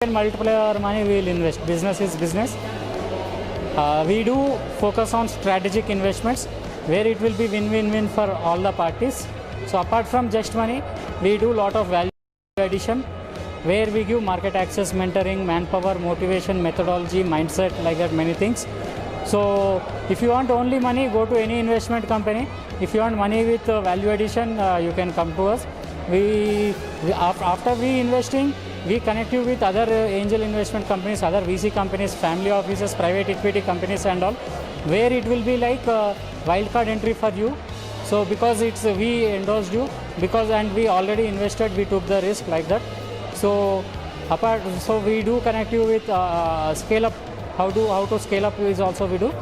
can multiply our money, we will invest. Business is business. We do focus on strategic investments where it will be win-win-win for all the parties. So apart from just money, we do lot of value addition where we give market access, mentoring, manpower, motivation, methodology, mindset, like that many things. So if you want only money, go to any investment company. If you want money with value addition, you can come to us. After we investing, we connect you with other angel investment companies, other VC companies, family offices, private equity companies and all, where it will be like a wildcard entry for you. So because we endorsed you, and we already invested, we took the risk like that. So we do connect you with scale up. How to scale up is also we do.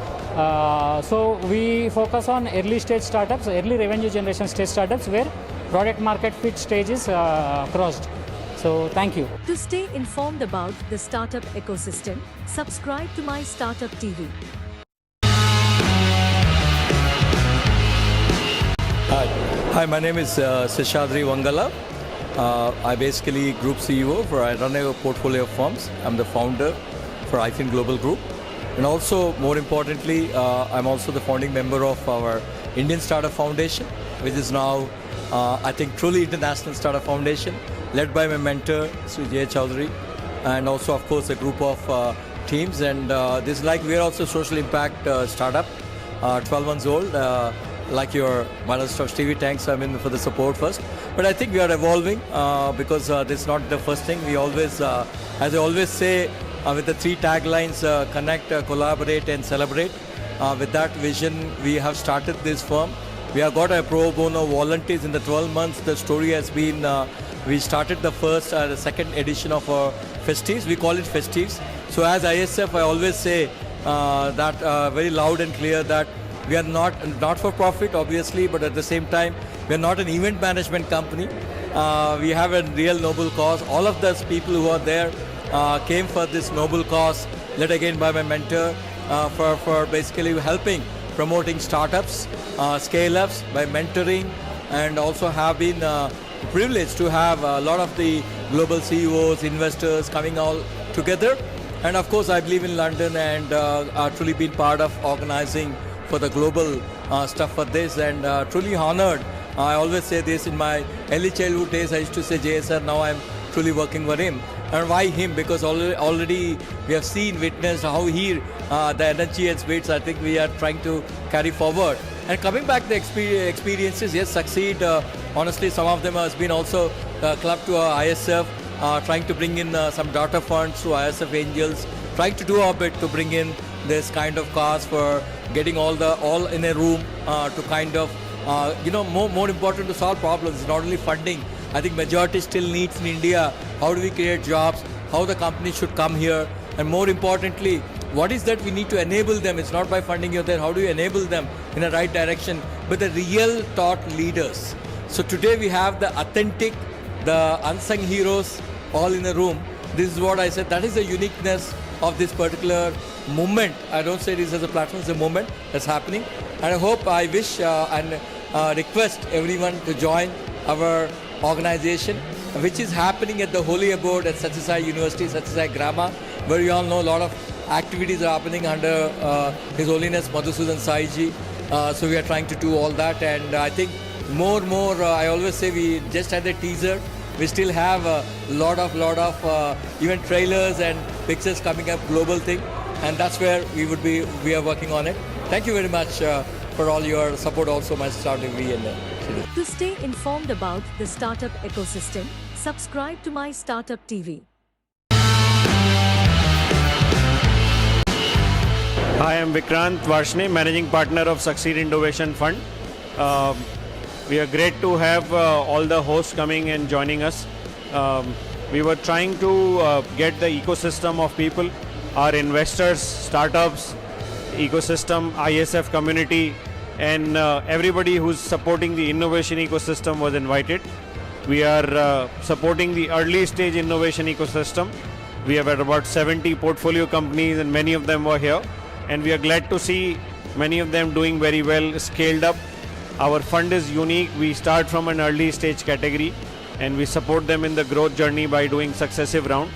So we focus on early stage startups, early revenue generation stage startups where product market fit stage is crossed. So thank you. To stay informed about the startup ecosystem, subscribe to MyStartuptv. Hi, my name is Seshadri Wangala. I basically group CEO I run a portfolio of firms. I'm the founder for iFin Global Group. And also, more importantly, I'm also the founding member of our Indian Startup Foundation, which is now, I think, truly international startup foundation, led by my mentor, Sri Jay Chowdhury, and also, of course, a group of teams. And this is like, we're also social impact startup, 12 months old. Like your mystartuptv, thanks for the support first. But I think we are evolving because this is not the first thing. We always, as I always say, with the three taglines, connect, collaborate and celebrate. With that vision, we have started this firm. We have got a pro bono volunteers in the 12 months. The story has been, we started the second edition of our festives. We call it festives. So as ISF, I always say that very loud and clear that we are not for profit, obviously, but at the same time, we are not an event management company. We have a real noble cause. All of those people who are there came for this noble cause, led again by my mentor, for basically helping promoting startups, scale-ups by mentoring, and also have been privileged to have a lot of the global CEOs, investors coming all together. And of course, I believe in London and truly been part of organizing for the global stuff for this, and truly honored. I always say this in my early childhood days, I used to say JSR, now I'm truly working for him. And why him? Because already we have witnessed how the energy and spirits, I think we are trying to carry forward. And coming back the experiences, yes, succeed. Honestly, some of them has been also clubbed to our ISF, trying to bring in some daughter funds through ISF Angels, trying to do our bit to bring in this kind of cause for getting all in a room to kind of, more important to solve problems. It's not only funding. I think majority still needs in India. How do we create jobs? How the company should come here? And more importantly, what is that we need to enable them? It's not by funding you there. How do you enable them in the right direction? But the real thought leaders. So today we have the authentic, the unsung heroes all in a room. This is what I said. That is the uniqueness of this particular movement. I don't say this as a platform, it's a movement that's happening. And I wish and request everyone to join our organization, which is happening at the Holy Abode at Satyasai University, Satyasai Grama, where you all know a lot of activities are happening under His Holiness Madhusudan Saiji. So we are trying to do all that, and I think more, I always say we just had a teaser. We still have a lot of even trailers and pictures coming up, global thing, and that's where we are working on it. Thank you very much for all your support also, MyStartuptv and To stay informed about the startup ecosystem, subscribe to MyStartuptv. Hi, I'm Vikrant Varshne, Managing Partner of Succeed Innovation Fund. We are great to have all the hosts coming and joining us. We were trying to get the ecosystem of people, our investors, startups, ecosystem, ISF community, and everybody who's supporting the innovation ecosystem was invited. We are supporting the early stage innovation ecosystem. We have about 70 portfolio companies and many of them were here. And we are glad to see many of them doing very well, scaled up. Our fund is unique. We start from an early stage category and we support them in the growth journey by doing successive round.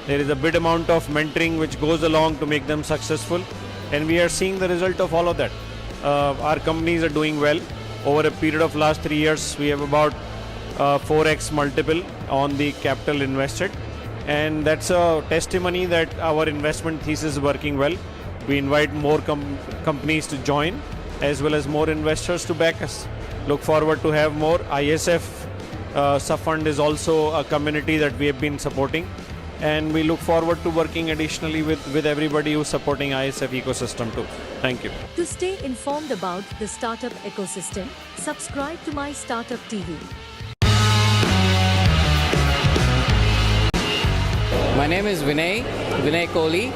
There is a big amount of mentoring which goes along to make them successful, and we are seeing the result of all of that. Our companies are doing well. Over a period of last 3 years, we have about 4x multiple on the capital invested, and that's a testimony that our investment thesis is working well. We invite more companies to join, as well as more investors to back us. Look forward to have more. ISF sub-fund is also a community that we have been supporting, and we look forward to working additionally with everybody who's supporting ISF ecosystem too. Thank you. To stay informed about the startup ecosystem, subscribe to MyStartuptv. My name is Vinay Kohli.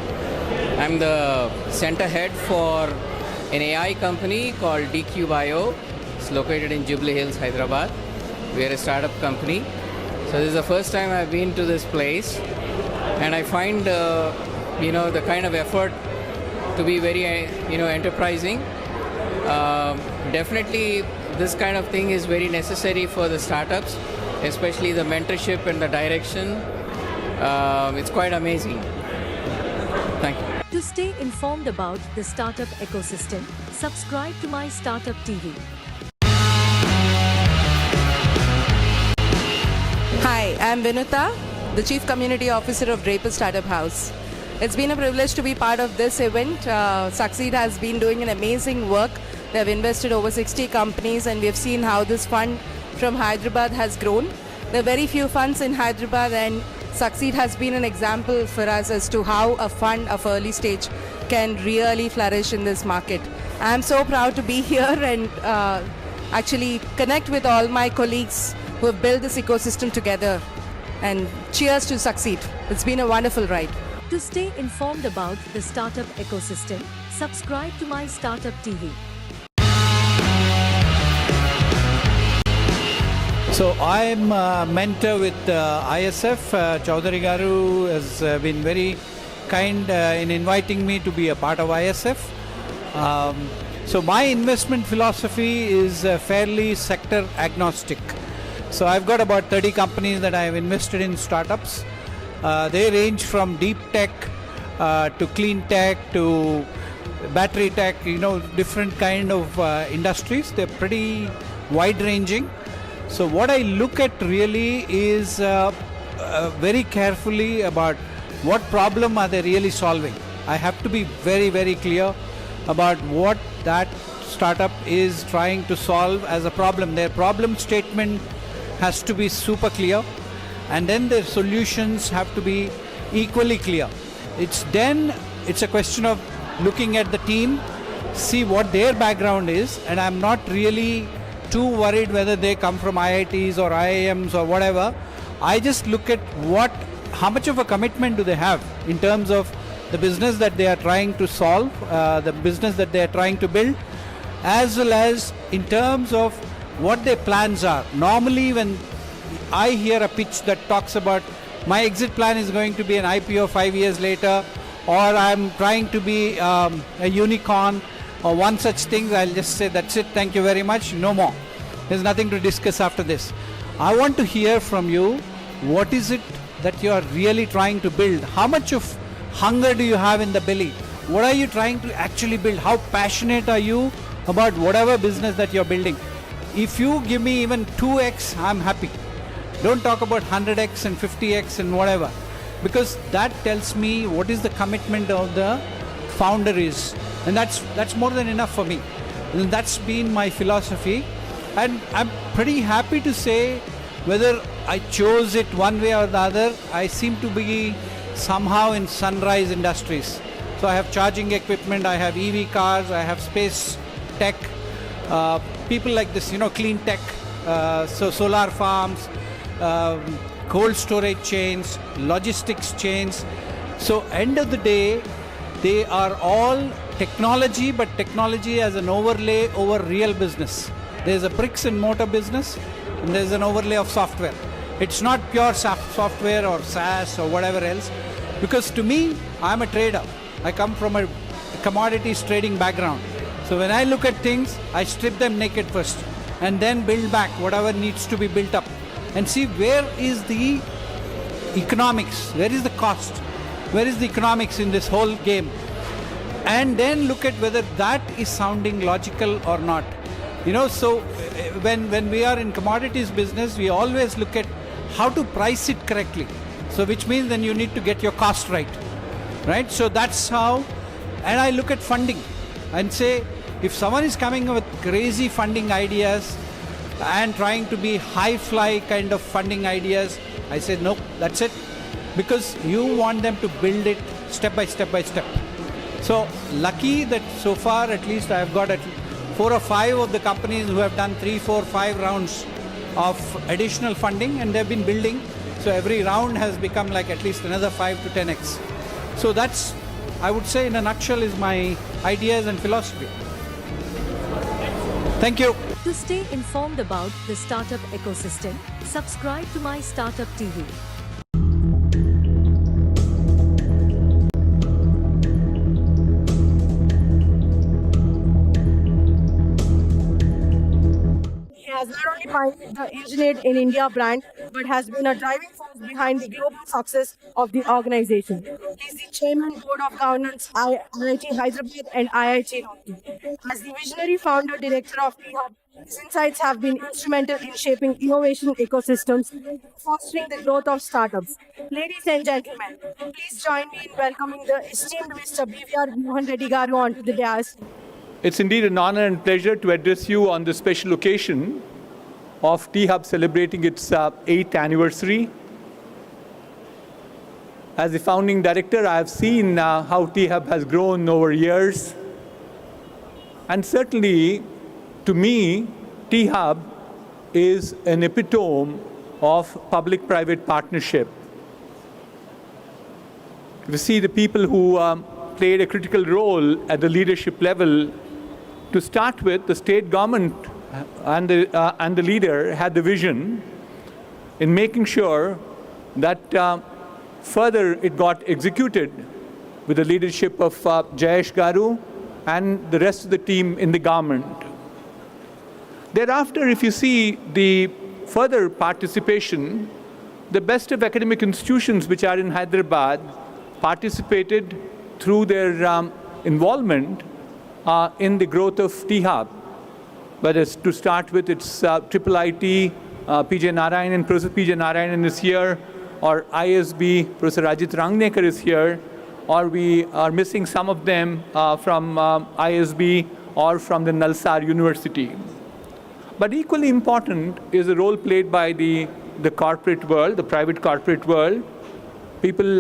I'm the center head for an AI company called DCube.io. It's located in Jubilee Hills, Hyderabad. We are a startup company. So this is the first time I've been to this place, and I find the kind of effort to be very enterprising. Definitely this kind of thing is very necessary for the startups, especially the mentorship and the direction. It's quite amazing. Thank you. To stay informed about the startup ecosystem, subscribe to MyStartuptv. Hi, I'm Vinuta, the Chief Community Officer of Draper Startup House. It's been a privilege to be part of this event. Succeed has been doing an amazing work. They have invested over 60 companies, and we have seen how this fund from Hyderabad has grown. There are very few funds in Hyderabad, and Succeed has been an example for us as to how a fund of early stage can really flourish in this market. I'm so proud to be here and actually connect with all my colleagues who have built this ecosystem together. And cheers to Succeed. It's been a wonderful ride. To stay informed about the startup ecosystem, subscribe to MyStartuptv. So I'm a mentor with ISF. Chaudhary Garu has been very kind in inviting me to be a part of ISF. So my investment philosophy is fairly sector agnostic. So I've got about 30 companies that I've invested in startups. They range from deep tech to clean tech to battery tech, different kind of industries. They're pretty wide ranging. So what I look at really is very carefully about what problem are they really solving. I have to be very, very clear about what that startup is trying to solve as a problem. Their problem statement has to be super clear, and then their solutions have to be equally clear. It's a question of looking at the team, see what their background is, and I'm not really too worried whether they come from IITs or IIMs or whatever. I just look at how much of a commitment do they have in terms of the business that they are trying to solve, the business that they are trying to build, as well as in terms of what their plans are. Normally when I hear a pitch that talks about my exit plan is going to be an IPO 5 years later, or I'm trying to be a unicorn, or one such thing, I'll just say that's it, thank you very much, no more. There's nothing to discuss after this. I want to hear from you, what is it that you are really trying to build? How much of hunger do you have in the belly? What are you trying to actually build? How passionate are you about whatever business that you're building? If you give me even 2x, I'm happy. Don't talk about 100x and 50x and whatever, because that tells me what is the commitment of the founder is. And that's more than enough for me. And that's been my philosophy. And I'm pretty happy to say whether I chose it one way or the other, I seem to be somehow in sunrise industries. So I have charging equipment, I have EV cars, I have space tech, people like this, clean tech, so solar farms, cold storage chains, logistics chains. So end of the day, they are all technology, but technology as an overlay over real business. There's a bricks and mortar business, and there's an overlay of software. It's not pure software or SaaS or whatever else, because to me, I'm a trader. I come from a commodities trading background. So when I look at things, I strip them naked first, and then build back whatever needs to be built up, and see where is the economics, where is the cost, where is the economics in this whole game, and then look at whether that is sounding logical or not. So when we are in commodities business, we always look at how to price it correctly. So which means then you need to get your cost right? So that's how, and I look at funding and say, if someone is coming up with crazy funding ideas and trying to be high-fly kind of funding ideas, I say, no, that's it. Because you want them to build it step by step by step. So lucky that so far at least I've got at 4 or 5 of the companies who have done 3, 4, 5 rounds of additional funding, and they've been building. So every round has become like at least another 5 to 10x. So that's, I would say in a nutshell, is my ideas and philosophy. Thank you. To stay informed about the startup ecosystem, subscribe to MyStartuptv. Has not only pioneered the Engineered in India brand, but has been a driving force behind the global success of the organization. He is the Chairman, Board of Governance, IIT Hyderabad and IIT Roorkee. As the visionary founder director of T-Hub, his insights have been instrumental in shaping innovation ecosystems, fostering the growth of startups. Ladies and gentlemen, please join me in welcoming the esteemed Mr. BVR Mohan Reddy Garu onto the dais. It's indeed an honor and pleasure to address you on this special occasion of T-Hub celebrating its 8th anniversary. As the founding director, I have seen how T-Hub has grown over years. And certainly, to me, T-Hub is an epitome of public-private partnership. If you see the people who played a critical role at the leadership level, to start with, the state government and the leader had the vision in making sure that further it got executed with the leadership of Jayesh Garu and the rest of the team in the government. Thereafter, if you see the further participation, the best of academic institutions which are in Hyderabad participated through their involvement in the growth of T-Hub. Whether it's to start with, it's Triple IT, P.J. Narayanan, Professor P.J. Narayanan is here, or ISB, Professor Ajit Rangnekar is here, or we are missing some of them from ISB or from the Nalsar University. But equally important is the role played by the corporate world, the private corporate world. People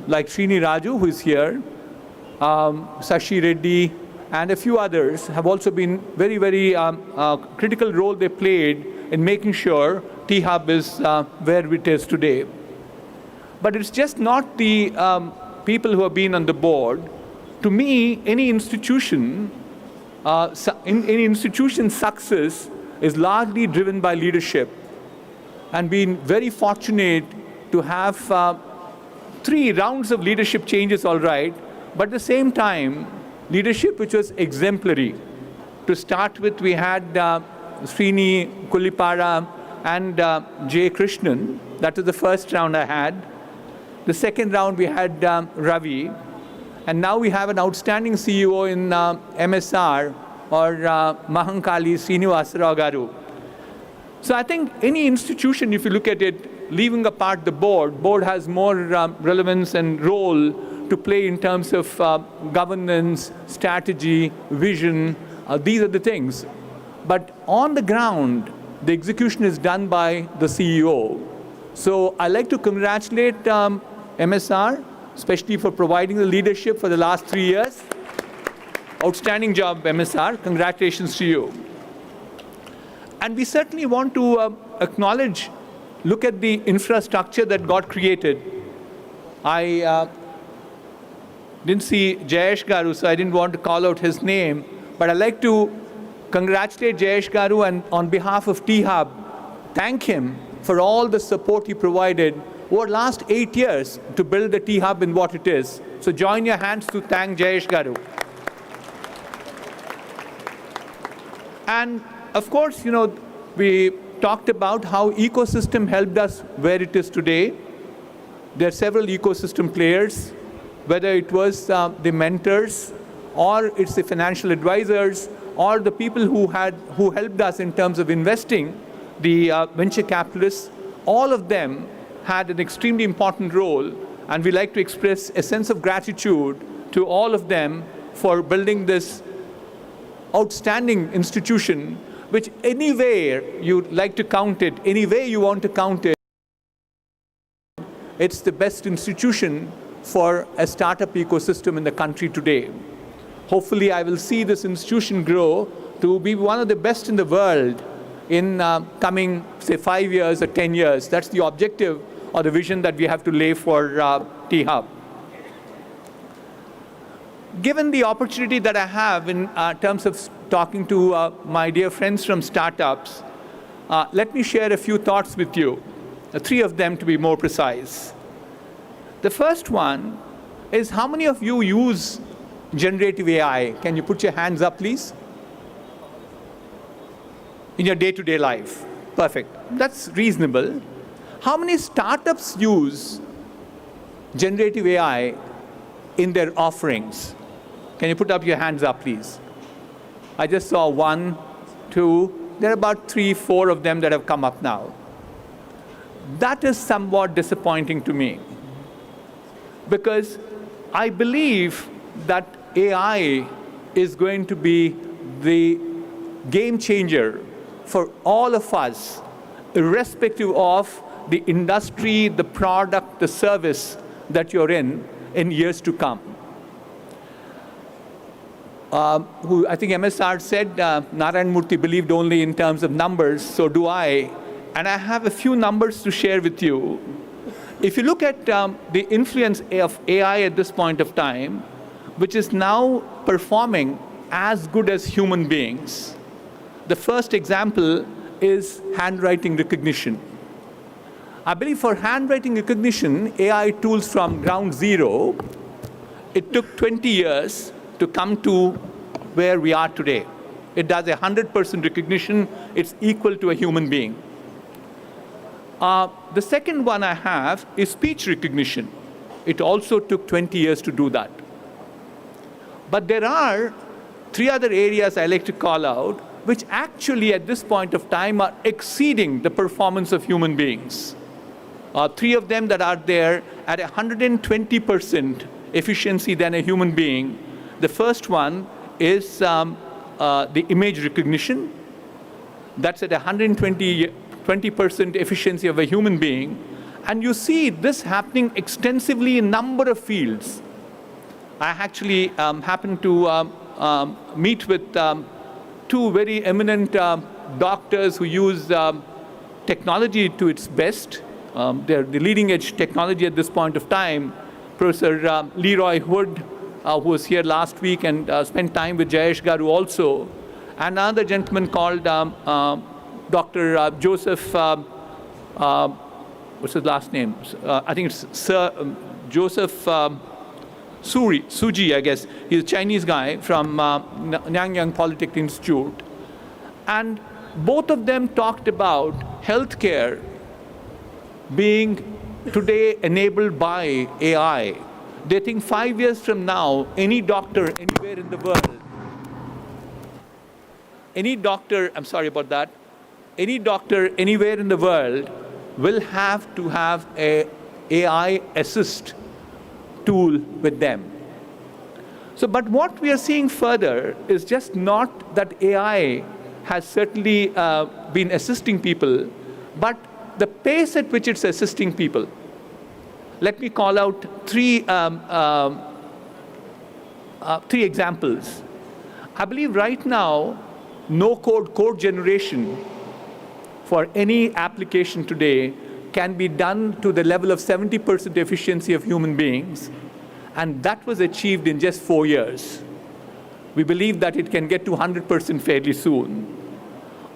like Srini Raju, who is here, Sashi Reddy, and a few others have also been very, very critical role they played in making sure T-Hub is where it is today. But it's just not the people who have been on the board. To me, any institution's success is largely driven by leadership. And been very fortunate to have 3 rounds of leadership changes, all right, but at the same time, leadership which was exemplary. To start with, we had Srini Kulipara and J. Krishnan. That was the first round I had. The second round, we had Ravi. And now we have an outstanding CEO in MSR, or Mahankali Srinivasarao Garu. So I think any institution, if you look at it, leaving apart the board has more relevance and role to play in terms of governance, strategy, vision. These are the things. But on the ground, the execution is done by the CEO. So I'd like to congratulate MSR, especially for providing the leadership for the last 3 years. Outstanding job, MSR. Congratulations to you. And we certainly want to acknowledge, look at the infrastructure that got created. I didn't see Jayesh Garu, so I didn't want to call out his name, but I'd like to congratulate Jayesh Garu and on behalf of T-Hub, thank him for all the support he provided over the last 8 years to build the T-Hub in what it is. So join your hands to thank Jayesh Garu. And of course, we talked about how ecosystem helped us where it is today. There are several ecosystem players, whether it was the mentors, or it's the financial advisors, or the people who helped us in terms of investing, the venture capitalists. All of them had an extremely important role, and we like to express a sense of gratitude to all of them for building this outstanding institution, which anywhere you like to count it, any way you want to count it, it's the best institution for a startup ecosystem in the country today. Hopefully, I will see this institution grow to be one of the best in the world in coming, say, 5 years or 10 years. That's the objective or the vision that we have to lay for T-Hub. Given the opportunity that I have in terms of talking to my dear friends from startups, let me share a few thoughts with you, 3 of them to be more precise. The first one is, how many of you use generative AI? Can you put your hands up, please? In your day-to-day life. Perfect. That's reasonable. How many startups use generative AI in their offerings? Can you put up your hands up, please? I just saw 1, 2. There are about 3, 4 of them that have come up now. That is somewhat disappointing to me, because I believe that AI is going to be the game changer for all of us, irrespective of the industry, the product, the service that you're in years to come. I think MSR said Narayan Murthy believed only in terms of numbers, so do I. And I have a few numbers to share with you. If you look at the influence of AI at this point of time, which is now performing as good as human beings, the first example is handwriting recognition. I believe for handwriting recognition, AI tools from ground zero, it took 20 years to come to where we are today. It does 100% recognition. It's equal to a human being. The second one I have is speech recognition. It also took 20 years to do that. But there are 3 other areas I like to call out, which actually at this point of time are exceeding the performance of human beings. 3 of them that are there at 120% efficiency than a human being. The first one is the image recognition. That's at 120% efficiency of a human being. And you see this happening extensively in a number of fields. I actually happened to meet with 2 very eminent doctors who use technology to its best. They're the leading edge technology at this point of time. Professor Leroy Hood, who was here last week and spent time with Jayesh Garu also. And another gentleman called Dr. Joseph, what's his last name? I think it's Sir Joseph Suji, I guess. He's a Chinese guy from Nanyang Polytechnic Institute. And both of them talked about healthcare being today enabled by AI. They think 5 years from now, any doctor anywhere in the world, any doctor anywhere in the world will have to have an AI assist tool with them. So, but what we are seeing further is just not that AI has certainly been assisting people, but the pace at which it's assisting people. Let me call out 3 examples. I believe right now, no-code code generation for any application today can be done to the level of 70% efficiency of human beings, and that was achieved in just 4 years. We believe that it can get to 100% fairly soon.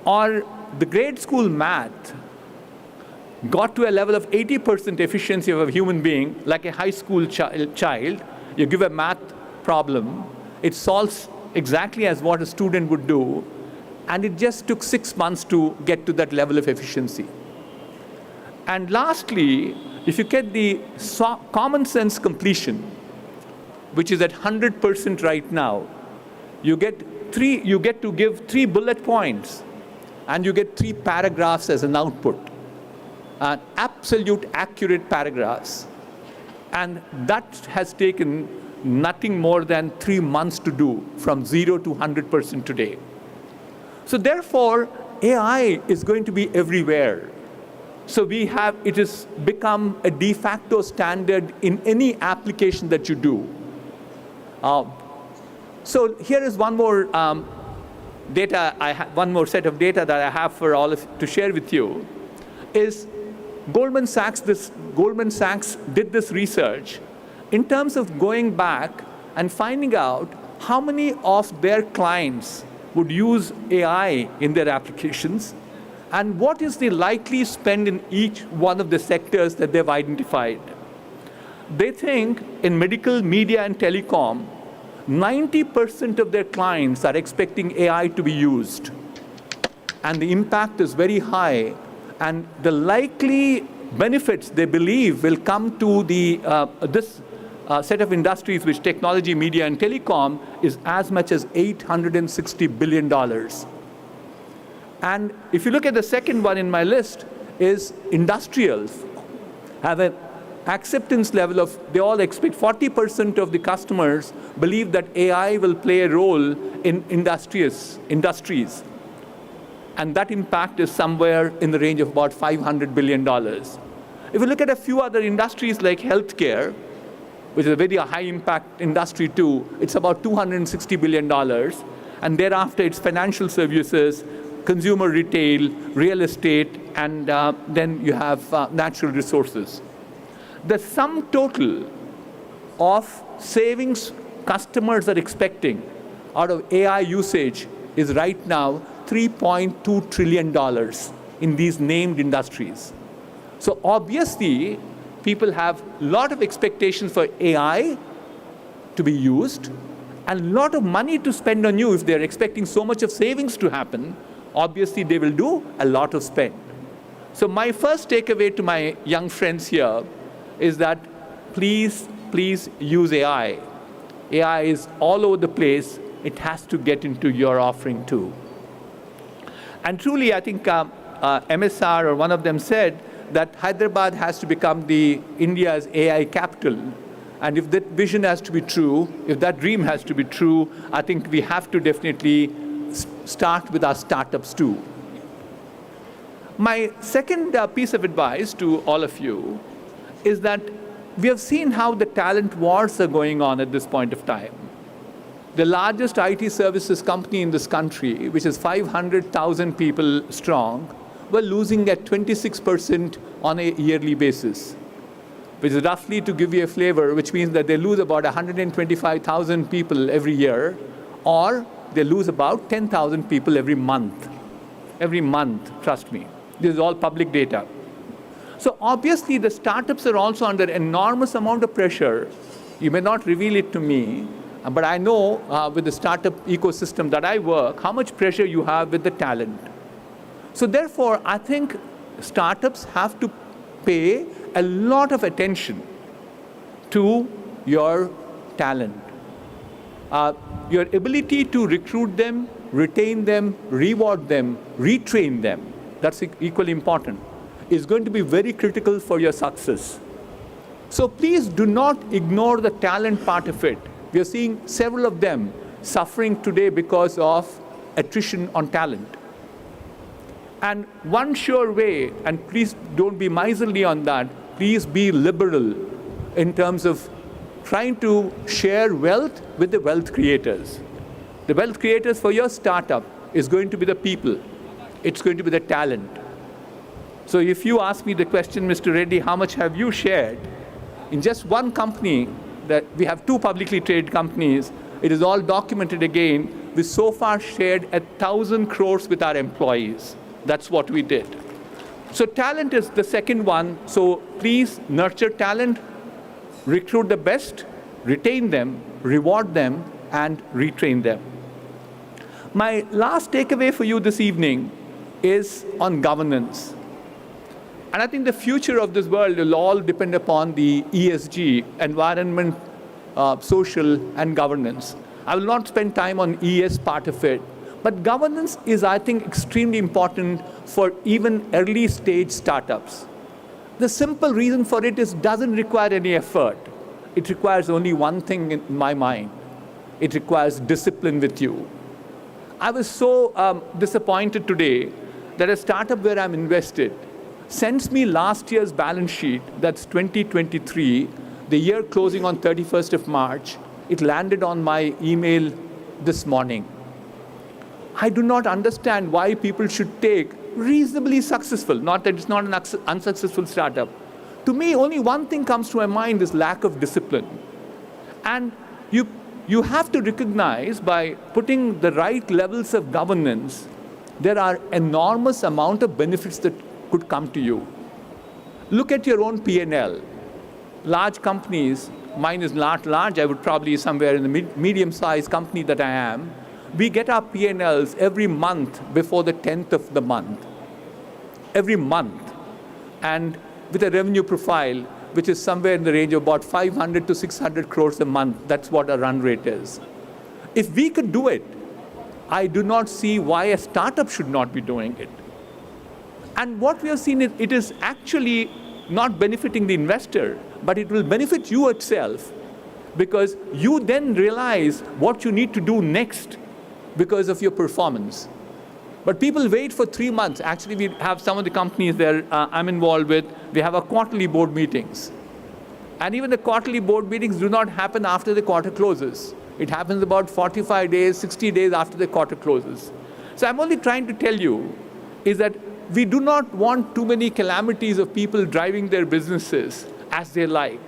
Or the grade school math got to a level of 80% efficiency of a human being, like a high school child. You give a math problem, it solves exactly as what a student would do, and it just took 6 months to get to that level of efficiency. And lastly, if you get the common sense completion, which is at 100% right now, you get to give 3 bullet points, and you get 3 paragraphs as an output, absolute accurate paragraphs. And that has taken nothing more than 3 months to do, from 0 to 100% today. So therefore, AI is going to be everywhere. So it has become a de facto standard in any application that you do. So here is one more one more set of data that I have for all of to share with you. Is Goldman Sachs did this research in terms of going back and finding out how many of their clients would use AI in their applications, and what is the likely spend in each one of the sectors that they've identified. They think in medical, media, and telecom, 90% of their clients are expecting AI to be used. And the impact is very high. And the likely benefits they believe will come to this set of industries, which technology, media, and telecom, is as much as $860 billion. And if you look at the second one in my list, is industrials have an acceptance level of, they all expect 40% of the customers believe that AI will play a role in industries. And that impact is somewhere in the range of about $500 billion. If you look at a few other industries like healthcare, which is a very high impact industry too, it's about $260 billion. And thereafter it's financial services, consumer retail, real estate, and then you have natural resources. The sum total of savings customers are expecting out of AI usage is right now $3.2 trillion in these named industries. So obviously, people have a lot of expectations for AI to be used and a lot of money to spend on you. If they're expecting so much of savings to happen, obviously they will do a lot of spend. So my first takeaway to my young friends here is that please use AI. AI is all over the place. It has to get into your offering too. And truly, I think MSR or one of them said that Hyderabad has to become India's AI capital. And if that vision has to be true, if that dream has to be true, I think we have to definitely start with our startups too. My second piece of advice to all of you is that we have seen how the talent wars are going on at this point of time. The largest IT services company in this country, which is 500,000 people strong, were losing at 26% on a yearly basis, which is roughly, to give you a flavor, which means that they lose about 125,000 people every year, or they lose about 10,000 people every month. Every month, trust me. This is all public data. So obviously, the startups are also under enormous amount of pressure. You may not reveal it to me, but I know with the startup ecosystem that I work, how much pressure you have with the talent. So therefore, I think startups have to pay a lot of attention to your talent. Your ability to recruit them, retain them, reward them, retrain them, that's equally important, is going to be very critical for your success. So please do not ignore the talent part of it. We are seeing several of them suffering today because of attrition on talent. And one sure way, and please don't be miserly on that, please be liberal in terms of trying to share wealth with the wealth creators. The wealth creators for your startup is going to be the people. It's going to be the talent. So if you ask me the question, Mr. Reddy, how much have you shared? In just one company, that we have 2 publicly traded companies, it is all documented again. We so far shared 1,000 crores with our employees. That's what we did. So talent is the second one. So please nurture talent, recruit the best, retain them, reward them, and retrain them. My last takeaway for you this evening is on governance. And I think the future of this world will all depend upon the ESG, environment, social, and governance. I will not spend time on ES part of it, but governance is, I think, extremely important for even early stage startups. The simple reason for it is it doesn't require any effort. It requires only one thing in my mind. It requires discipline with you. I was so disappointed today that a startup where I'm invested sends me last year's balance sheet, that's 2023, the year closing on 31st of March. It landed on my email this morning. I do not understand why people should take reasonably successful, not that it's not an unsuccessful startup. To me, only one thing comes to my mind is lack of discipline. And you have to recognize by putting the right levels of governance, there are enormous amount of benefits that could come to you. Look at your own P&L. Large companies, mine is not large, I would probably somewhere in the medium-sized company that I am, we get our P&Ls every month before the 10th of the month. Every month. And with a revenue profile which is somewhere in the range of about 500 to 600 crores a month, that's what our run rate is. If we could do it, I do not see why a startup should not be doing it. And what we have seen is it is actually not benefiting the investor, but it will benefit you itself, because you then realize what you need to do next because of your performance. But people wait for 3 months. Actually, we have some of the companies there I'm involved with, we have our quarterly board meetings. And even the quarterly board meetings do not happen after the quarter closes. It happens about 45 days, 60 days after the quarter closes. So I'm only trying to tell you is that we do not want too many calamities of people driving their businesses as they like.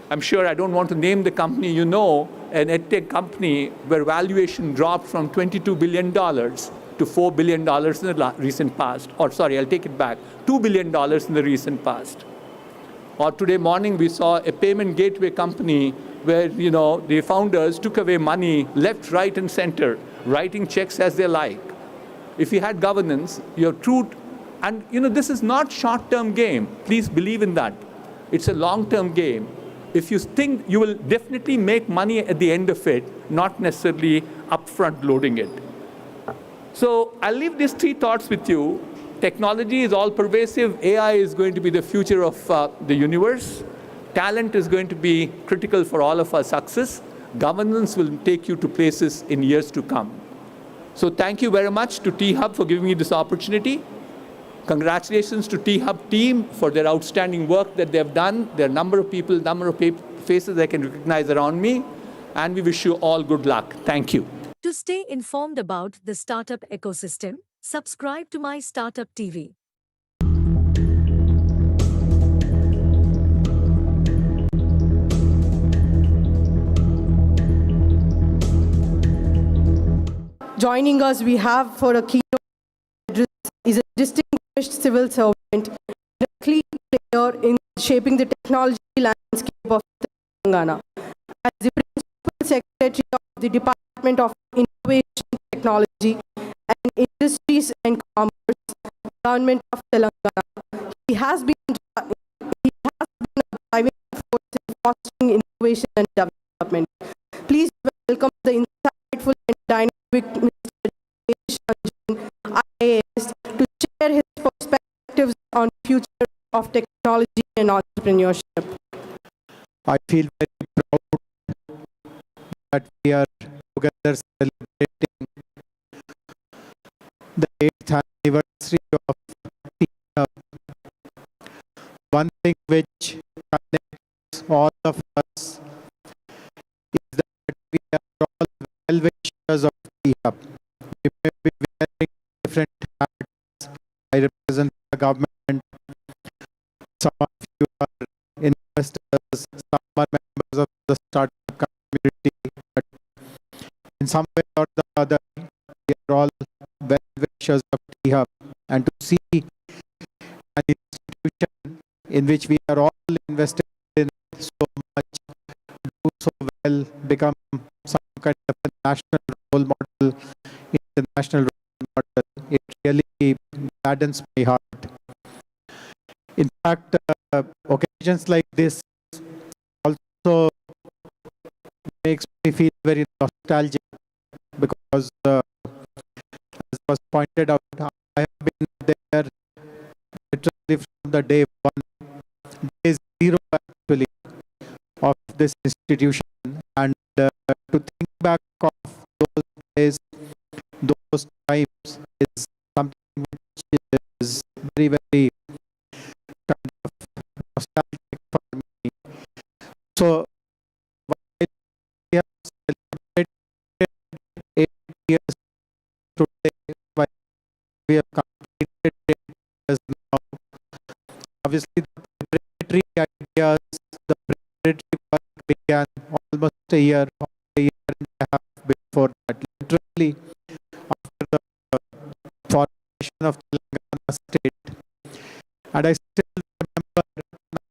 I'm sure I don't want to name the company, you know, an edtech company where valuation dropped from $22 billion to $4 billion in the recent past. Or sorry, I'll take it back, $2 billion in the recent past. Or today morning we saw a payment gateway company where, you know, the founders took away money left, right, and center, writing checks as they like. If you had governance, your truth, and you know, this is not short-term game. Please believe in that. It's a long-term game. If you think you will definitely make money at the end of it, not necessarily upfront loading it. So I'll leave these 3 thoughts with you. Technology is all pervasive. AI is going to be the future of the universe. Talent is going to be critical for all of our success. Governance will take you to places in years to come. So thank you very much to T-Hub for giving me this opportunity. Congratulations to T-Hub team for their outstanding work that they've done. There are a number of people, number of faces I can recognize around me. And we wish you all good luck. Thank you. To stay informed about the startup ecosystem, subscribe to MyStartuptv. Joining us, we have for a keynote address is a distinguished civil servant, a key player in shaping the technology landscape of Telangana. As the Principal Secretary of the Department of Innovation, Technology and Industries and Commerce, Government of Telangana, he has been a driving force in fostering innovation and development. Please welcome the insightful and dynamic Mr. IAS to share his perspectives on the future of technology and entrepreneurship. I feel very proud that we are together celebrating the 8th anniversary of T-Hub. One thing which connects all of us is that we are all well-wishers of T-Hub. We may be wearing different hats. I represent the government. Some of you are investors, some are members of the startup community. But in some way or the other, we are all well-wishers of T-Hub. And to see an institution in which we are all invested in so much, do so well, become some kind of a national role model, international role model, it really gladdens my heart. In fact, occasions like this also makes me feel very nostalgic because, as was pointed out, I have been there literally from the day one, day zero actually, of this institution. And to think back of those days, those times is something which is very, very kind of nostalgic for me. So, while we have celebrated 8 years today, while we have completed 8 years now, obviously the preparatory ideas, the preparatory work began almost a year and a half before that. Literally, after the formation of Telangana state. And I still remember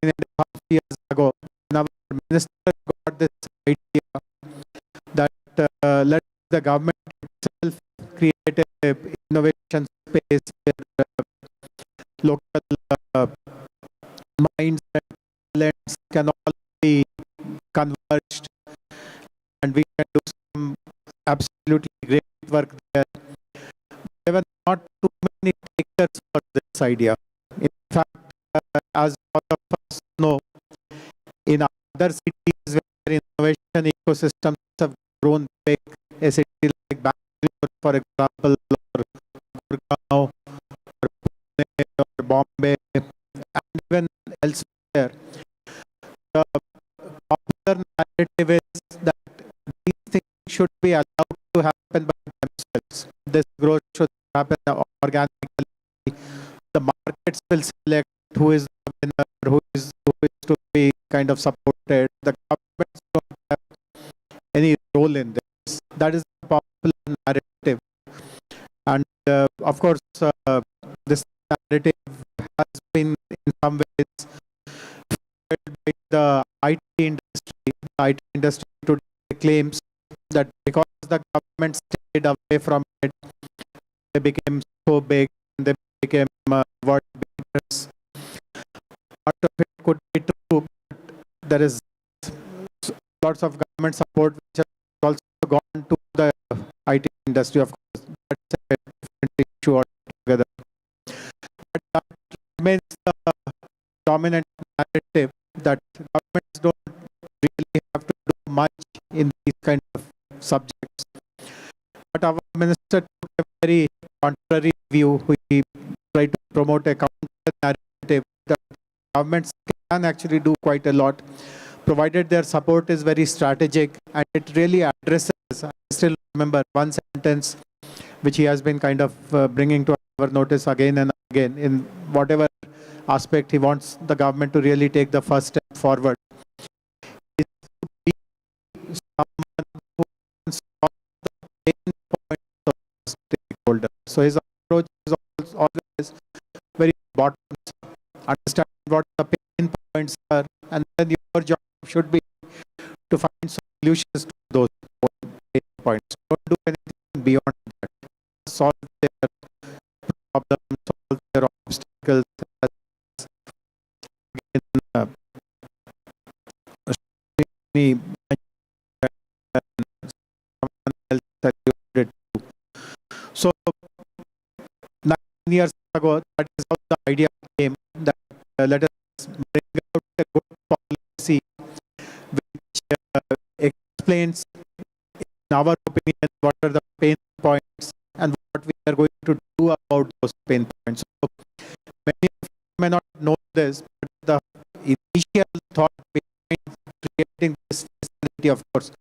9.5 years ago, when our minister got this idea that let the government itself create an innovation space where local minds and talents can all be converged, and we can do some absolutely great work there. There were not too many takers for this idea. In fact, as all of us know, in other cities where innovation ecosystems have grown big, a city like Bangalore, for example, or Gurgaon, or Pune, or Bombay, and even elsewhere, the popular narrative is that these things should be allowed to happen by themselves. This growth should happen organically. The markets will select who is the winner, who is to be kind of supported. The governments don't have any role in this. That is the popular narrative. And of course, this narrative has been in some ways fueled by the IT industry. The IT industry today claims that because the government stayed away from it, they became so big, they became world beaters. Part of it could be true, but there is lots of government support which has also gone to the IT industry, of course. That's a different issue altogether. But that remains the dominant narrative, that governments don't really have to do much in these kind of subjects. But our minister took a very contrary view. He tried to promote a counter narrative that governments can actually do quite a lot, provided their support is very strategic and it really addresses. I still remember one sentence which he has been kind of bringing to our notice again and again. In whatever aspect he wants the government to really take the first step forward, is to be someone who can solve the pain points of the stakeholder. So his approach is always very bottom up. Understand what the pain points are, and then your job should be to find solutions to those pain points. Don't do anything beyond that. Solve their problems, solve their obstacles. Again, someone else alluded to. So 9 years ago, that is how the idea came, that let us bring out a good policy which explains, in our opinion, what are the pain points and what we are going to do about those pain points. So many of you may not know this, but the initial thought behind creating this facility, of course,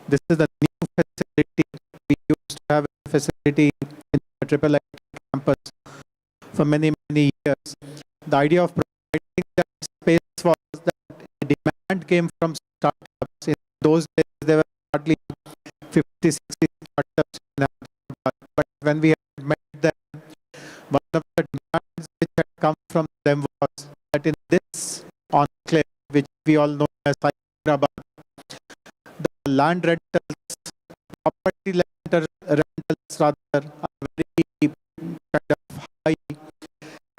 this is the new facility. We used to have a facility in the Triple IT campus for many, many years. The idea of providing that space was that demand came from startups. In those days, there were hardly 50, 60 startups in Hyderabad. But when we had met them, one of the demands which had come from them was that in this enclave, which we all know as Hyderabad, the land rentals, property rentals rather, are very kind of high.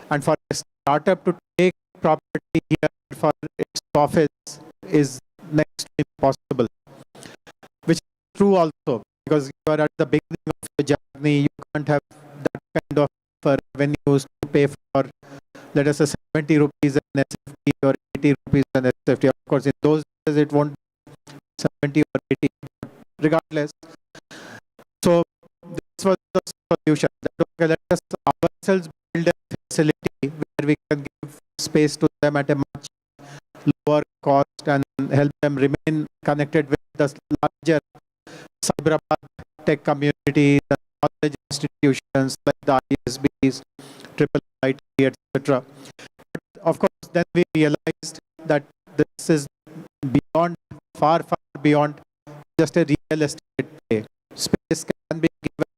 And for a startup to take property here for its office is next to impossible, which is true also, because you are at the beginning of your journey. You can't have that kind of revenues to pay for, let us say, 70 rupees an SFT or 80 rupees an SFT. Of course, in those days it won't be 70 or 80, but regardless. So this was the solution. That, okay, let us ourselves build a facility where we can give space to them at a much lower cost and help them remain connected with the larger Cyberabad tech community, the knowledge institutions like the ISBs, triple IT, etc. But of course, then we realized that this is beyond, far beyond just a real estate play. Space can be given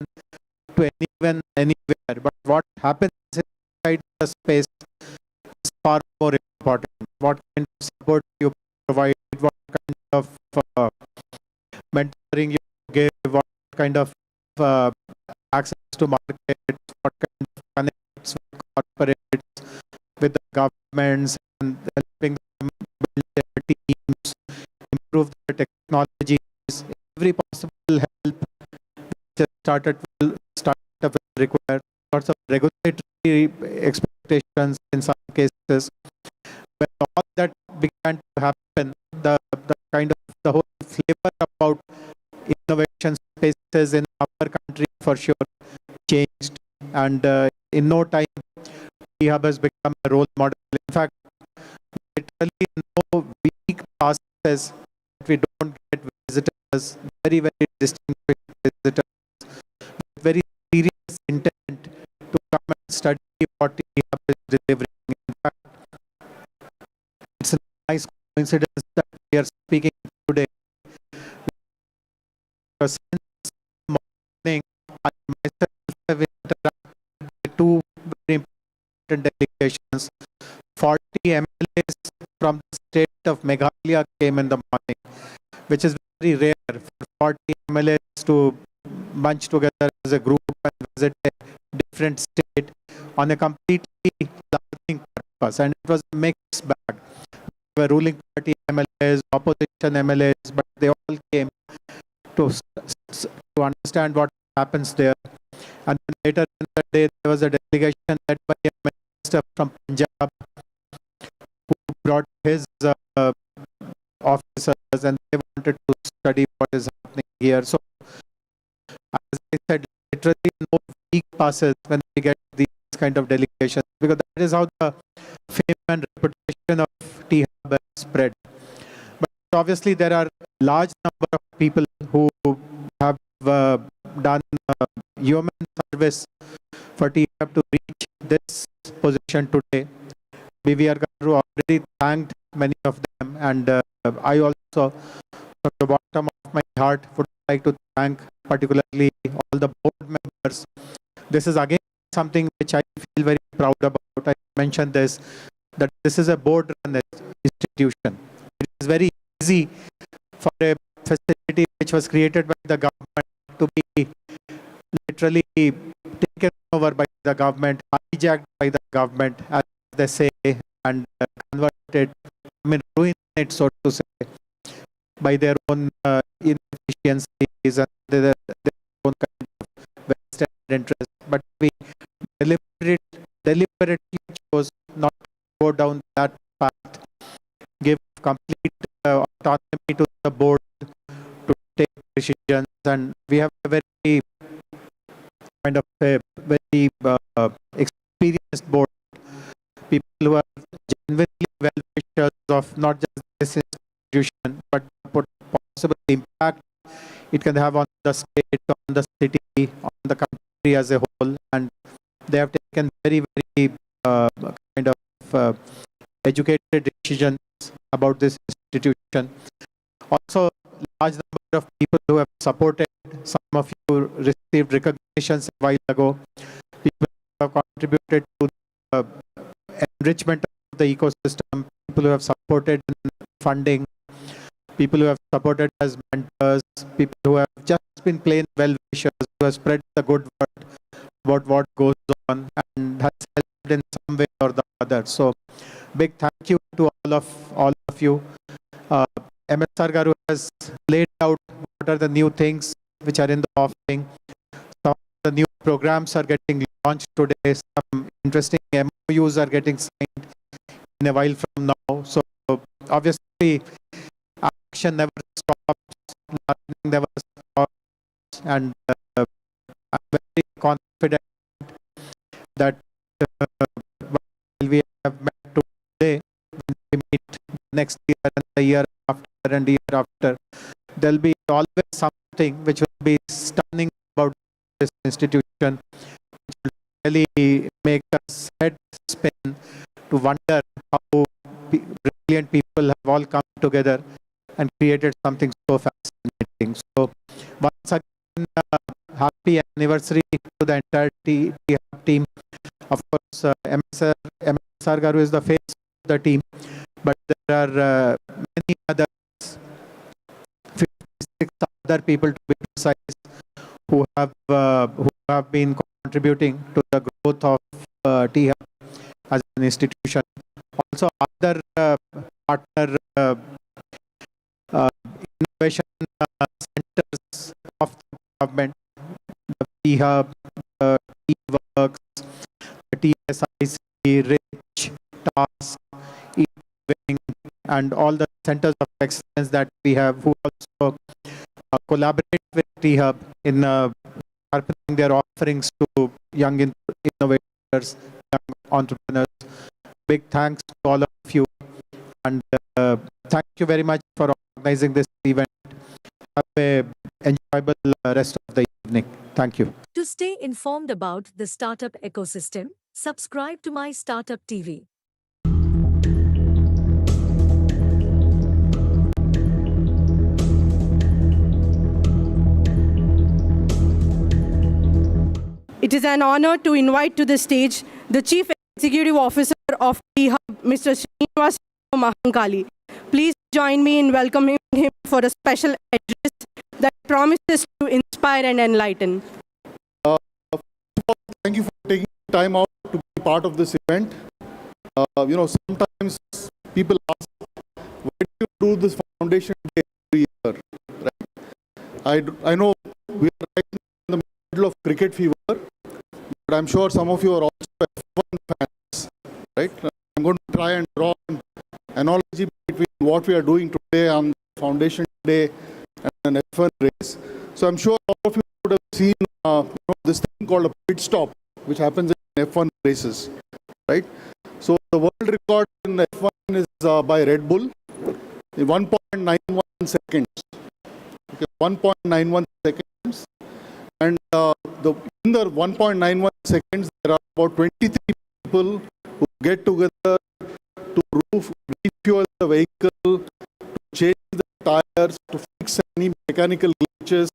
to anyone, anywhere, but what happens inside the space is far more important. What kind of support you provide, what kind of mentoring you give, what kind of access to markets, what kind of connects with corporates, with the governments, and helping them build their teams, improve their technologies, every possible help which a startup will require. Lots of regulatory expectations in some cases. When all that began to happen, the kind of the whole flavor about innovation spaces in our country for sure changed, and in no time Hub has become a role model. In fact, literally no week passes that we don't get visitors, very, very distinguished visitors with very serious intent to come and study what Hub is delivering. In fact, it's a nice coincidence that we are speaking today. Since morning, I myself have interacted with two very important delegations. 40 MLAs from the state of Meghalaya came in the morning, which is very rare for 40 MLAs to bunch together as a group and visit a different state on a completely learning purpose. And it was a mixed bag. There were ruling party MLAs, opposition MLAs, but they all came to understand what happens there. And then later in the day, there was a delegation led by a minister from Punjab who brought his officers, and they wanted to study what is happening here. So, as I said, literally no week passes when we get these kind of delegations, because that is how the fame and reputation of T-Hub has spread. But obviously, there are large number of people who have done human service for T-Hub to reach this position today. BVR Garu already thanked many of them, and I also, from the bottom of my heart, would like to thank particularly all the board members. This is again something which I feel very proud about. I mentioned this, that this is a board-run institution. It is very easy for a facility which was created by the government to be literally taken over by the government, hijacked by the government, as they say, and converted, ruined it, so to say, by their own inefficiencies and their own kind of vested interest. But we deliberately chose not to go down that path, give complete autonomy to the board to take decisions, and we have a very kind of a very experienced board, people who are genuinely well-wishers of not just this institution, but what possible impact it can have on the state, on the city, on the country as a whole, and they have taken very, very kind of educated decisions about this institution. Also, large number of people who have supported. Some of you received recognitions a while ago. People who have contributed to the enrichment of the ecosystem. People who have supported in funding. People who have supported as mentors. People who have just been plain well-wishers, who have spread the good word about what goes on and has helped in some way or the other. So big thank you to all of you. MSR Garu has laid out what are the new things which are in the offering. Some of the new programs are getting launched today. Some interesting MOUs are getting signed in a while from now. So obviously, action never stops, learning never stops, and I'm very confident that while we have met today, when we meet next year and the year after and year after, there'll be always something which will be stunning about this institution, which will really make us head spin to wonder how brilliant people have all come together and created something so fascinating. So once again, happy anniversary to the entire team. Of course, MSR Garu is the face of the team, but there are many others, 56 other people to be precise, who have been contributing to the growth of T-Hub as an institution. Also, other partner innovation centers of the government, the T-Hub, T-Works, TSIC, RICH, TASK, E-Wing, and all the centers of excellence that we have, who also collaborate with T-Hub in sharpening their offerings to young innovators, young entrepreneurs. Big thanks to all of you, and thank you very much for organizing this event. Have an enjoyable rest of the evening. Thank you. To stay informed about the startup ecosystem, subscribe to MyStartup TV. It is an honor to invite to the stage the Chief Executive Officer of T-Hub, Mr. Srinivas Mahankali. Please join me in welcoming him for a special address that promises to inspire and enlighten. Thank you for taking time out to be part of this event. Sometimes people ask, why do you do this foundation day every year? Right? I know we are right in the middle of cricket fever, but I'm sure some of you are also F1 fans, right? I'm going to try and draw an analogy between what we are doing today on Foundation Day and an F1 race. So I'm sure all of you would have seen this thing called a pit stop, which happens in F1 races, right? So the world record in F1 is by Red Bull, 1.91 seconds. Okay, 1.91 seconds. And in the 1.91 seconds, there are about 23 people who get together to refuel the vehicle, to change the tires, to fix any mechanical glitches,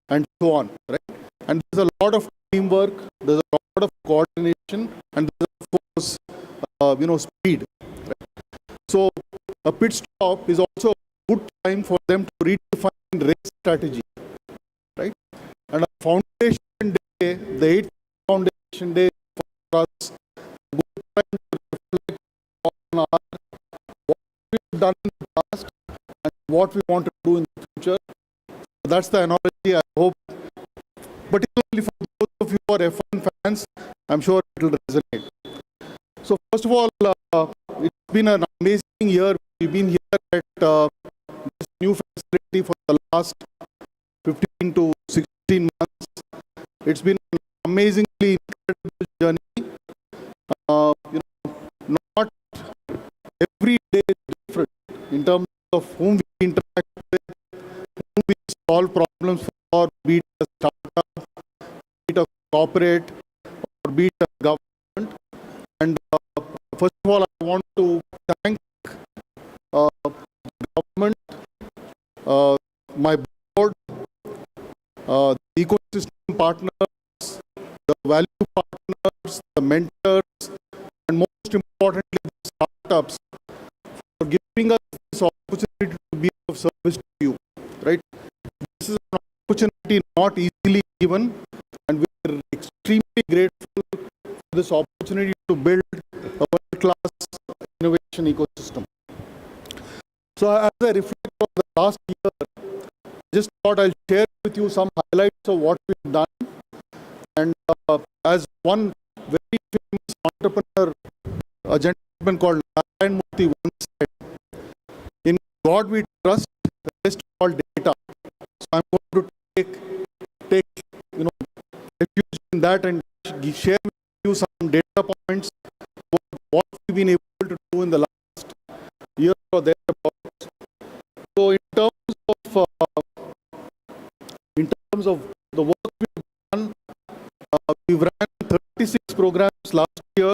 and so on, right? And there's a lot of teamwork, there's a lot of coordination, and there's of course, speed. Right? So a pit stop is also a good time for them to redefine race strategy, right? And a foundation day, the 8th foundation day for us, a good time to reflect on what we've done in the past and what we want to do in the future. So that's the analogy. I hope, particularly for those of you who are F1 fans, I'm sure it will resonate. So first of all, it's been an amazing year. We've been here at this new facility for the last 15 to 16 months. It's been an amazingly incredible journey. Not every day is different in terms of whom we interact with, whom we solve problems for, be it a startup, be it a corporate, or be it a government. And first of all, I want to thank the government, my board, the ecosystem partners, the value partners, the mentors, and most importantly, the startups for giving us this opportunity to be of service to you. Right? This is an opportunity not easily given, and we are extremely grateful for this opportunity to build a world-class innovation innovation ecosystem. So as I reflect on the last year, just thought I'll share with you some highlights of what we've done. And as one very famous entrepreneur, a gentleman called Narayan Murthy once said, in God we trust, the rest all data. So I'm going to take refuge in that and share with you some data points about what we've been able to do in the last year or thereabouts. So in terms of the work we've done, we've ran 36 programs last year.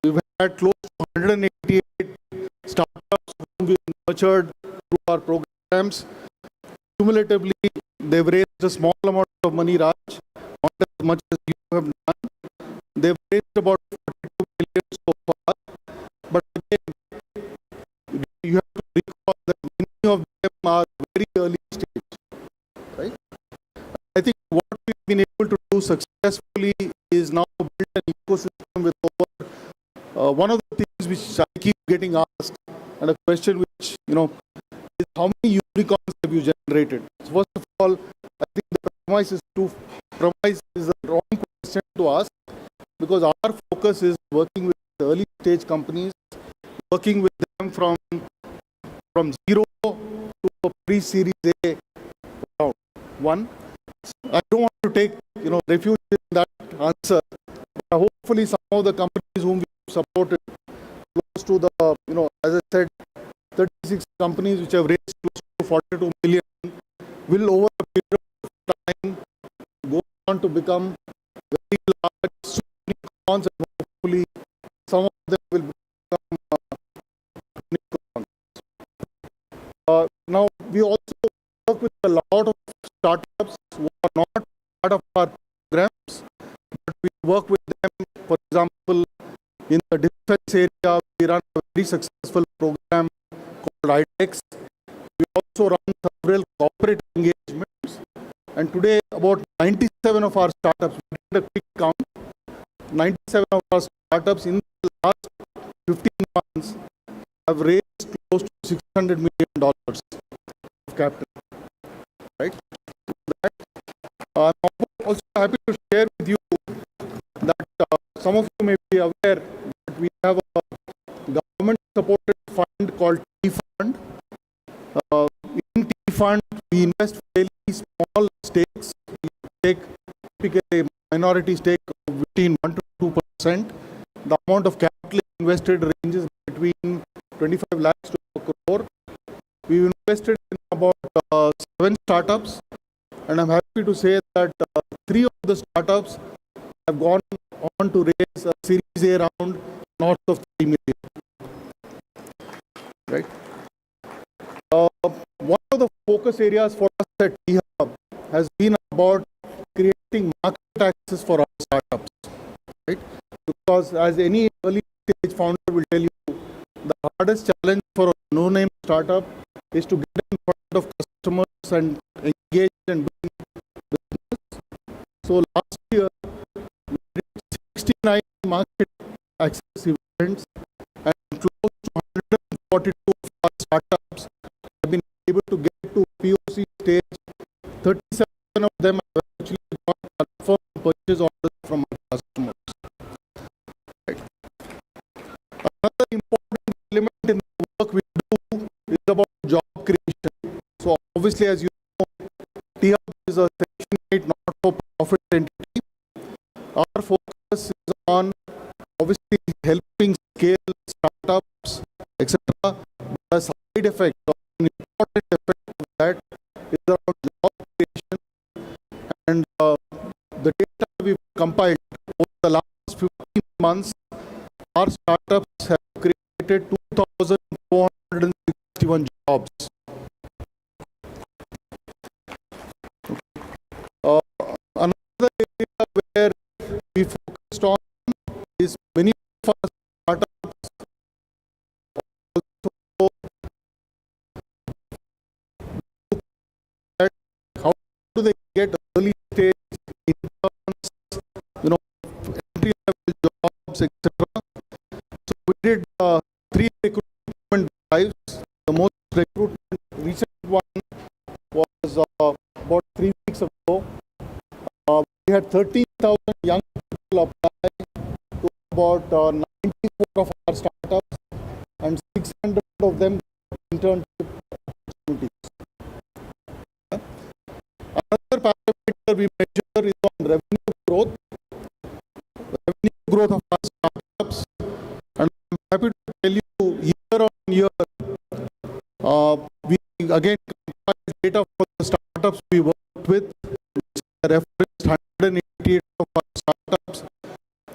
We've had close to 188 startups whom we've nurtured through our programs. Cumulatively, they've raised a small amount of money, Raj, not as much as you have done. They've raised about 42 million so far. But again, you have to recall that many of them are very early stage, right? I think what we've been able to do successfully is now build an ecosystem with over one of the things which I keep getting asked, and a question which, is how many unicorns have you generated? So first of all, I think the premise is the wrong question to ask, because our focus is working with early stage companies, working with them from zero to a pre-series A round. One, I don't want to take refuge in that answer, but hopefully some of the companies whom we supported, close to the as I said, 36 companies which have raised close to 42 million, will over a period of time go on to become very large unicorns, and hopefully some of them will become unicorns. Now we also work with a lot of startups who are not part of our programs, but we work with them. For example, in the defense area, we run a very successful program called IDEX. We also run several corporate engagements, and today about 97 of our startups, we did a quick count, 97 of our startups in the last 15 months have raised close to $600 million of capital. Right? I'm also happy to share with you that some of you may be aware that we have a government-supported fund called T-Fund. In T-Fund, we invest fairly small stakes. We take typically a minority stake of between 1 to 2%. The amount of capital invested ranges between 25 lakhs to a crore. We've invested in about 7 startups, and I'm happy to say that 3 of the startups have gone on to raise a Series A round north of 3 million. Right? One of the focus areas for us at T-Hub has been about creating market access for our startups. Right? Because as any early stage founder will tell you, the hardest challenge for a no-name startup is to get in front of customers and engage and do business. So last year, we did 69 market access events, and close to 142 of our startups have been able to get to POC stage. 37 of them have actually got confirmed purchase orders from our customers. Right. Another important element in the work we do is about job creation. So obviously, as you know, T-Hub is a Section 8 not-for-profit entity. Our focus is on obviously helping scale startups, etc. The side effect, or an important effect of that, is around job creation. And the data we've compiled over the last 15 months, our startups have created 2,461 jobs. Another area where we focused on is many of our startups also at how do they get early stage interns, entry level jobs, etc. So about 13,000 young people apply to about 94 of our startups, and 600 of them got internship opportunities. Another parameter we measure is on revenue growth. Revenue growth of our startups, and I'm happy to tell you year on year, we again compile data for the startups we worked with, which I referenced 188 of our startups.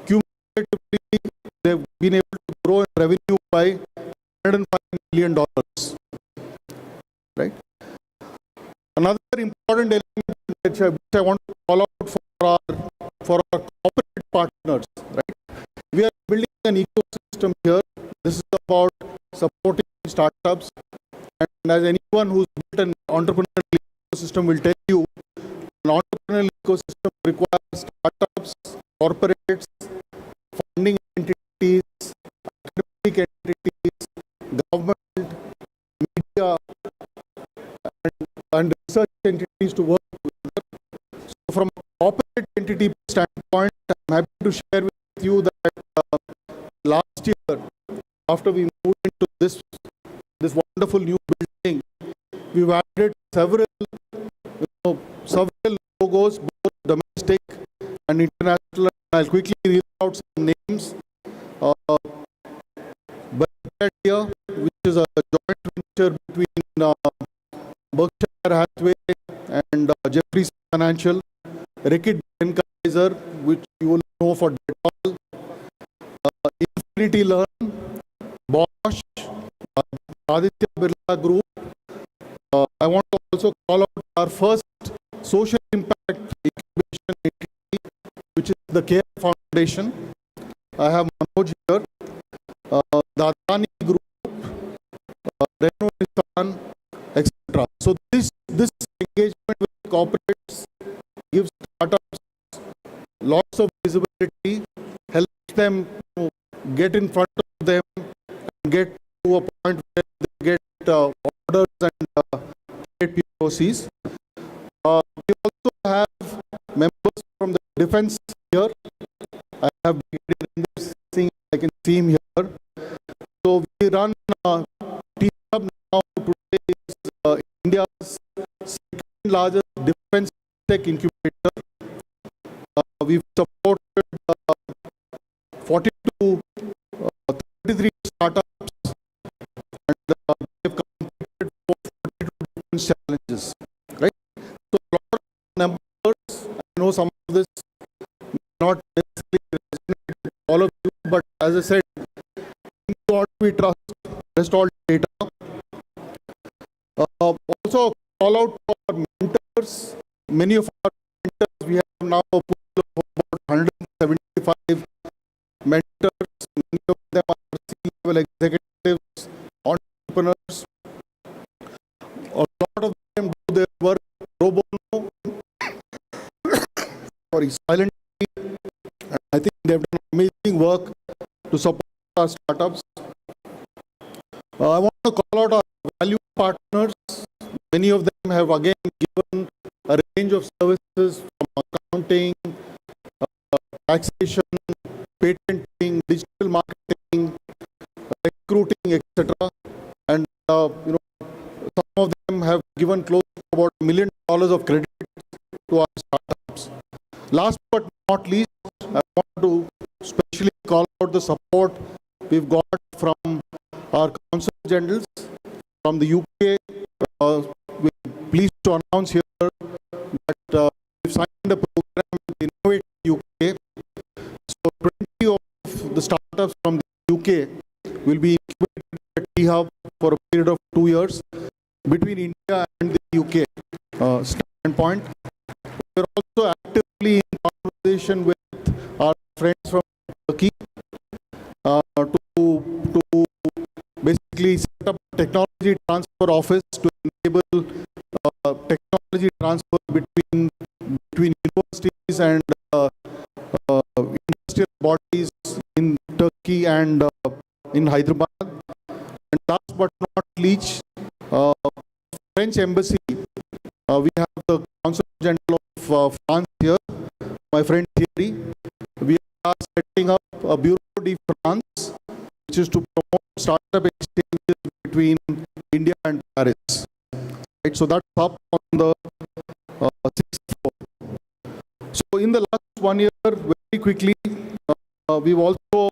Cumulatively, they've been able to grow in revenue by $105 million. Right? Another important element which I want to call out for our corporate partners, right? We are building an ecosystem here. This is about supporting startups, and as anyone who's built an entrepreneurial ecosystem will tell you, an entrepreneurial ecosystem requires startups, corporates, funding entities, academic entities, government, media, and research entities to work together. So from a corporate entity standpoint, I'm happy to share with you that last year, after we moved into this wonderful new building, we've added several logos, both domestic and international. I'll quickly read out some names. Here, which is a joint venture between Berkshire Hathaway and Jefferies Financial, Reckitt Benckiser, which you will know for Dettol, Infinity Learn, Bosch, Aditya Birla Group. I want to also call out our first social impact incubation entity, which is the CARE Foundation. I have Manoj here, the Adani Group, Renault Nissan, etc. So this engagement with corporates gives startups lots of visibility, helps them to get in front of them and get to a point where they get orders and get POCs. We also have members from the defense here. I have I can see him here. So we run T-Hub now. Today is India's second largest defense tech incubator. We've supported 33 startups, and they've completed 42 defense challenges. Right? So a lot of numbers. I know some of this may not necessarily resonate with all of you, but as I said, in God we trust. Rest all data. Also call out to our mentors. Many of our mentors, we have now a pool of about 175 mentors. Many of them are C-level executives, entrepreneurs. A lot of them do their work pro bono, silently. And I think they've done amazing work to support our startups. I want to call out our value partners. Many of them have again given a range of services from accounting, taxation, patenting, digital marketing, recruiting, etc. And some of them have given close to about $1 million of credit to our startups. Last but not least, I want to especially call out the support we've got from our consul generals from the UK. We're pleased to announce here that we've signed a program with Innovate UK. So 20 of the startups from the UK will be incubated at T-Hub for a period of 2 years between India and the UK standpoint. We're also actively in conversation with our friends from Turkey to basically set up a technology transfer office to enable technology transfer between universities and industrial bodies in Turkey and in Hyderabad. And last but not least, French embassy. We have the Consul General of France here, my my friend Thierry, we are setting up a Bureau de France, which is to promote startup exchanges between India and Paris. Right, so that's up on the 6th floor. So in the last 1 year, very quickly, we've also,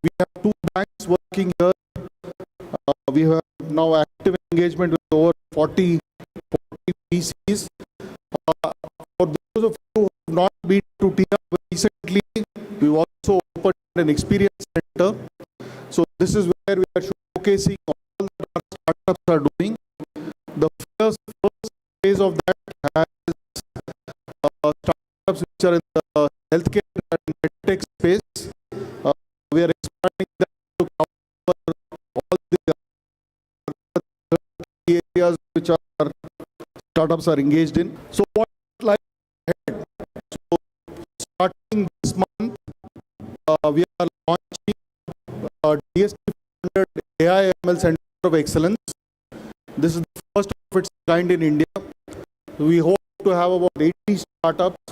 we have 2 banks working here. We have now active engagement with over 40 PCs. For those of you who have not been to TIA recently, we've also opened an experience center. So this is where we are showcasing all that our startups are doing. The first phase of that has startups which are in the healthcare and medtech space. We are expanding that to cover all the areas which our startups are engaged in. So what lies ahead? So starting this month, we are launching DSP-funded AI ML Center of Excellence. This is the first of its kind in India. We hope to have about 80 startups,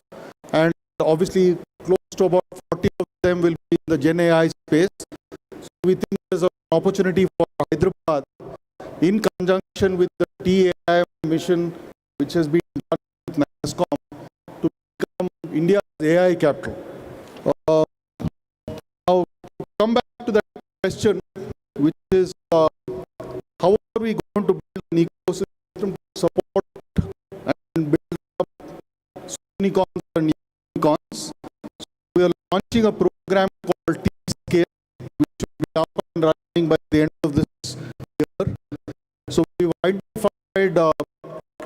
and obviously close to about 40 of them will be in the Gen AI space. So we think there's an opportunity for Hyderabad, in conjunction with the TAI mission, which has been done with NASSCOM, to become India's AI capital. Now, to come back to that question, which is how are we going to build an ecosystem to support and build up unicorns and unicorns? So we are launching a program called T-Scale, which will be up and running by the end of this year. So we've identified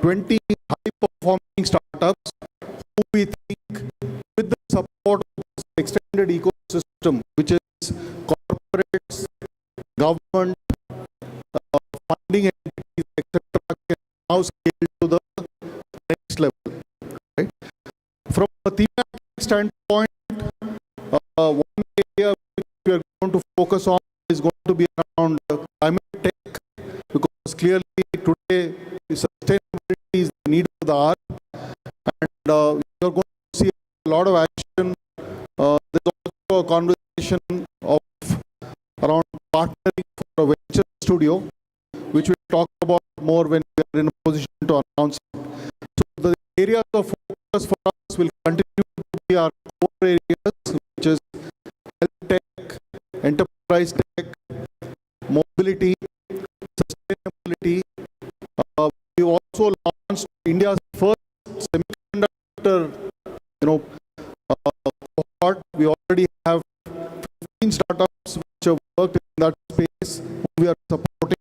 20 high-performing startups who we think, with the support of this extended ecosystem, which is corporates, government, funding entities, etc., can now scale to the next level. Right? From a thematic standpoint, one area which we are going to focus on is going to be around climate tech, because clearly today sustainability is the need of the hour, and you are going to see a lot of action. There's also a conversation of around partnering for a venture studio, which we'll talk about more when we are in a position to announce it. So the areas of focus for us will continue to be our core areas, which is health tech, enterprise tech, mobility, sustainability. We also launched India's first semiconductor, cohort. We already have 15 startups which have worked in that space, whom we are supporting.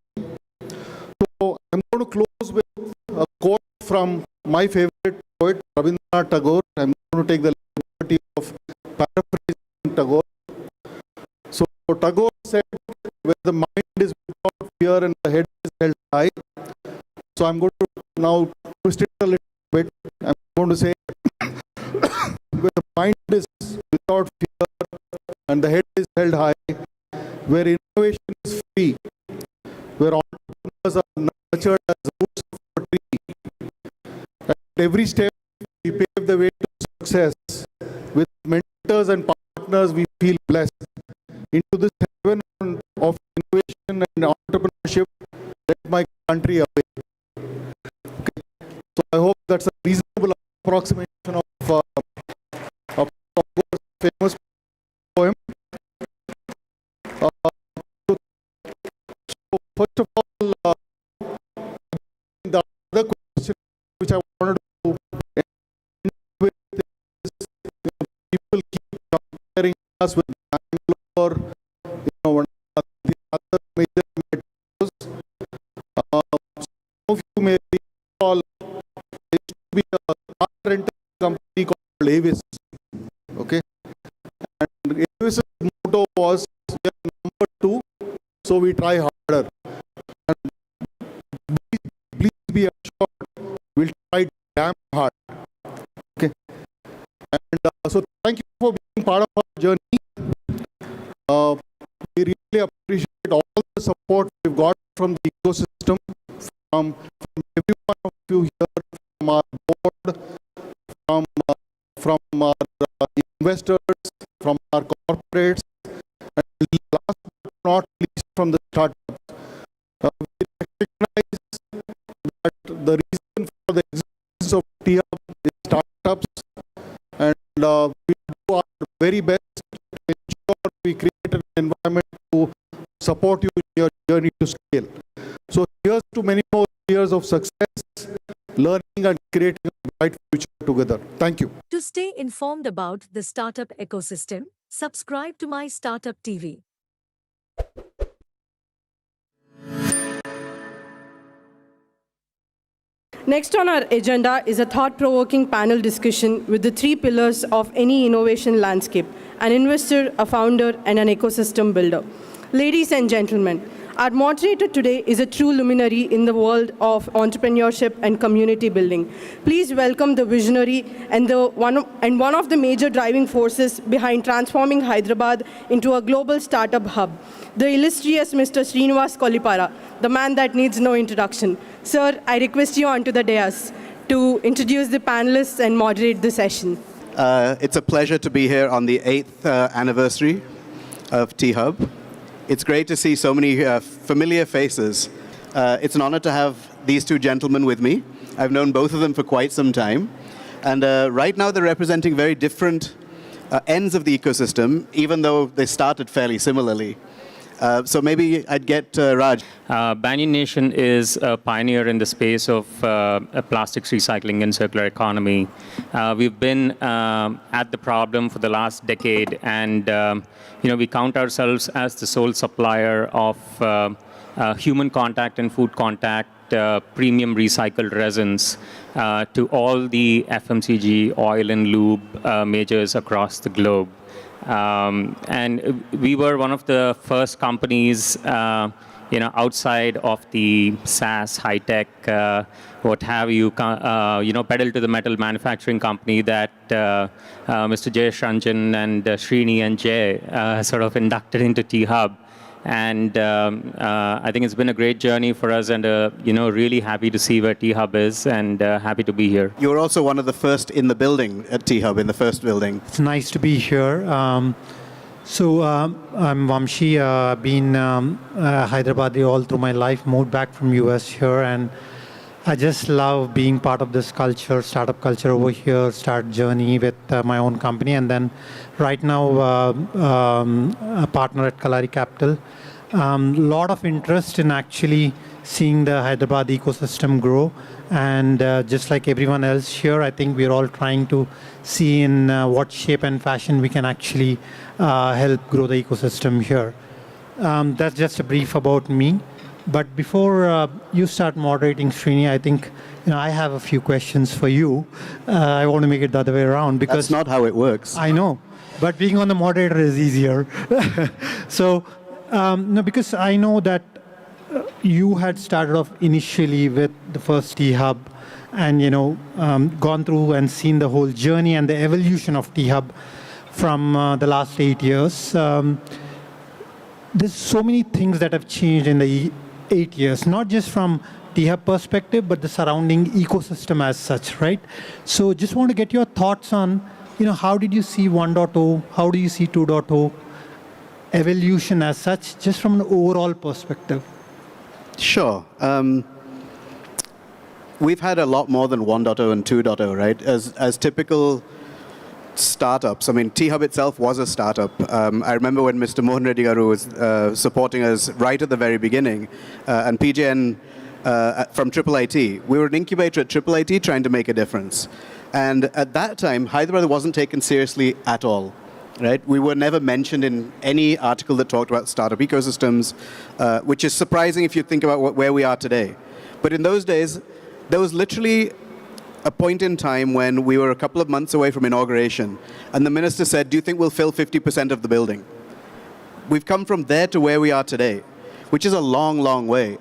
So I'm going to close with a quote from my favorite poet, Rabindranath Tagore. I'm going to take the liberty of paraphrasing Tagore. So Tagore said, where the mind is without fear and the head is held high. So I'm going to now twist it a little bit. I'm going to say, where the mind is without fear and the head is held high, where innovation is free, where entrepreneurs are nurtured as roots of a tree. At every step, we pave the way to success. With mentors and partners, we feel blessed. Into this heaven of innovation and entrepreneurship, let my country away. Okay. So I hope that's a reasonable approximation of famous poem. So first of all, the other question which I wanted to end with is, people keep comparing us with Bangalore, one of the other major metros. Some of you may recall there used to be a car rental company called Avis. Okay, and Avis's motto was, we are number 2, so we try harder. And please be assured, we'll try damn hard. Okay, and so thank you for being part of our journey. We really appreciate all the support we've got from the ecosystem, from every one of you here, from our board, from our investors, from our corporates, and last but not least from the startups. We recognize that the reason for the existence of T-Hub is startups, and we do our very best to ensure we create an environment to support you in your journey to scale. So here's to many more years of success, learning and creating a bright future together. Thank you. To stay informed about the startup ecosystem, subscribe to MyStartuptv. Next on our agenda is a thought-provoking panel discussion with the three pillars of any innovation landscape: an investor, a founder, and an ecosystem builder. Ladies and gentlemen, our moderator today is a true luminary in the world of entrepreneurship and community building. Please welcome the visionary and one of the major driving forces behind transforming Hyderabad into a global startup hub, the illustrious Mr. Srinivas Kolipara, the man that needs no introduction. Sir, I request you onto the dais to introduce the panelists and moderate the session. It's a pleasure to be here on the 8th anniversary of T-Hub. It's great to see so many familiar faces. It's an honor to have these two gentlemen with me. I've known both of them for quite some time. And right now they're representing very different ends of the ecosystem, even though they started fairly similarly. So maybe I'd get Raj. Banyan Nation is a pioneer in the space of plastics recycling and circular economy. We've been at the problem for the last decade, and we count ourselves as the sole supplier of human contact and food contact premium recycled resins to all the FMCG, oil and lube majors across the globe. And we were one of the first companies, outside of the SaaS, high-tech, what have you, pedal to the metal manufacturing company that Mr. Jayesh Ranjan and Srini and Jay sort of inducted into T-Hub. And I think it's been a great journey for us, and really happy to see where T-Hub is, and happy to be here. You were also one of the first in the building at T-Hub, in the first building. It's nice to be here. I'm Vamshi, been Hyderabadi all through my life, moved back from US here, and I just love being part of this culture, startup culture over here, start journey with my own company, and then right now a partner at Kalari Capital. Lot of interest in actually seeing the Hyderabad ecosystem grow, and just like everyone else here, I think we're all trying to see in what shape and fashion we can actually help grow the ecosystem here. That's just a brief about me. But before you start moderating, Srini, I think I have a few questions for you. I want to make it the other way around, because that's not how it works. I know, but being on the moderator is easier. So, because I know that you had started off initially with the first T-Hub, and gone through and seen the whole journey and the evolution of T-Hub from the last 8 years. There's so many things that have changed in the 8 years, not just from T-Hub perspective, but the surrounding ecosystem as such, right? So just want to get your thoughts on, how did you see 1.0, how do you see 2.0, evolution as such, just from an overall perspective? Sure. We've had a lot more than 1.0 and 2.0, right? As typical startups. I mean, T-Hub itself was a startup. I remember when Mr. Mohan Reddy Garu was supporting us right at the very beginning, and PJN from IIIT. We were an incubator at IIIT trying to make a difference. And at that time, Hyderabad wasn't taken seriously at all, right? We were never mentioned in any article that talked about startup ecosystems, which is surprising if you think about where we are today. But in those days, there was literally a point in time when we were a couple of months away from inauguration, and the minister said, do you think we'll fill 50% of the building? We've come from there to where we are today, which is a long, long way.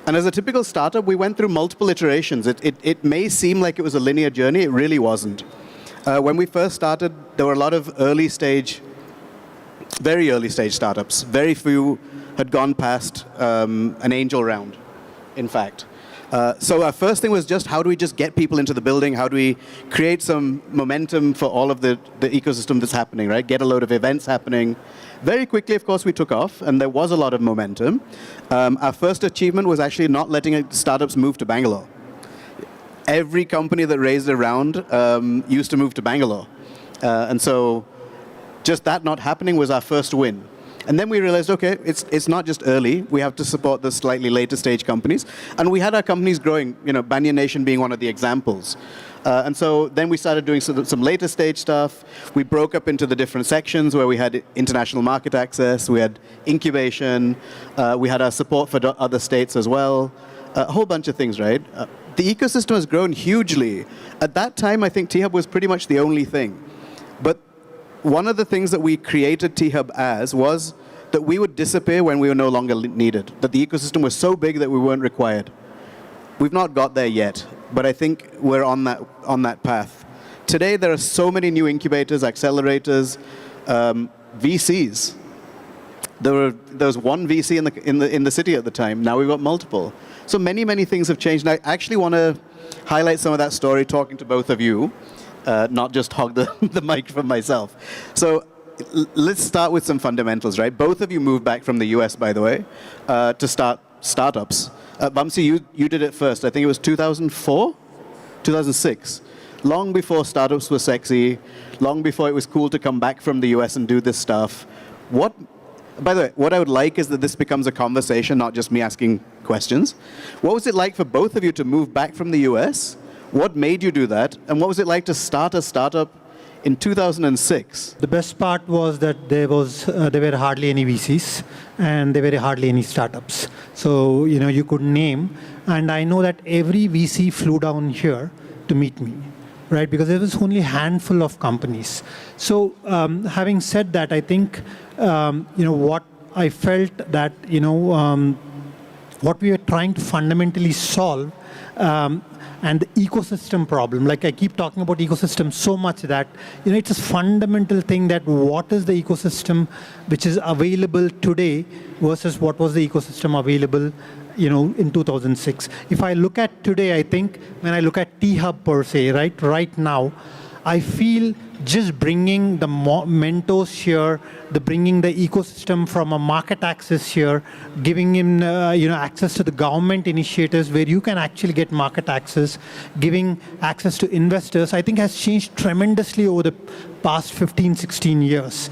And as a typical startup, we went through multiple iterations. It may seem like it was a linear journey. It really wasn't. When we first started, there were a lot of very early stage startups. Very few had gone past an angel round, in fact. So our first thing was just how do we just get people into the building? How do we create some momentum for all of the ecosystem that's happening, right? Get a load of events happening. Very quickly, of course, we took off, and there was a lot of momentum. Our first achievement was actually not letting startups move to Bangalore. Every company that raised a round used to move to Bangalore. And so just that not happening was our first win. And then we realized, okay, it's not just early. We have to support the slightly later stage companies. And we had our companies growing, Banyan Nation being one of the examples. And so then we started doing some later stage stuff. We broke up into the different sections where we had international market access, we had incubation, we had our support for other states as well, a whole bunch of things, right? The ecosystem has grown hugely. At that time, I think T-Hub was pretty much the only thing. But one of the things that we created T-Hub as was that we would disappear when we were no longer needed, that the ecosystem was so big that we weren't required. We've not got there yet, but I think we're on that path. Today, there are so many new incubators, accelerators, VCs. There was one VC in the city at the time. Now we've got multiple. So many things have changed. And I actually want to highlight some of that story talking to both of you, not just hog the mic from myself. So let's start with some fundamentals, right? Both of you moved back from the US, by the way, to start startups. Vamsi, you did it first. I think it was 2004, 2006. Long before startups were sexy, long before it was cool to come back from the US and do this stuff. By the way, what I would like is that this becomes a conversation, not just me asking questions. What was it like for both of you to move back from the US? What made you do that? And what was it like to start a startup in 2006? The best part was that there were hardly any VCs and there were hardly any startups. So, you could name. And I know that every VC flew down here to meet me, right? Because there was only a handful of companies. So having said that, I think, what I felt that, what we were trying to fundamentally solve, and the ecosystem problem, like I keep talking about ecosystem so much that, it's a fundamental thing that what is the ecosystem which is available today versus what was the ecosystem available, in 2006. If I look at today, I think when I look at T-Hub per se, right now, I feel just bringing the mentors here, bringing the ecosystem from a market access here, giving him access to the government initiatives where you can actually get market access, giving access to investors, I think has changed tremendously over the past 15, 16 years.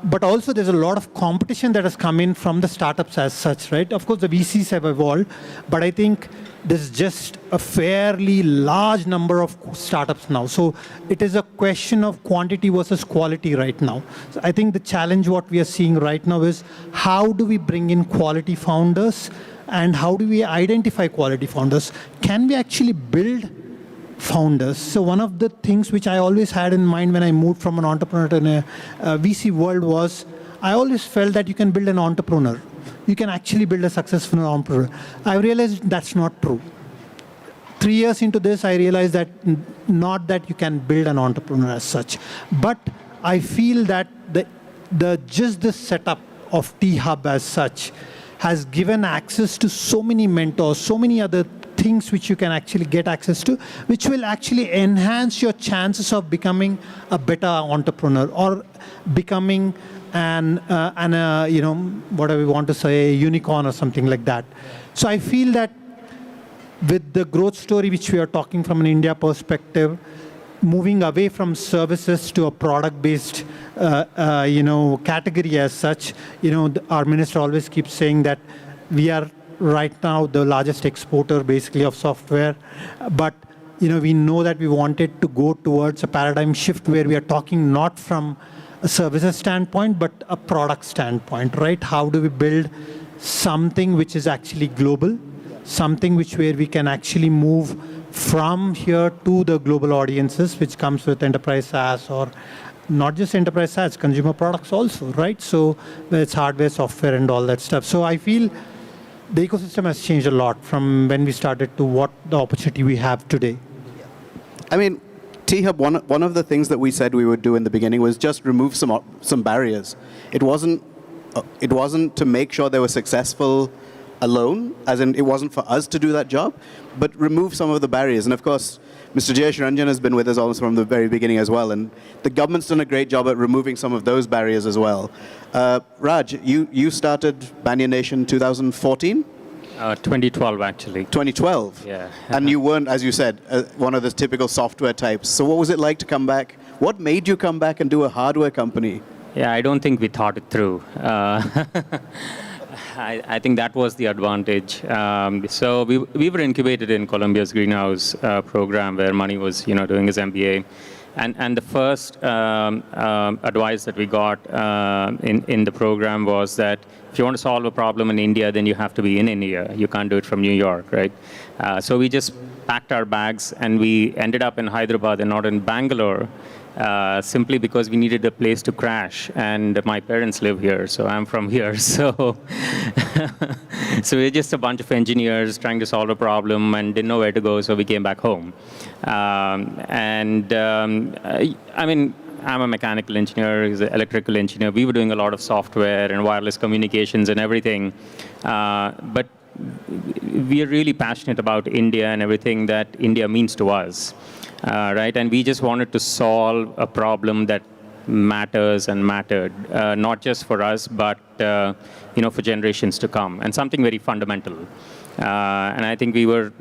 But also there's a lot of competition that has come in from the startups as such, right? Of course, the VCs have evolved, but I think there's just a fairly large number of startups now. So it is a question of quantity versus quality right now. So I think the challenge what we are seeing right now is how do we bring in quality founders and how do we identify quality founders? Can we actually build founders? So one of the things which I always had in mind when I moved from an entrepreneur to a VC world was I always felt that you can build an entrepreneur. You can actually build a successful entrepreneur. I realized that's not true. 3 years into this, I realized that not that you can build an entrepreneur as such, but I feel that just the setup of T-Hub as such has given access to so many mentors, so many other things which you can actually get access to, which will actually enhance your chances of becoming a better entrepreneur or becoming whatever we want to say, a unicorn or something like that. So I feel that with the growth story which we are talking from an India perspective, moving away from services to a product-based, category as such, our minister always keeps saying that we are right now the largest exporter basically of software, but we know that we wanted to go towards a paradigm shift where we are talking not from a services standpoint, but a product standpoint, right? How do we build something which is actually global, something where we can actually move from here to the global audiences, which comes with enterprise SaaS or not just enterprise SaaS, consumer products also, right? So it's hardware, software, and all that stuff. So I feel the ecosystem has changed a lot from when we started to what the opportunity we have today. I mean, T-Hub, one of the things that we said we would do in the beginning was just remove some barriers. It wasn't to make sure they were successful alone, as in it wasn't for us to do that job, but remove some of the barriers. And of course, Mr. Jayesh Ranjan has been with us almost from the very beginning as well, and the government's done a great job at removing some of those barriers as well. Raj, you started Banyan Nation 2014? 2012, actually. 2012? Yeah. And you weren't, as you said, one of the typical software types. So what was it like to come back? What made you come back and do a hardware company? Yeah, I don't think we thought it through. I think that was the advantage. So we were incubated in Columbia's greenhouse program where Mani was, doing his MBA. And the first advice that we got in the program was that if you want to solve a problem in India, then you have to be in India. You can't do it from New York, right? So we just packed our bags and we ended up in Hyderabad and not in Bangalore. Simply because we needed a place to crash, and my parents live here, so I'm from here. So, so we're just a bunch of engineers trying to solve a problem and didn't know where to go, so we came back home. I mean, I'm a mechanical engineer, he's an electrical engineer. We were doing a lot of software and wireless communications and everything, but we are really passionate about India and everything that India means to us. Right, and we just wanted to solve a problem that matters and mattered, not just for us, but for generations to come, and something very fundamental. And I think we were,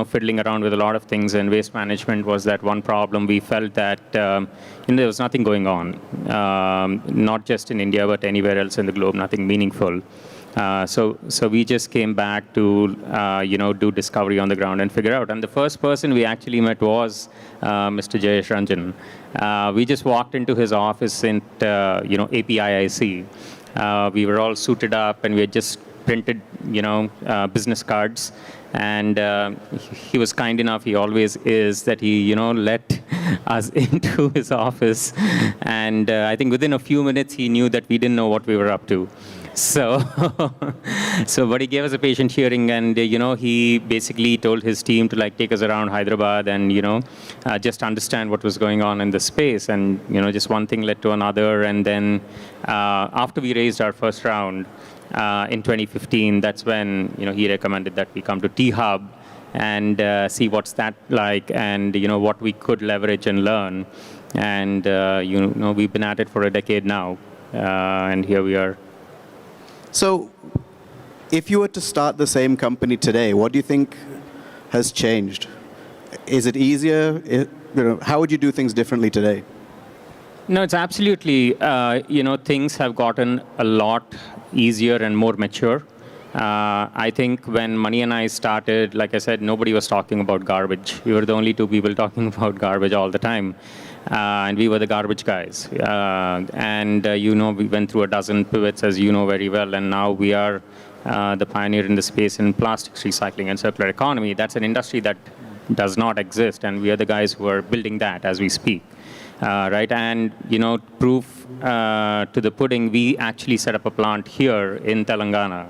fiddling around with a lot of things, and waste management was that one problem. We felt that there was nothing going on, not just in India, but anywhere else in the globe, nothing meaningful. So we just came back to, do discovery on the ground and figure out. And the first person we actually met was Mr. Jayesh Ranjan. We just walked into his office in, APIIC. We were all suited up and we had just printed, business cards. And he was kind enough, he always is, that he, let us into his office. And I think within a few minutes, he knew that we didn't know what we were up to. So, but he gave us a patient hearing, and he basically told his team to take us around Hyderabad and just understand what was going on in the space, and just one thing led to another, and then after we raised our first round in 2015, that's when he recommended that we come to T-Hub and see what's that like, and what we could leverage and learn, and we've been at it for a decade now, and here we are. So, if you were to start the same company today, what do you think has changed? Is it easier? How would you do things differently today? No, it's absolutely, things have gotten a lot easier and more mature. I think when Mani and I started, like I said, nobody was talking about garbage. We were the only two people talking about garbage all the time. And we were the garbage guys. We went through a dozen pivots, as you know very well, and now we are the pioneer in the space in plastics recycling and circular economy. That's an industry that does not exist, and we are the guys who are building that as we speak. Right, and proof to the pudding, we actually set up a plant here in Telangana.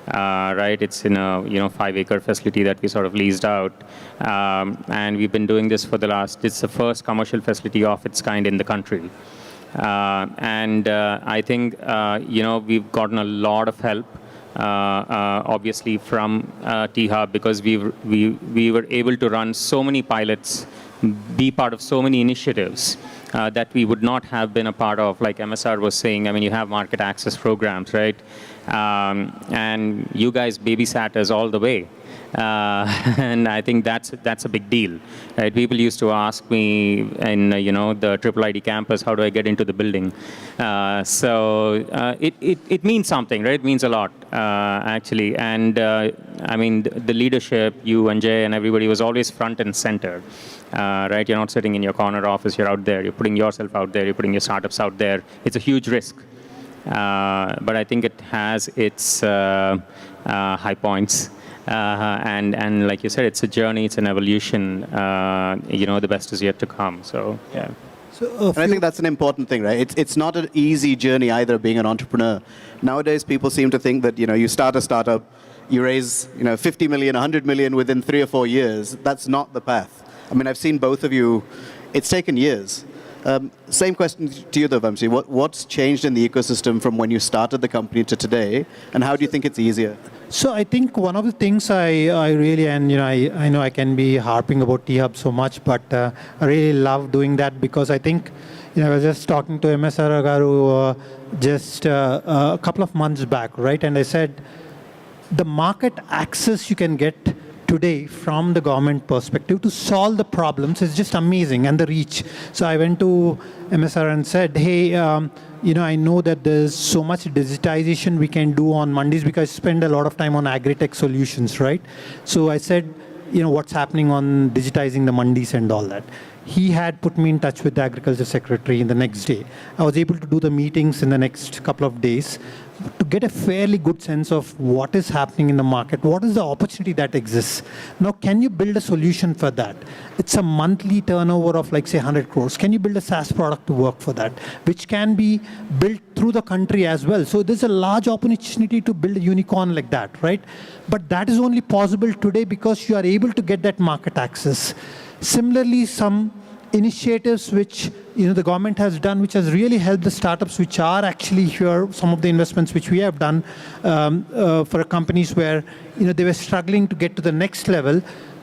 Right, it's in a 5-acre facility that we sort of leased out, and we've been doing this for it's the first commercial facility of its kind in the country, and I think we've gotten a lot of help, obviously from T-Hub, because we were able to run so many pilots, be part of so many initiatives that we would not have been a part of. Like MSR was saying, I mean, you have market access programs, right? And you guys babysat us all the way. And I think that's a big deal, right? People used to ask me in the Triple ID campus, how do I get into the building? So it means something, right? It means a lot, actually. And I mean, the leadership, you and Jay and everybody, was always front and center, right? You're not sitting in your corner office, you're out there, you're putting yourself out there, you're putting your startups out there. It's a huge risk. But I think it has its high points. And like you said, it's a journey, it's an evolution. The best is yet to come. So, yeah. And I think that's an important thing, right? It's not an easy journey either, being an entrepreneur. Nowadays, people seem to think that, you start a startup, you raise, 50 million, 100 million within 3 or 4 years. That's not the path. I mean, I've seen both of you. It's taken years. Same question to you, though, Vamsi. What's changed in the ecosystem from when you started the company to today, and how do you think it's easier? So I think one of the things I really, and I know I can be harping about T-Hub so much, but I really love doing that because I think, I was just talking to MSR Garu just a couple of months back, right? And I said, the market access you can get today from the government perspective to solve the problems is just amazing, and the reach. So I went to MSR and said, hey, I know that there's so much digitization we can do on mandis because I spend a lot of time on agri-tech solutions, right? So I said, what's happening on digitizing the mandis and all that. He had put me in touch with the agriculture secretary in the next day. I was able to do the meetings in the next couple of days to get a fairly good sense of what is happening in the market, what is the opportunity that exists. Now, can you build a solution for that? It's a monthly turnover of like, say, 100 crores. Can you build a SaaS product to work for that, which can be built through the country as well? So there's a large opportunity to build a unicorn like that, right? But that is only possible today because you are able to get that market access. Similarly, some initiatives which the government has done, which has really helped the startups which are actually here, some of the investments which we have done for companies where they were struggling to get to the next level.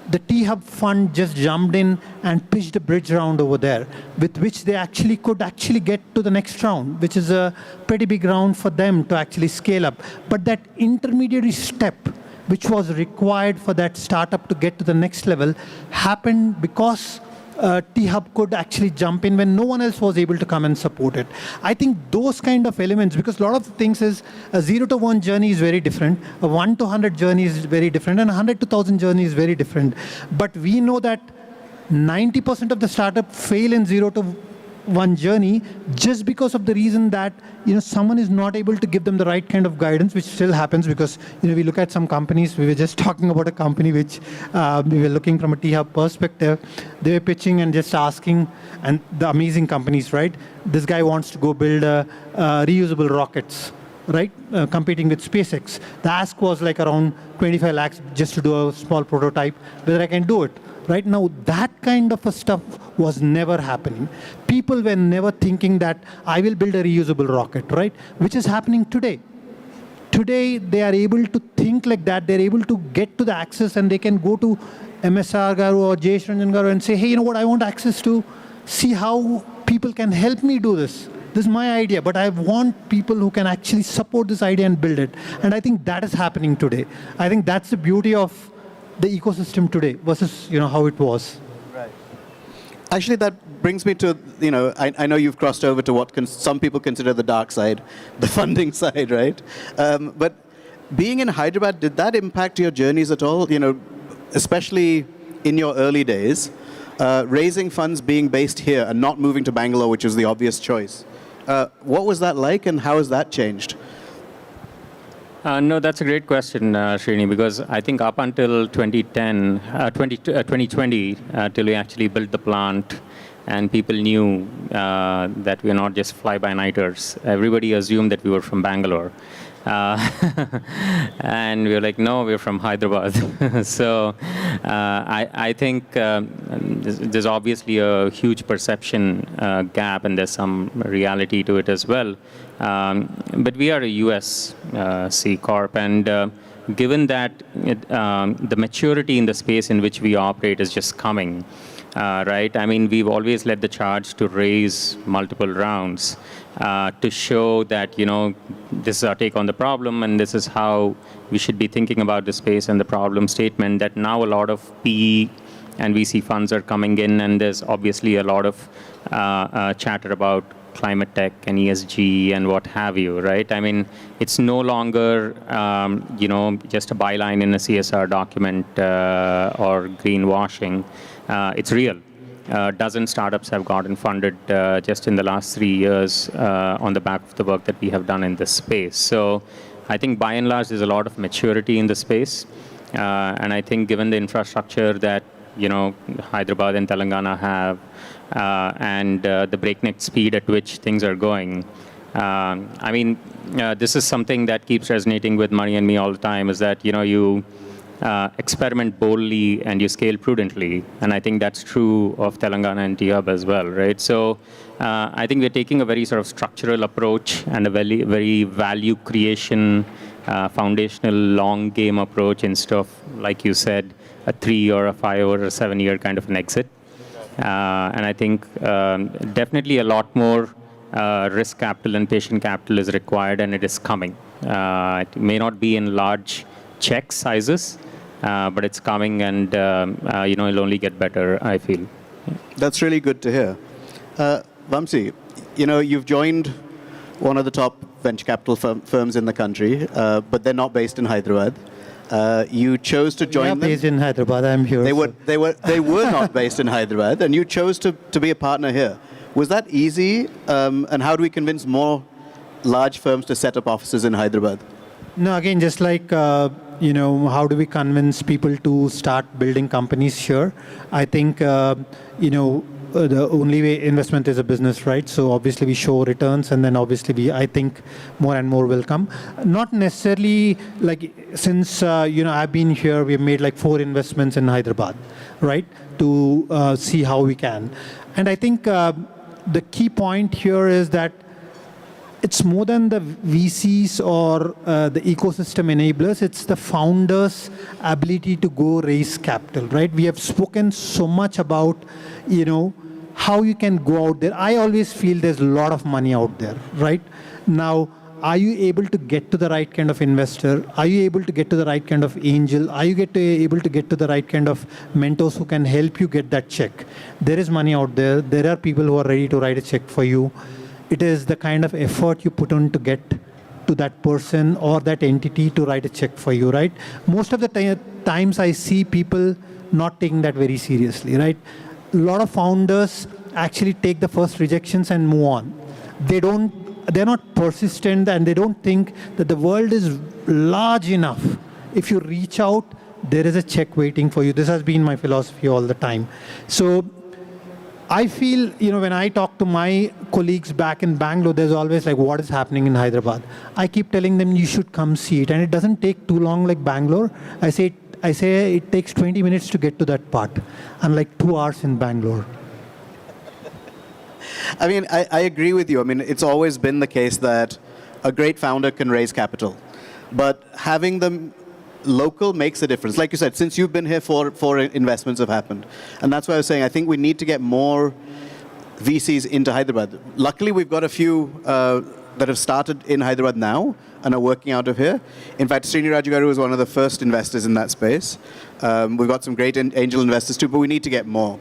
The T-Hub fund just jumped in and pitched a bridge round over there, with which they could get to the next round, which is a pretty big round for them to actually scale up. But that intermediary step, which was required for that startup to get to the next level, happened because T-Hub could actually jump in when no one else was able to come and support it. I think those kind of elements, because a lot of the things is a 0 to 1 journey is very different, a 1 to 100 journey is very different, and a 100 to 1,000 journey is very different. But we know that 90% of the startup fail in 0 to 1 journey just because of the reason that someone is not able to give them the right kind of guidance, which still happens because we look at some companies. We were just talking about a company which we were looking from a T-Hub perspective. They were pitching and just asking, and the amazing companies, right? This guy wants to go build reusable rockets, right? Competing with SpaceX. The ask was like around 25 lakhs just to do a small prototype, whether I can do it. Right now, that kind of a stuff was never happening. People were never thinking that I will build a reusable rocket, right? Which is happening today. Today, they are able to think like that. They're able to get to the access, and they can go to MSR Garu or Jayesh Ranjan Garu and say, hey, I want access to see how people can help me do this. This is my idea, but I want people who can actually support this idea and build it. And I think that is happening today. I think that's the beauty of the ecosystem today versus how it was. Right. Actually, that brings me to I know you've crossed over to what some people consider the dark side, the funding side, right? But being in Hyderabad, did that impact your journeys at all? Especially in your early days, raising funds being based here and not moving to Bangalore, which was the obvious choice. What was that like, and how has that changed? No, that's a great question, Srini, because I think up until 2020, till we actually built the plant and people knew that we are not just fly-by-nighters, everybody assumed that we were from Bangalore. And we were like, no, we're from Hyderabad. So I think there's obviously a huge perception gap, and there's some reality to it as well. But we are a US C Corp, and given that the maturity in the space in which we operate is just coming, right? I mean, we've always led the charge to raise multiple rounds to show that, this is our take on the problem, and this is how we should be thinking about the space and the problem statement, that now a lot of PE and VC funds are coming in, and there's obviously a lot of chatter about climate tech and ESG and what have you, right? I mean, it's no longer, just a byline in a CSR document or greenwashing. It's real. A dozen startups have gotten funded just in the last 3 years on the back of the work that we have done in this space. So I think by and large, there's a lot of maturity in the space. And I think given the infrastructure that, Hyderabad and Telangana have, and the breakneck speed at which things are going. This is something that keeps resonating with Mani and me all the time, is that, you experiment boldly and you scale prudently. And I think that's true of Telangana and T-Hub as well, right? So I think we're taking a very sort of structural approach and a very, very value creation foundational long game approach instead of, like you said, a 3 or a 5 or a 7-year kind of an exit. And I think definitely a lot more risk capital and patient capital is required, and it is coming. It may not be in large check sizes, but it's coming, and it'll only get better, I feel. That's really good to hear. Vamsi, you've joined one of the top venture capital firms in the country, but they're not based in Hyderabad. You chose to join them. Based in Hyderabad, I'm here. They were not based in Hyderabad, and you chose to be a partner here. Was that easy? And how do we convince more large firms to set up offices in Hyderabad? No, again, just like, how do we convince people to start building companies here? I think, the only way investment is a business, right? So obviously we show returns, and then obviously I think more and more will come. Not necessarily like, since, I've been here, we've made like 4 investments in Hyderabad, right? To see how we can. And I think the key point here is that it's more than the VCs or the ecosystem enablers, it's the founders' ability to go raise capital, right? We have spoken so much about, how you can go out there. I always feel there's a lot of money out there, right? Now, are you able to get to the right kind of investor? Are you able to get to the right kind of angel? Are you able to get to the right kind of mentors who can help you get that check? There is money out there. There are people who are ready to write a check for you. It is the kind of effort you put on to get to that person or that entity to write a check for you, right? Most of the times I see people not taking that very seriously, right? A lot of founders actually take the first rejections and move on. They're not persistent, and they don't think that the world is large enough. If you reach out, there is a check waiting for you. This has been my philosophy all the time. So I feel, when I talk to my colleagues back in Bangalore, there's always like, what is happening in Hyderabad? I keep telling them, you should come see it. And it doesn't take too long like Bangalore. I say it takes 20 minutes to get to that part, unlike 2 hours in Bangalore. I mean, I agree with you. I mean, it's always been the case that a great founder can raise capital, but having them local makes a difference. Like you said, since you've been here, 4 investments have happened. And that's why I was saying, I think we need to get more VCs into Hyderabad. Luckily, we've got a few that have started in Hyderabad now and are working out of here. In fact, Srini Rajagaru was one of the first investors in that space. We've got some great angel investors too, but we need to get more.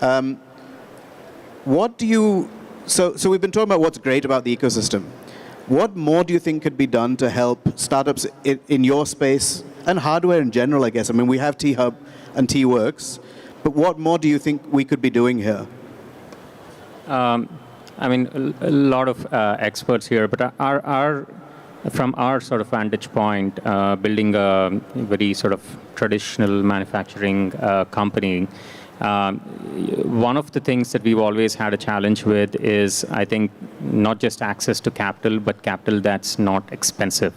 So we've been talking about what's great about the ecosystem. What more do you think could be done to help startups in your space and hardware in general, I guess? I mean, we have T-Hub and T-Works, but what more do you think we could be doing here? I mean, a lot of experts here, but from our sort of vantage point, building a very sort of traditional manufacturing company, one of the things that we've always had a challenge with is, I think, not just access to capital, but capital that's not expensive.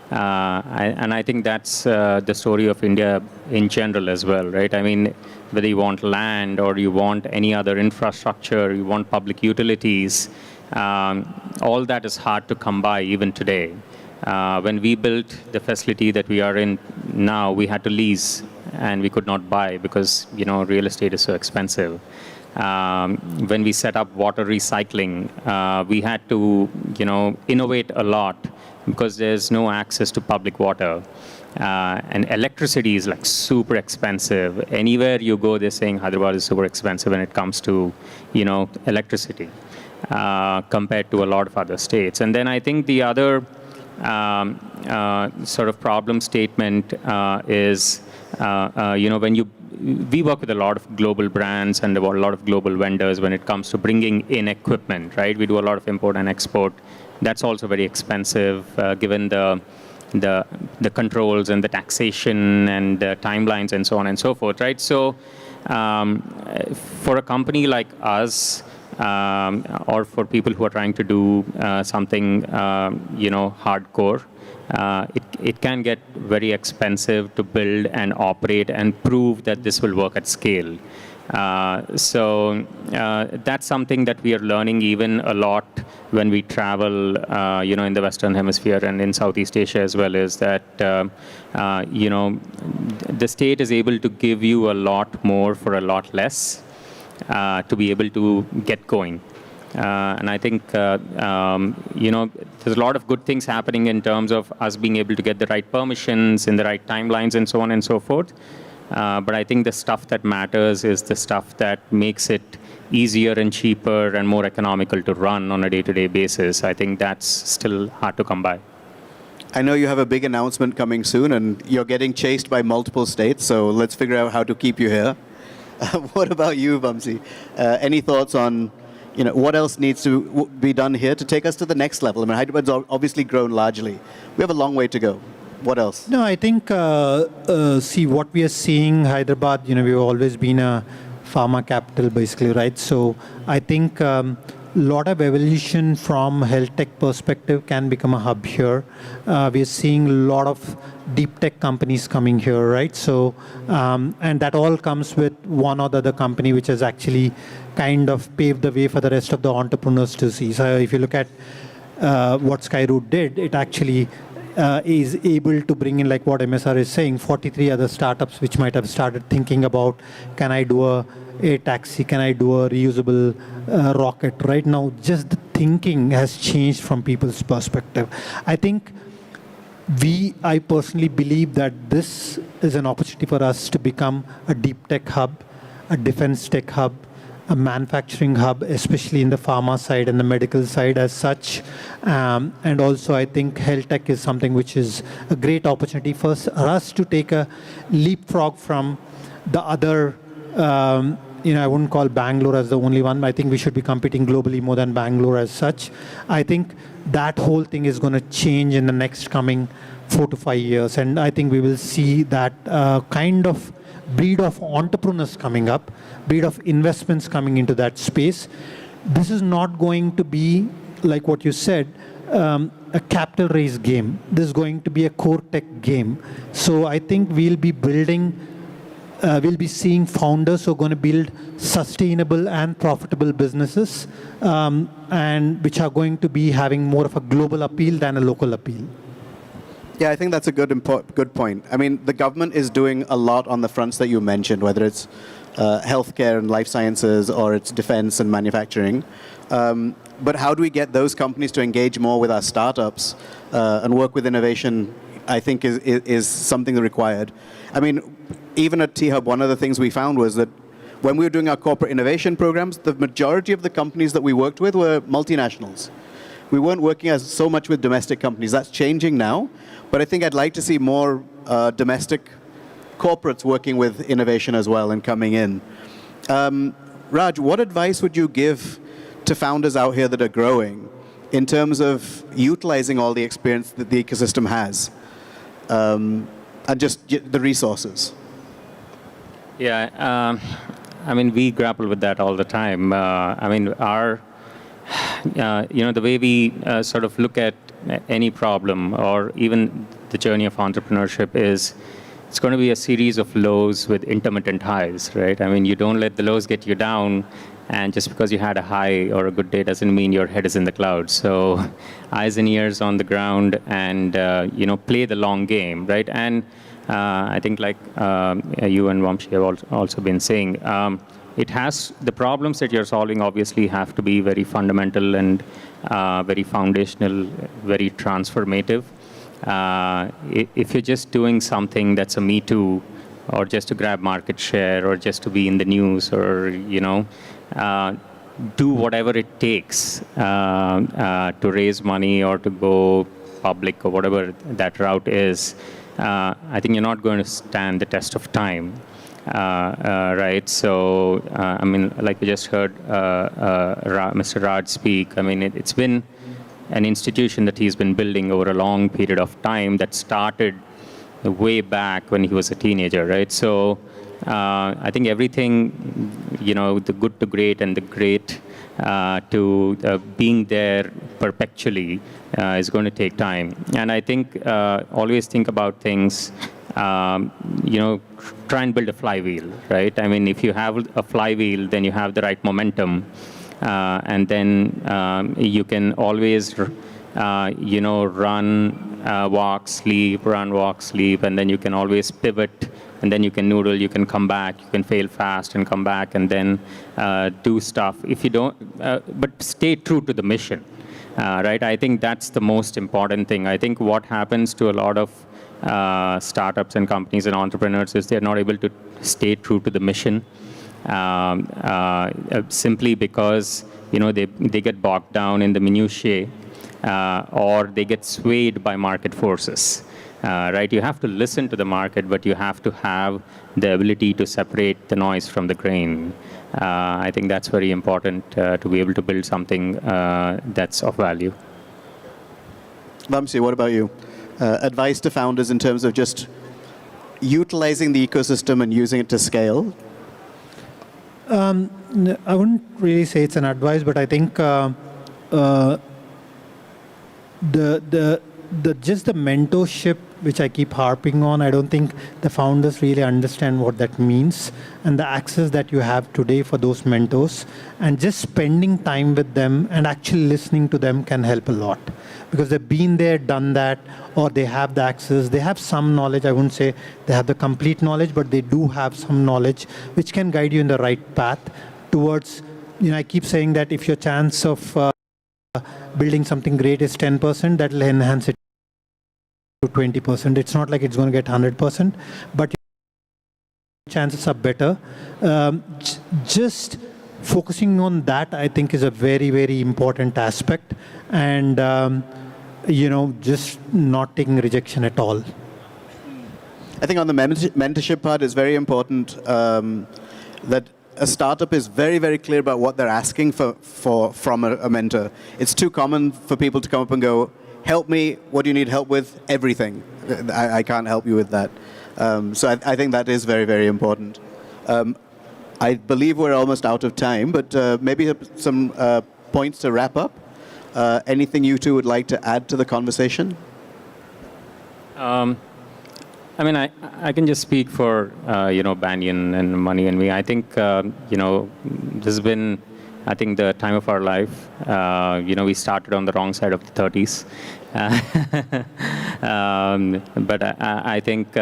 And I think that's the story of India in general as well, right? I mean, whether you want land or you want any other infrastructure, you want public utilities, all that is hard to come by even today. When we built the facility that we are in now, we had to lease, and we could not buy because, real estate is so expensive. When we set up water recycling, we had to, innovate a lot because there's no access to public water. And electricity is like super expensive. Anywhere you go, they're saying Hyderabad is super expensive when it comes to, electricity compared to a lot of other states. And then I think the other sort of problem statement is, we work with a lot of global brands and a lot of global vendors when it comes to bringing in equipment, right? We do a lot of import and export. That's also very expensive, given the controls and the taxation and the timelines and so on and so forth, right? So for a company like us, or for people who are trying to do something, hardcore, it can get very expensive to build and operate and prove that this will work at scale. So that's something that we are learning even a lot when we travel, in the Western Hemisphere and in Southeast Asia as well, is that, the state is able to give you a lot more for a lot less to be able to get going. And I think, there's a lot of good things happening in terms of us being able to get the right permissions in the right timelines and so on and so forth. But I think the stuff that matters is the stuff that makes it easier and cheaper and more economical to run on a day-to-day basis. I think that's still hard to come by. I know you have a big announcement coming soon, and you're getting chased by multiple states, so let's figure out how to keep you here. What about you, Vamsi? Any thoughts on what else needs to be done here to take us to the next level? I mean, Hyderabad's obviously grown largely. We have a long way to go. What else? No, I think, see, what we are seeing, Hyderabad, we've always been a pharma capital, basically, right? So I think lot of evolution from health tech perspective can become a hub here. We are seeing a lot of deep tech companies coming here, right? So, and that all comes with one or the other company which has actually kind of paved the way for the rest of the entrepreneurs to see. So if you look at what Skyroot did, it actually is able to bring in, like what MSR is saying, 43 other startups which might have started thinking about, can I do a taxi, can I do a reusable rocket? Right now, just the thinking has changed from people's perspective. I think I personally believe that this is an opportunity for us to become a deep tech hub, a defense tech hub, a manufacturing hub, especially in the pharma side and the medical side as such. And also, I think health tech is something which is a great opportunity for us to take a leapfrog from the other, I wouldn't call Bangalore as the only one. I think we should be competing globally more than Bangalore as such. I think that whole thing is going to change in the next coming 4 to 5 years. And I think we will see that kind of breed of entrepreneurs coming up, breed of investments coming into that space. This is not going to be, like what you said, a capital raise game. This is going to be a core tech game. So I think we'll be building, we'll be seeing founders who are going to build sustainable and profitable businesses, and which are going to be having more of a global appeal than a local appeal. Yeah, I think that's a good point. I mean, the government is doing a lot on the fronts that you mentioned, whether it's healthcare and life sciences or it's defense and manufacturing. But how do we get those companies to engage more with our startups and work with innovation, I think is something required. I mean, even at T-Hub, one of the things we found was that when we were doing our corporate innovation programs, the majority of the companies that we worked with were multinationals. We weren't working so much with domestic companies. That's changing now. But I think I'd like to see more domestic corporates working with innovation as well and coming in. Raj, what advice would you give to founders out here that are growing in terms of utilizing all the experience that the ecosystem has and just the resources? Yeah, I mean, we grapple with that all the time. I mean, the way we sort of look at any problem or even the journey of entrepreneurship is it's going to be a series of lows with intermittent highs, right? I mean, you don't let the lows get you down, and just because you had a high or a good day doesn't mean your head is in the clouds. So eyes and ears on the ground and, play the long game, right? And I think like you and Vamshi have also been saying, the problems that you're solving obviously have to be very fundamental and very foundational, very transformative. If you're just doing something that's a me too, or just to grab market share, or just to be in the news, or do whatever it takes to raise money or to go public or whatever that route is, I think you're not going to stand the test of time. Right? So, I mean, like we just heard Mr. Raj speak, I mean, it's been an institution that he's been building over a long period of time that started way back when he was a teenager, right? So, I think everything, the good to great and the great to being there perpetually is going to take time. And I think always think about things try and build a flywheel, right? I mean, if you have a flywheel, then you have the right momentum, and then you can always, run, walk, sleep, run, walk, sleep, and then you can always pivot, and then you can noodle, you can come back, you can fail fast and come back, and then do stuff. If you don't, but stay true to the mission, right? I think that's the most important thing. I think what happens to a lot of startups and companies and entrepreneurs is they're not able to stay true to the mission, simply because they get bogged down in the minutiae, or they get swayed by market forces. Right? You have to listen to the market, but you have to have the ability to separate the noise from the grain. I think that's very important to be able to build something that's of value. Vamsi, what about you? Advice to founders in terms of just utilizing the ecosystem and using it to scale? I wouldn't really say it's an advice, but I think just the mentorship, which I keep harping on, I don't think the founders really understand what that means, and the access that you have today for those mentors, and just spending time with them and actually listening to them can help a lot, because they've been there, done that, or they have the access, they have some knowledge. I wouldn't say they have the complete knowledge, but they do have some knowledge which can guide you in the right path towards, I keep saying that if your chance of building something great is 10%, that will enhance it to 20%. It's not like it's going to get 100%, but chances are better. Just focusing on that, I think, is a very, very important aspect, and just not taking rejection at all. I think on the mentorship part, it's very important that a startup is very, very clear about what they're asking from a mentor. It's too common for people to come up and go, help me, what do you need help with? Everything. I can't help you with that. So I think that is very, very important. I believe we're almost out of time, but maybe some points to wrap up. Anything you two would like to add to the conversation? I mean, I can just speak for, Banyan and Mani and me. I think, this has been, I think, the time of our life. We started on the wrong side of the 30s. But I think,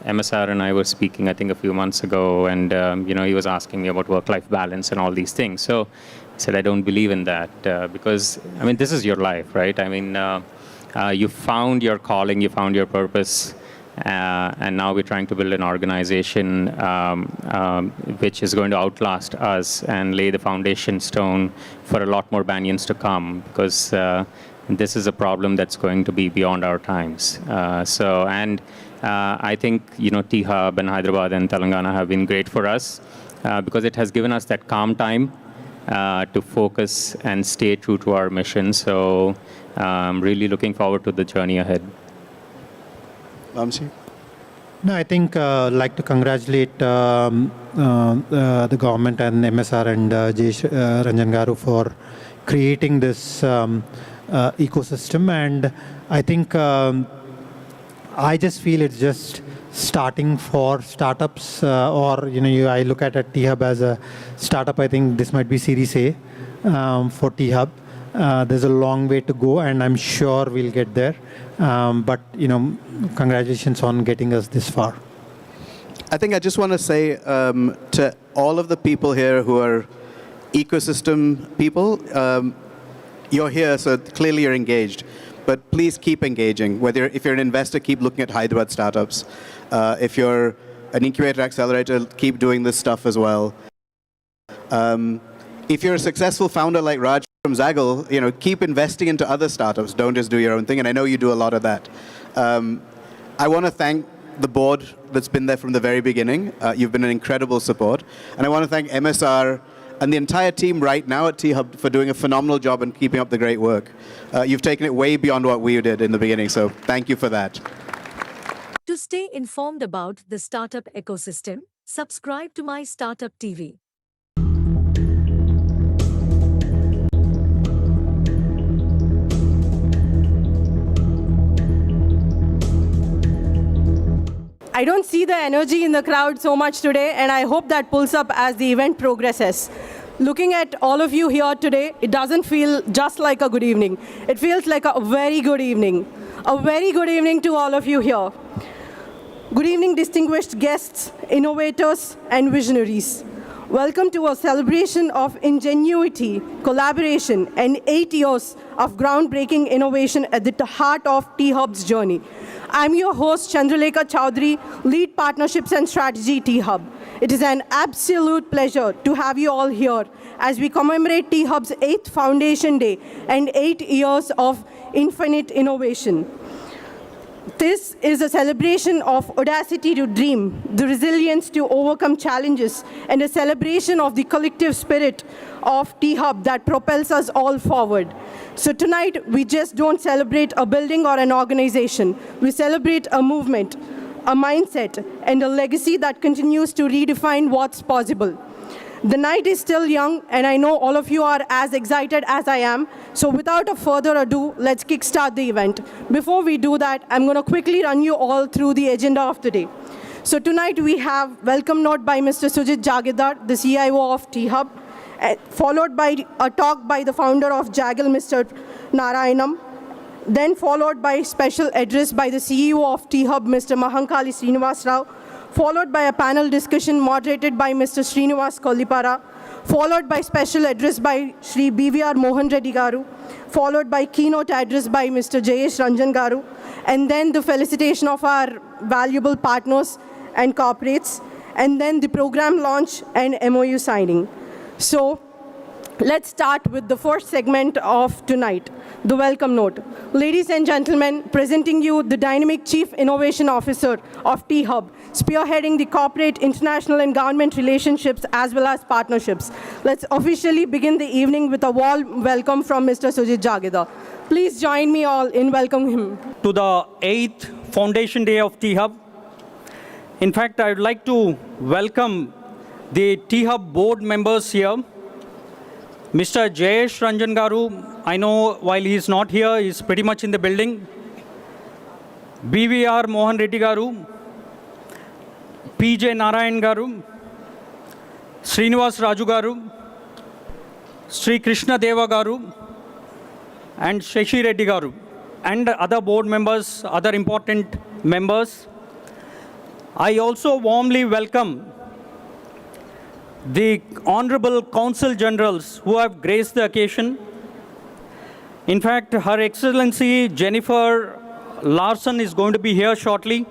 MSR and I were speaking, I think, a few months ago, and, he was asking me about work-life balance and all these things. So I said, I don't believe in that, because, I mean, this is your life, right? I mean, you found your calling, you found your purpose, and now we're trying to build an organization which is going to outlast us and lay the foundation stone for a lot more Banyans to come, because this is a problem that's going to be beyond our times. I think, T-Hub and Hyderabad and Telangana have been great for us because it has given us that calm time to focus and stay true to our mission. So I'm really looking forward to the journey ahead. Vamsi? No, I think I'd like to congratulate the government and MSR and Ranjan Garu for creating this ecosystem. And I think I just feel it's just starting for startups, I look at T-Hub as a startup. I think this might be Series A for T-Hub. There's a long way to go, and I'm sure we'll get there. But congratulations on getting us this far. I think I just want to say to all of the people here who are ecosystem people, you're here, so clearly you're engaged. But please keep engaging. If you're an investor, keep looking at Hyderabad startups. If you're an incubator accelerator, keep doing this stuff as well. If you're a successful founder like Raj from Zaggle, keep investing into other startups. Don't just do your own thing. And I know you do a lot of that. I want to thank the board that's been there from the very beginning. You've been an incredible support. And I want to thank MSR and the entire team right now at T-Hub for doing a phenomenal job and keeping up the great work. You've taken it way beyond what we did in the beginning, so thank you for that. To stay informed about the startup ecosystem, subscribe to MyStartuptv. I don't see the energy in the crowd so much today, and I hope that pulls up as the event progresses. Looking at all of you here today, it doesn't feel just like a good evening. It feels like a very good evening. A very good evening to all of you here. Good evening, distinguished guests, innovators, and visionaries. Welcome to a celebration of ingenuity, collaboration, and 8 years of groundbreaking innovation at the heart of T-Hub's journey. I'm your host, Chandralekha Chowdhury, Lead Partnerships and Strategy, T-Hub. It is an absolute pleasure to have you all here as we commemorate T-Hub's 8th Foundation Day and 8 years of infinite innovation. This is a celebration of audacity to dream, the resilience to overcome challenges, and a celebration of the collective spirit of T-Hub that propels us all forward. So tonight, we just don't celebrate a building or an organization. We celebrate a movement, a mindset, and a legacy that continues to redefine what's possible. The night is still young, and I know all of you are as excited as I am. So without a further ado, let's kickstart the event. Before we do that, I'm going to quickly run you all through the agenda of today. So tonight we have welcome note by Mr. Sujit Jagidar, the CIO of T-Hub, followed by a talk by the founder of Jaggle, Mr. Narayanam, then followed by special address by the CEO of T-Hub, Mr. Mahankali Srinivas Rao, followed by a panel discussion moderated by Mr. Srinivas Kollipara, followed by special address by Shri BVR Mohan Reddy Garu, followed by keynote address by Mr. Jayesh Ranjan Garu, and then the felicitation of our valuable partners and corporates, and then the program launch and MOU signing. So let's start with the first segment of tonight, the welcome note. Ladies and gentlemen, presenting you the dynamic Chief Innovation Officer of T-Hub, spearheading the corporate, international, and government relationships as well as partnerships. Let's officially begin the evening with a warm welcome from Mr. Sujit Jagidar. Please join me all in welcoming him. To the 8th Foundation Day of T-Hub. In fact, I would like to welcome the T-Hub board members here. Mr. Jayesh Ranjan Garu, I know while he is not here, he is pretty much in the building. BVR Mohan Reddy Garu, PJ Narayan Garu, Srinivas Raju Garu, Sri Krishna Deva Garu, and Shashi Reddy Garu, and other board members, other important members. I also warmly welcome the Honorable Consul Generals who have graced the occasion. In fact, Her Excellency Jennifer Larson is going to be here shortly.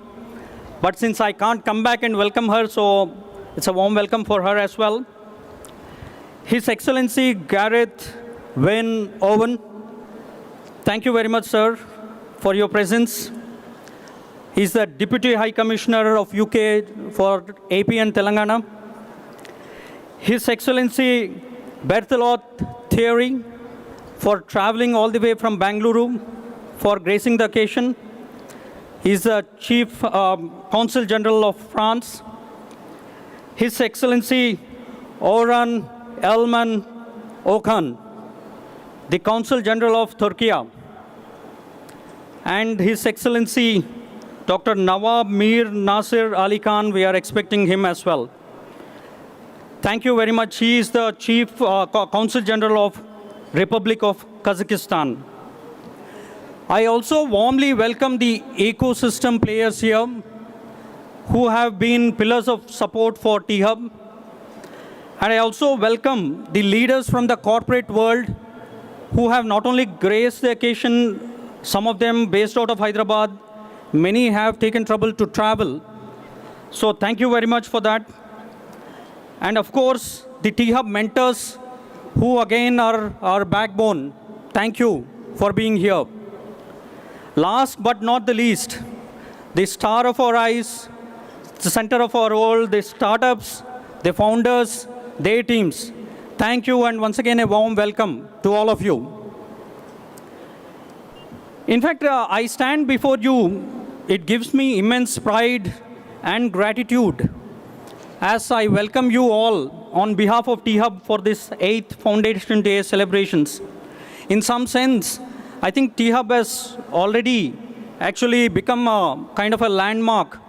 But since I can't come back and welcome her, so it's a warm welcome for her as well. His Excellency Gareth Wayne Owen, thank you very much, sir, for your presence. He's the Deputy High Commissioner of UK for AP and Telangana. His Excellency Berthelot Thierry, for traveling all the way from Bangalore for gracing the occasion. He's the Chief Consul General of France. His Excellency Orhan Elman Okan, the Consul General of Turkey. And His Excellency Dr. Nawab Mir Nasir Ali Khan, we are expecting him as well. Thank you very much. He is the Chief Consul General of Republic of Kazakhstan. I also warmly welcome the ecosystem players here who have been pillars of support for T-Hub. And I also welcome the leaders from the corporate world who have not only graced the occasion, some of them based out of Hyderabad, many have taken trouble to travel. So thank you very much for that. And of course, the T-Hub mentors, who again are our backbone. Thank you for being here. Last but not the least, the star of our eyes, the center of our world, the startups, the founders, their teams. Thank you, and once again, a warm welcome to all of you. In fact, I stand before you. It gives me immense pride and gratitude as I welcome you all on behalf of T-Hub for this 8th Foundation Day celebrations. In some sense, I think T-Hub has already actually become a kind of a landmark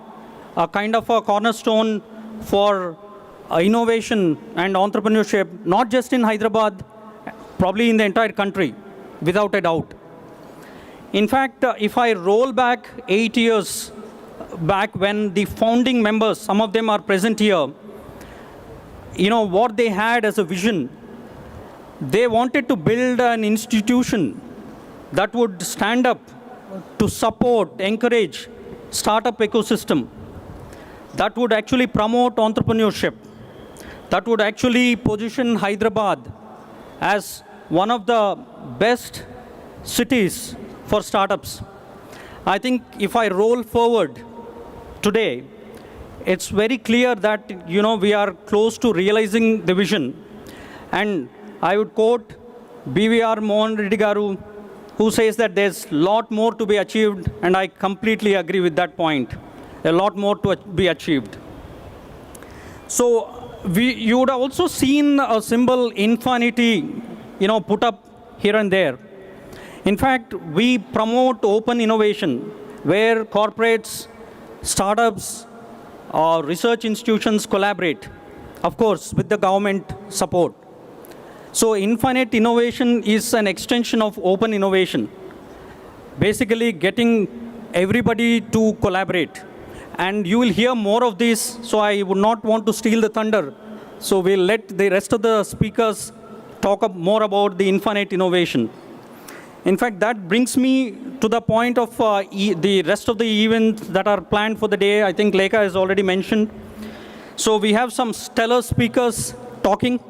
a kind of a cornerstone for innovation and entrepreneurship, not just in Hyderabad, probably in the entire country, without a doubt. In fact, if I roll back 8 years back when the founding members, some of them are present here, what they had as a vision, they wanted to build an institution that would stand up to support, encourage startup ecosystem, that would actually promote entrepreneurship, that would actually position Hyderabad as one of the best cities for startups. I think if I roll forward today, it's very clear that, we are close to realizing the vision. And I would quote BVR Mohan Reddy Garu, who says that there's a lot more to be achieved, and I completely agree with that point. A lot more to be achieved. So you would have also seen a symbol infinity, put up here and there. In fact, we promote open innovation where corporates, startups, or research institutions collaborate, of course, with the government support. So infinite innovation is an extension of open innovation, basically getting everybody to collaborate. And you will hear more of this, so I would not want to steal the thunder. So we'll let the rest of the speakers talk more about the infinite innovation. In fact, that brings me to the point of the rest of the events that are planned for the day. I think Lekha has already mentioned. So we have some stellar speakers talking.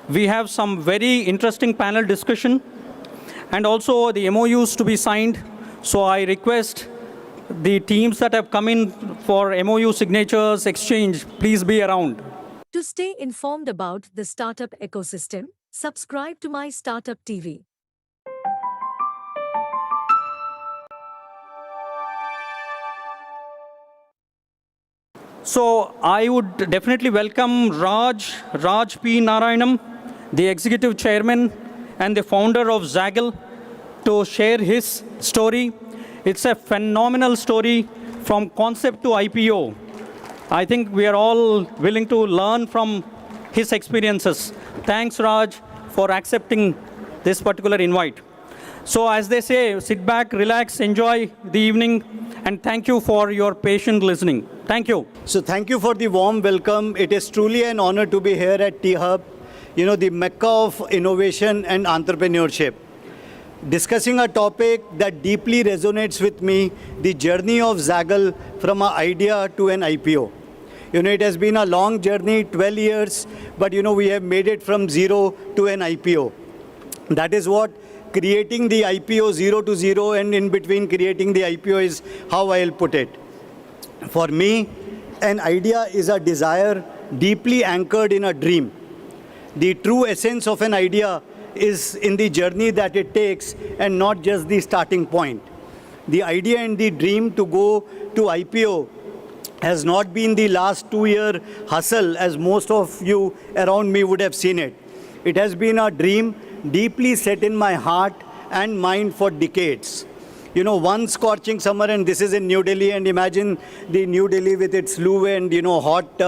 We have some very interesting panel discussion, and also the MOUs to be signed. So I request the teams that have come in for MOU signatures exchange, please be around. To stay informed about the startup ecosystem, subscribe to MyStartuptv. So I would definitely welcome Raj P. Narayanam, the executive chairman and the founder of Zaggle, to share his story. It's a phenomenal story from concept to IPO. I think we are all willing to learn from his experiences. Thanks, Raj, for accepting this particular invite. So as they say, sit back, relax, enjoy the evening, and thank you for your patient listening. Thank you. So thank you for the warm welcome. It is truly an honor to be here at T-Hub, the mecca of innovation and entrepreneurship. Discussing a topic that deeply resonates with me, the journey of Zaggle from an idea to an IPO. It has been a long journey, 12 years, but we have made it from zero to an IPO. That is what creating the IPO 0 to 0 and in between creating the IPO is how I'll put it. For me, an idea is a desire deeply anchored in a dream. The true essence of an idea is in the journey that it takes and not just the starting point. The idea and the dream to go to IPO has not been the last 2-year hustle as most of you around me would have seen it. It has been a dream deeply set in my heart and mind for decades. One scorching summer, and this is in New Delhi, and imagine the New Delhi with its loo and, hot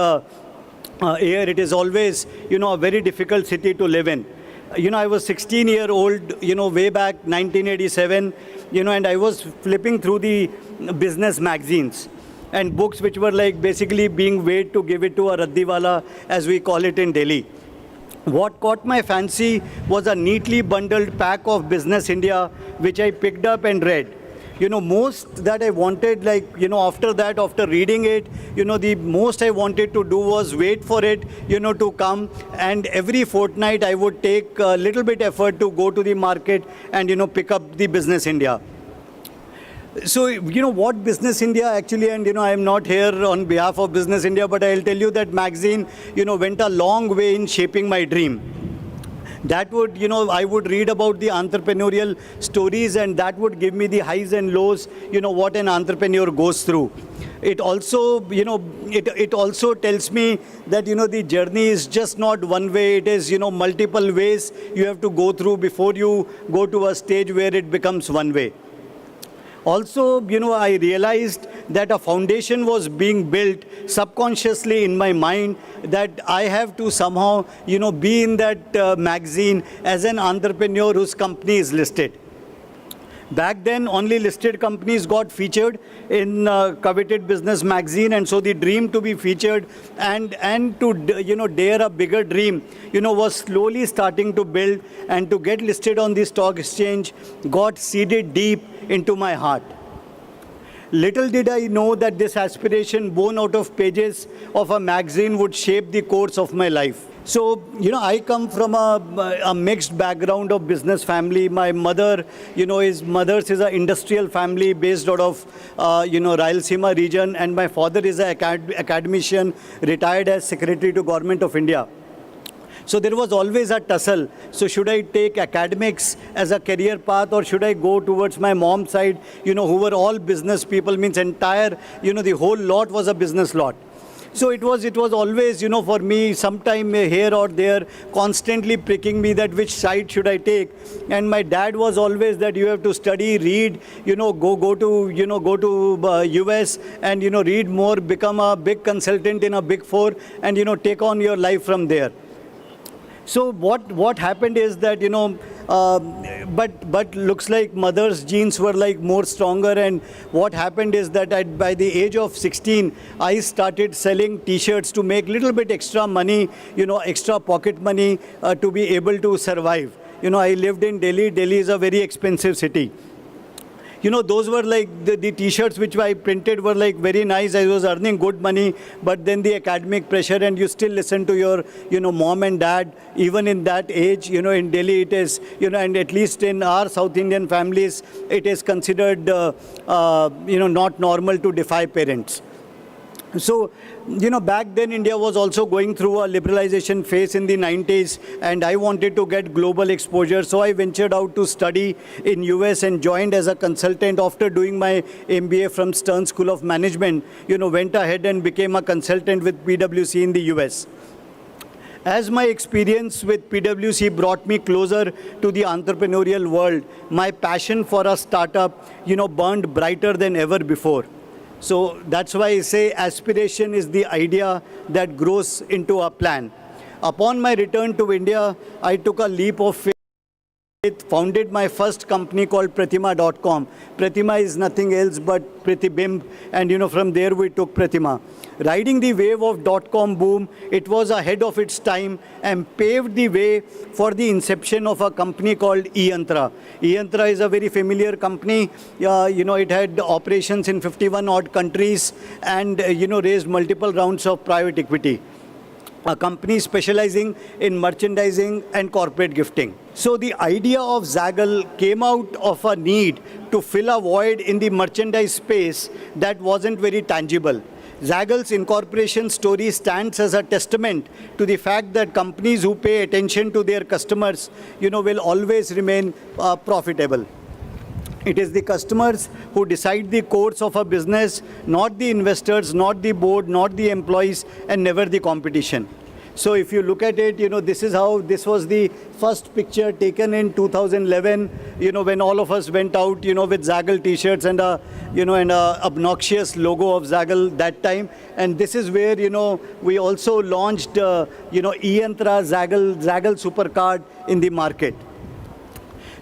air. It is always, a very difficult city to live in. I was 16-year-old, way back 1987, and I was flipping through the business magazines and books which were like basically being weighed to give it to a raddiwala, as we call it in Delhi. What caught my fancy was a neatly bundled pack of Business India, which I picked up and read. Most that I wanted, after that, after reading it, the most I wanted to do was wait for it, to come. And every fortnight I would take a little bit effort to go to the market and, pick up the Business India. So, what Business India actually, and, I am not here on behalf of Business India, but I'll tell you that magazine, went a long way in shaping my dream. That would, I would read about the entrepreneurial stories, and that would give me the highs and lows, what an entrepreneur goes through. It also, it also tells me that, the journey is just not one way. It is, multiple ways you have to go through before you go to a stage where it becomes one way. Also, I realized that a foundation was being built subconsciously in my mind, that I have to somehow, be in that magazine as an entrepreneur whose company is listed. Back then, only listed companies got featured in coveted business magazine, and so the dream to be featured and to dare a bigger dream, was slowly starting to build, and to get listed on the stock exchange got seeded deep into my heart. Little did I know that this aspiration born out of pages of a magazine would shape the course of my life. So, I come from a mixed background of business family. My mother, is an industrial family based out of, Rayalaseema region, and my father is an academician, retired as Secretary to Government of India. So there was always a tussle. So should I take academics as a career path, or should I go towards my mom's side, who were all business people, means entire, the whole lot was a business lot. So it was always, for me, sometime here or there, constantly pricking me that which side should I take. And my dad was always that you have to study, read, go to US and, read more, become a big consultant in a big four, and, take on your life from there. So what happened is that, but looks like mother's genes were like more stronger, and what happened is that by the age of 16, I started selling t-shirts to make little bit extra money, extra pocket money to be able to survive. I lived in Delhi. Delhi is a very expensive city. Those were like the t-shirts which I printed were like very nice. I was earning good money, but then the academic pressure, and you still listen to your, mom and dad, even in that age, in Delhi it is, and at least in our South Indian families, it is considered, not normal to defy parents. So, back then India was also going through a liberalization phase in the 90s, and I wanted to get global exposure. So I ventured out to study in US and joined as a consultant after doing my MBA from Stern School of Management. Went ahead and became a consultant with PwC in the US. As my experience with PwC brought me closer to the entrepreneurial world, my passion for a startup, burned brighter than ever before. So that's why I say aspiration is the idea that grows into a plan. Upon my return to India, I took a leap of faith, founded my first company called Pratima.com. Pratima is nothing else but Pratibimb, and from there we took Pratima. Riding the wave of .com boom, it was ahead of its time and paved the way for the inception of a company called eYantra. eYantra is a very familiar company. It had operations in 51 odd countries and raised multiple rounds of private equity. A company specializing in merchandising and corporate gifting. So the idea of Zaggle came out of a need to fill a void in the merchandise space that wasn't very tangible. Zaggle's incorporation story stands as a testament to the fact that companies who pay attention to their customers, will always remain profitable. It is the customers who decide the course of a business, not the investors, not the board, not the employees, and never the competition. So if you look at it, this was the first picture taken in 2011, when all of us went out, with Zaggle t-shirts and a obnoxious logo of Zaggle that time. And this is where, we also launched, eYantra Zaggle Supercard in the market.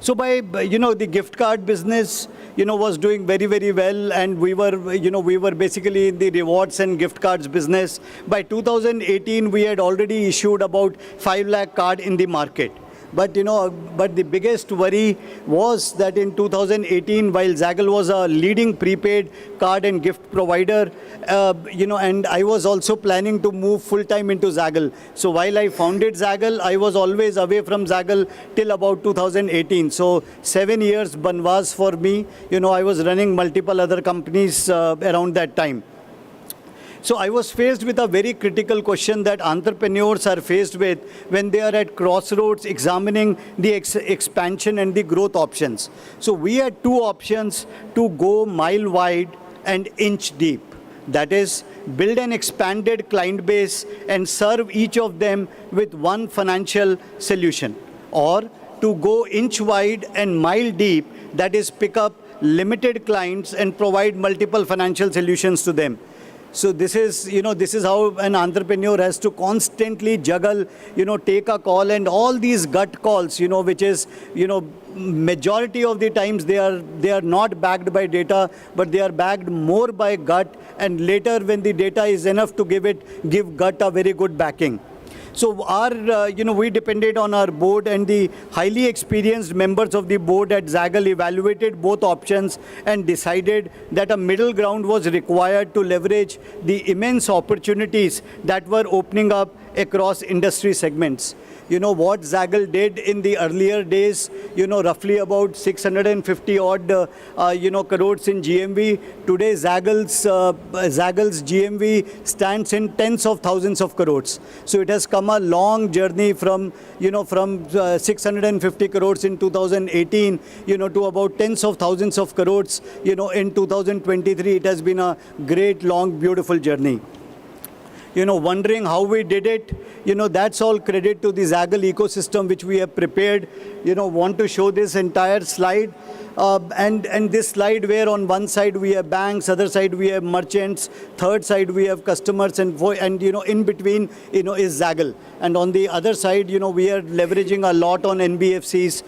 So by, the gift card business, was doing very, very well, and we were basically in the rewards and gift cards business. By 2018, we had already issued about 5 lakh card in the market. But the biggest worry was that in 2018, while Zaggle was a leading prepaid card and gift provider, and I was also planning to move full-time into Zaggle. So while I founded Zaggle, I was always away from Zaggle till about 2018. So 7 years banvas for me. I was running multiple other companies around that time. So I was faced with a very critical question that entrepreneurs are faced with when they are at crossroads examining the expansion and the growth options. So we had 2 options to go mile wide and inch deep. That is, build an expanded client base and serve each of them with one financial solution. Or to go inch wide and mile deep, that is, pick up limited clients and provide multiple financial solutions to them. So this is how an entrepreneur has to constantly juggle, take a call, and all these gut calls, which is, majority of the times they are not backed by data, but they are backed more by gut, and later when the data is enough to give gut a very good backing. So we depended on our board, and the highly experienced members of the board at Zaggle evaluated both options and decided that a middle ground was required to leverage the immense opportunities that were opening up across industry segments. What Zaggle did in the earlier days, roughly about 650 odd, crores in GMV. Today, Zaggle's GMV stands in tens of thousands of crores. So it has come a long journey from 650 crores in 2018, to about tens of thousands of crores, in 2023. It has been a great, long, beautiful journey. Wondering how we did it, that's all credit to the Zaggle ecosystem which we have prepared. Want to show this entire slide. And this slide where on one side we have banks, other side we have merchants, third side we have customers, and in between, is Zaggle. And on the other side, we are leveraging a lot on NBFCs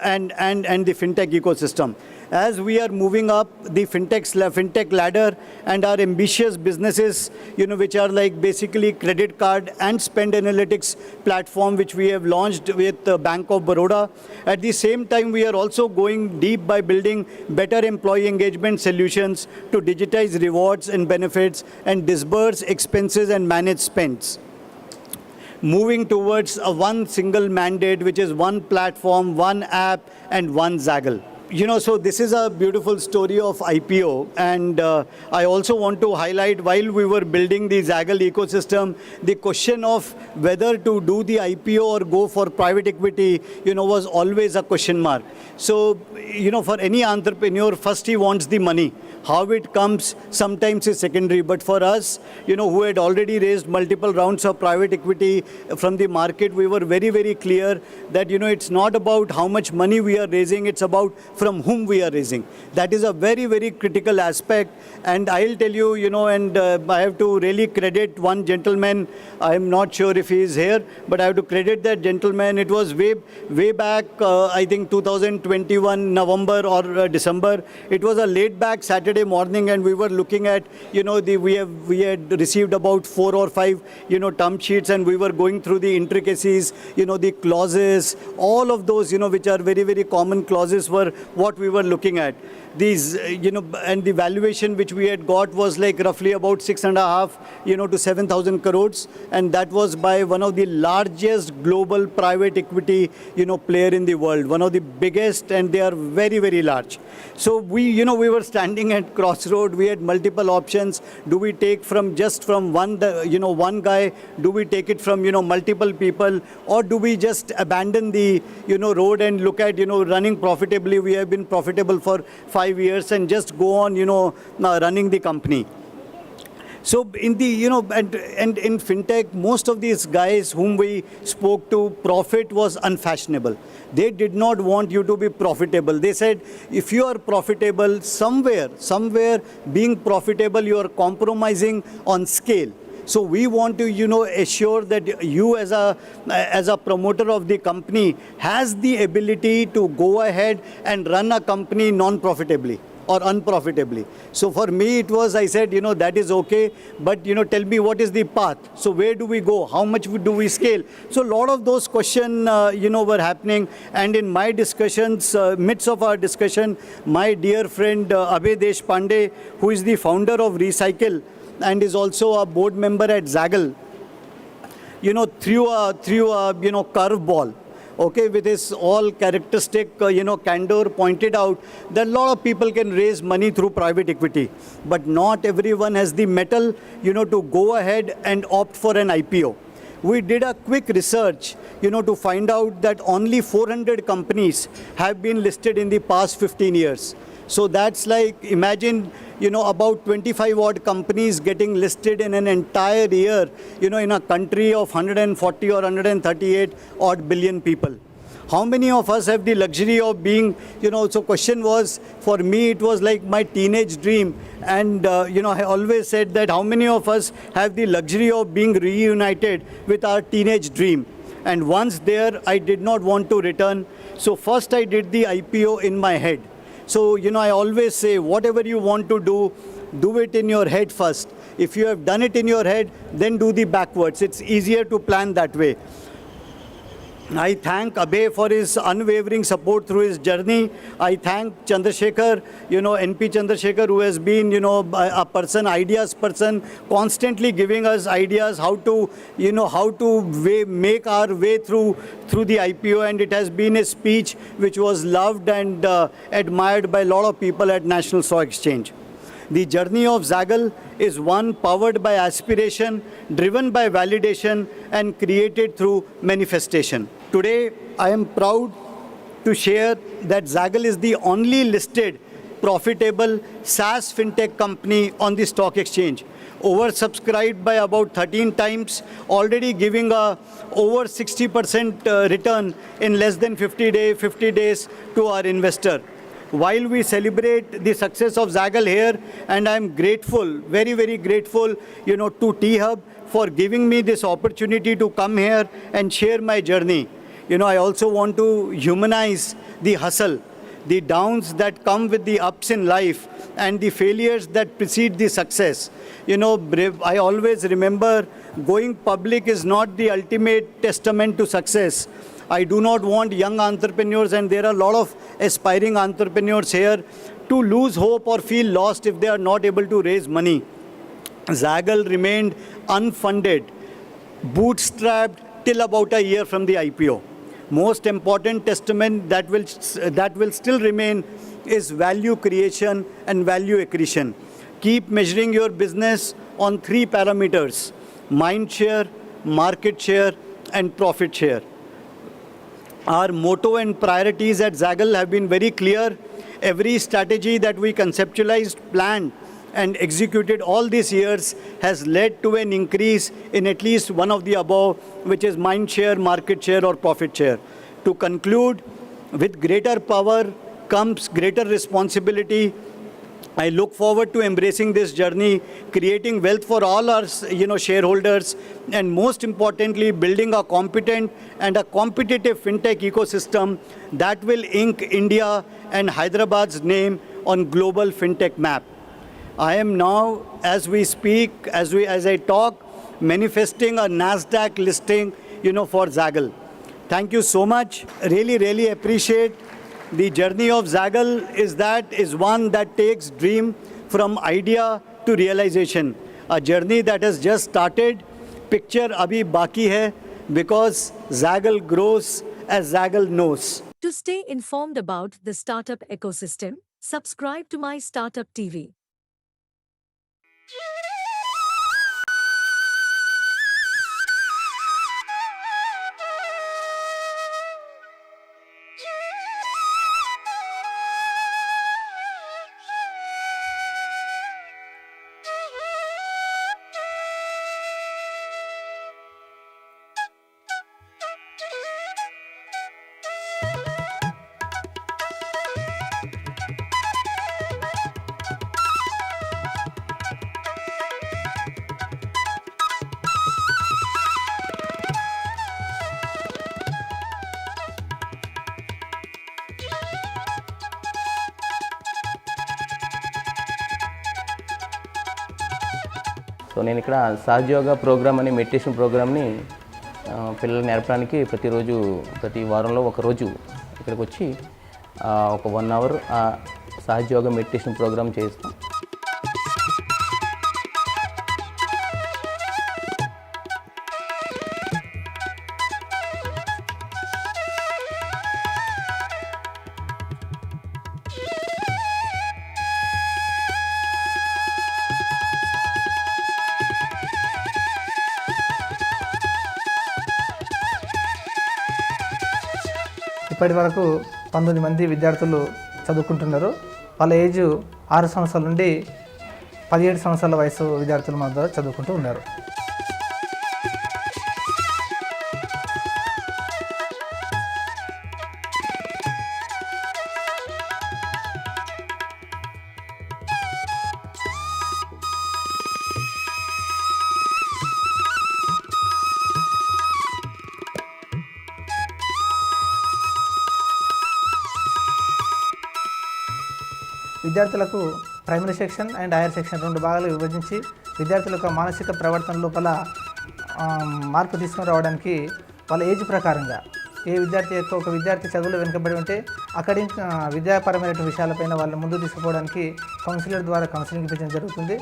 and the fintech ecosystem. As we are moving up the fintech ladder and our ambitious businesses, which are like basically credit card and spend analytics platform, which we have launched with Bank of Baroda. At the same time, we are also going deep by building better employee engagement solutions to digitize rewards and benefits and disburse expenses and manage spends. Moving towards one single mandate, which is one platform, one app, and one Zaggle. So this is a beautiful story of IPO, and I also want to highlight, while we were building the Zaggle ecosystem, the question of whether to do the IPO or go for private equity, was always a question mark. So, for any entrepreneur, first he wants the money. How it comes sometimes is secondary, but for us, who had already raised multiple rounds of private equity from the market, we were very, very clear that, it's not about how much money we are raising, it's about from whom we are raising. That is a very, very critical aspect. And I'll tell you, and I have to really credit one gentleman. I'm not sure if he is here, but I have to credit that gentleman. It was way back, I think 2021, November or December. It was a laid back Saturday morning, and we were looking at, we had received about 4 or 5, term sheets, and we were going through the intricacies, the clauses, all of those, which are very, very common clauses, were what we were looking at. These, and the valuation which we had got was like roughly about 6.5, to 7,000 crores, and that was by one of the largest global private equity, player in the world, one of the biggest, and they are very, very large. So we were standing at crossroad. We had multiple options. Do we take from one guy? Do we take it from, multiple people? Or do we just abandon the, road and look at, running profitably? We have been profitable for 5 years and just go on, running the company. So in the, and in fintech, most of these guys whom we spoke to, profit was unfashionable. They did not want you to be profitable. They said, if you are profitable, somewhere being profitable, you are compromising on scale. So we want to, assure that you as a promoter of the company has the ability to go ahead and run a company non-profitably or unprofitably. So for me, it was, I said, that is okay, but, tell me what is the path. So where do we go? How much do we scale? So a lot of those questions, were happening. And in my discussions, midst of our discussion, my dear friend, Abhay Deshpande, who is the founder of Recycle and is also a board member at Zaggle, threw a curveball. Okay, with his all characteristic, candor, pointed out that a lot of people can raise money through private equity, but not everyone has the mettle, to go ahead and opt for an IPO. We did a quick research, to find out that only 400 companies have been listed in the past 15 years. So that's like, imagine, about 25 odd companies getting listed in an entire year, in a country of 140 or 138 odd billion people. How many of us have the luxury of being, so question was, for me, it was like my teenage dream. And, I always said that how many of us have the luxury of being reunited with our teenage dream. And once there, I did not want to return. So first I did the IPO in my head. So, I always say, whatever you want to do it in your head first. If you have done it in your head, then do the backwards. It's easier to plan that way. I thank Abhay for his unwavering support through his journey. I thank Chandrasekhar, NP Chandrasekhar, who has been, a person, ideas person, constantly giving us ideas how to make our way through the IPO. And it has been a speech which was loved and admired by a lot of people at National Stock Exchange. The journey of Zaggle is one powered by aspiration, driven by validation, and created through manifestation. Today, I am proud to share that Zaggle is the only listed, profitable SaaS fintech company on the stock exchange, oversubscribed by about 13 times, already giving a over 60% return in less than 50 days to our investor. While we celebrate the success of Zaggle here, and I'm grateful, very, very grateful, to T-Hub for giving me this opportunity to come here and share my journey. I also want to humanize the hustle, the downs that come with the ups in life, and the failures that precede the success. I always remember going public is not the ultimate testament to success. I do not want young entrepreneurs, and there are a lot of aspiring entrepreneurs here, to lose hope or feel lost if they are not able to raise money. Zaggle remained unfunded, bootstrapped till about a year from the IPO. Most important testament that will still remain is value creation and value accretion. Keep measuring your business on 3 parameters: mind share, market share, and profit share. Our motto and priorities at Zaggle have been very clear. Every strategy that we conceptualized, planned, and executed all these years has led to an increase in at least one of the above, which is mind share, market share, or profit share. To conclude, with greater power comes greater responsibility. I look forward to embracing this journey, creating wealth for all our shareholders, and most importantly, building a competent and a competitive fintech ecosystem that will ink India and Hyderabad's name on global fintech map. I am now, as we speak, as I talk, manifesting a NASDAQ listing, for Zaggle. Thank you so much. Really, really appreciate. The journey of Zaggle is one that takes dream from idea to realization. A journey that has just started. Picture abhi baki hai, because Zaggle grows as Zaggle knows. To stay informed about the startup ecosystem, subscribe to MyStartup TV. So నేను ఇక్కడ Sahaja Yoga programme అనే meditation ప్రోగ్రామ్ని పిల్లలకు నేర్పడానికి ప్రతి వారంలో ఒక రోజు ఇక్కడికి వచ్చి ఒక 1 అవర్ సహజయోగ మెడిటేషన్ ప్రోగ్రామ్ చేస్తాం. ఇప్పటి వరకు 19 మంది విద్యార్థులు చదువుకుంటున్నారు. వాళ్ళ ఏజ్ 6 సంవత్సరాల నుండి 17 సంవత్సరాల వయసు విద్యార్థులు మన దగ్గర చదువుకుంటూ ఉన్నారు. విద్యార్థులకు primary section and higher section 2 భాగాలు విభజించి విద్యార్థుల యొక్క మానసిక ప్రవర్తన లోపల మార్పు తీసుకొని రావడానికి వాళ్ళ ఏజ్ ప్రకారంగా ఒక విద్యార్థి చదువులో వెనుకబడి ఉంటే అకాడమిక్ విద్యాపరమైన విషయాలపైన వాళ్ళని ముందు తీసుకుపోవడానికి కౌన్సిలర్ ద్వారా కౌన్సిలింగ్ ఇప్పించడం జరుగుతుంది.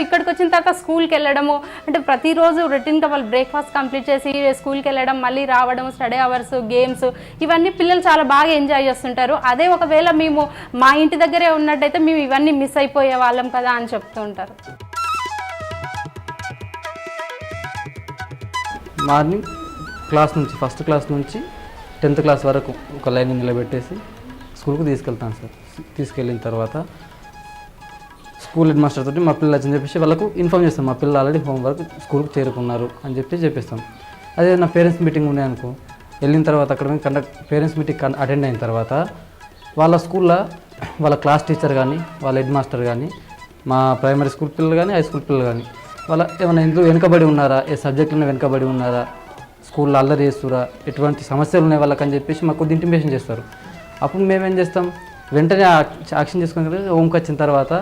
ఇక్కడికి వచ్చిన తర్వాత స్కూల్కి వెళ్ళడము అంటే ప్రతిరోజు రొటీన్గా వాళ్ళు బ్రేక్ఫాస్ట్ కంప్లీట్ చేసి స్కూల్కి వెళ్ళడం, మళ్ళీ రావడం, స్టడీ అవర్స్, గేమ్స్ ఇవన్నీ పిల్లలు చాలా బాగా ఎంజాయ్ చేస్తుంటారు. అదే ఒకవేళ మేము మా ఇంటి దగ్గరే ఉన్నట్టయితే మేము ఇవన్నీ మిస్ అయిపోయే వాళ్ళం కదా అని చెప్తూ ఉంటారు. మార్నింగ్ క్లాస్ నుంచి ఫస్ట్ క్లాస్ నుంచి 10th క్లాస్ వరకు ఒక లైన్ నిలబెట్టేసి స్కూల్కి తీసుకెళ్తాను సార్. తీసుకెళ్ళిన తర్వాత స్కూల్ హెడ్ మాస్టర్ తోటి మా పిల్లలు వచ్చని చెప్పేసి వాళ్ళకు ఇన్ఫామ్ చేస్తాం, మా పిల్లలు ఆల్రెడీ హోంవర్క్ స్కూల్కి చేరుకున్నారు అని చెప్పేస్తాం. అదే నా పేరెంట్స్ మీటింగ్ ఉన్నాయనుకో, వెళ్ళిన తర్వాత అక్కడ మేము పేరెంట్స్ మీటింగ్ అటెండ్ అయిన తర్వాత వాళ్ళ స్కూల్లో వాళ్ళ క్లాస్ టీచర్ కానీ వాళ్ళ హెడ్ మాస్టర్ కానీ మా ప్రైమరీ స్కూల్ పిల్లలు కానీ హై స్కూల్ పిల్లలు కానీ వాళ్ళ ఏమైనా ఎందుకు వెనుకబడి ఉన్నారా, ఏ సబ్జెక్టులో వెనుకబడి ఉన్నారా, స్కూల్లో అల్లరి చేస్తురా, ఎటువంటి సమస్యలు ఉన్నాయి వాళ్ళకని చెప్పేసి మాకు కొద్ది ఇంటిమేషన్ చేస్తారు. అప్పుడు మేమేం చేస్తాం, వెంటనే యాక్షన్ చేసుకుని హోమ్కి వచ్చిన తర్వాత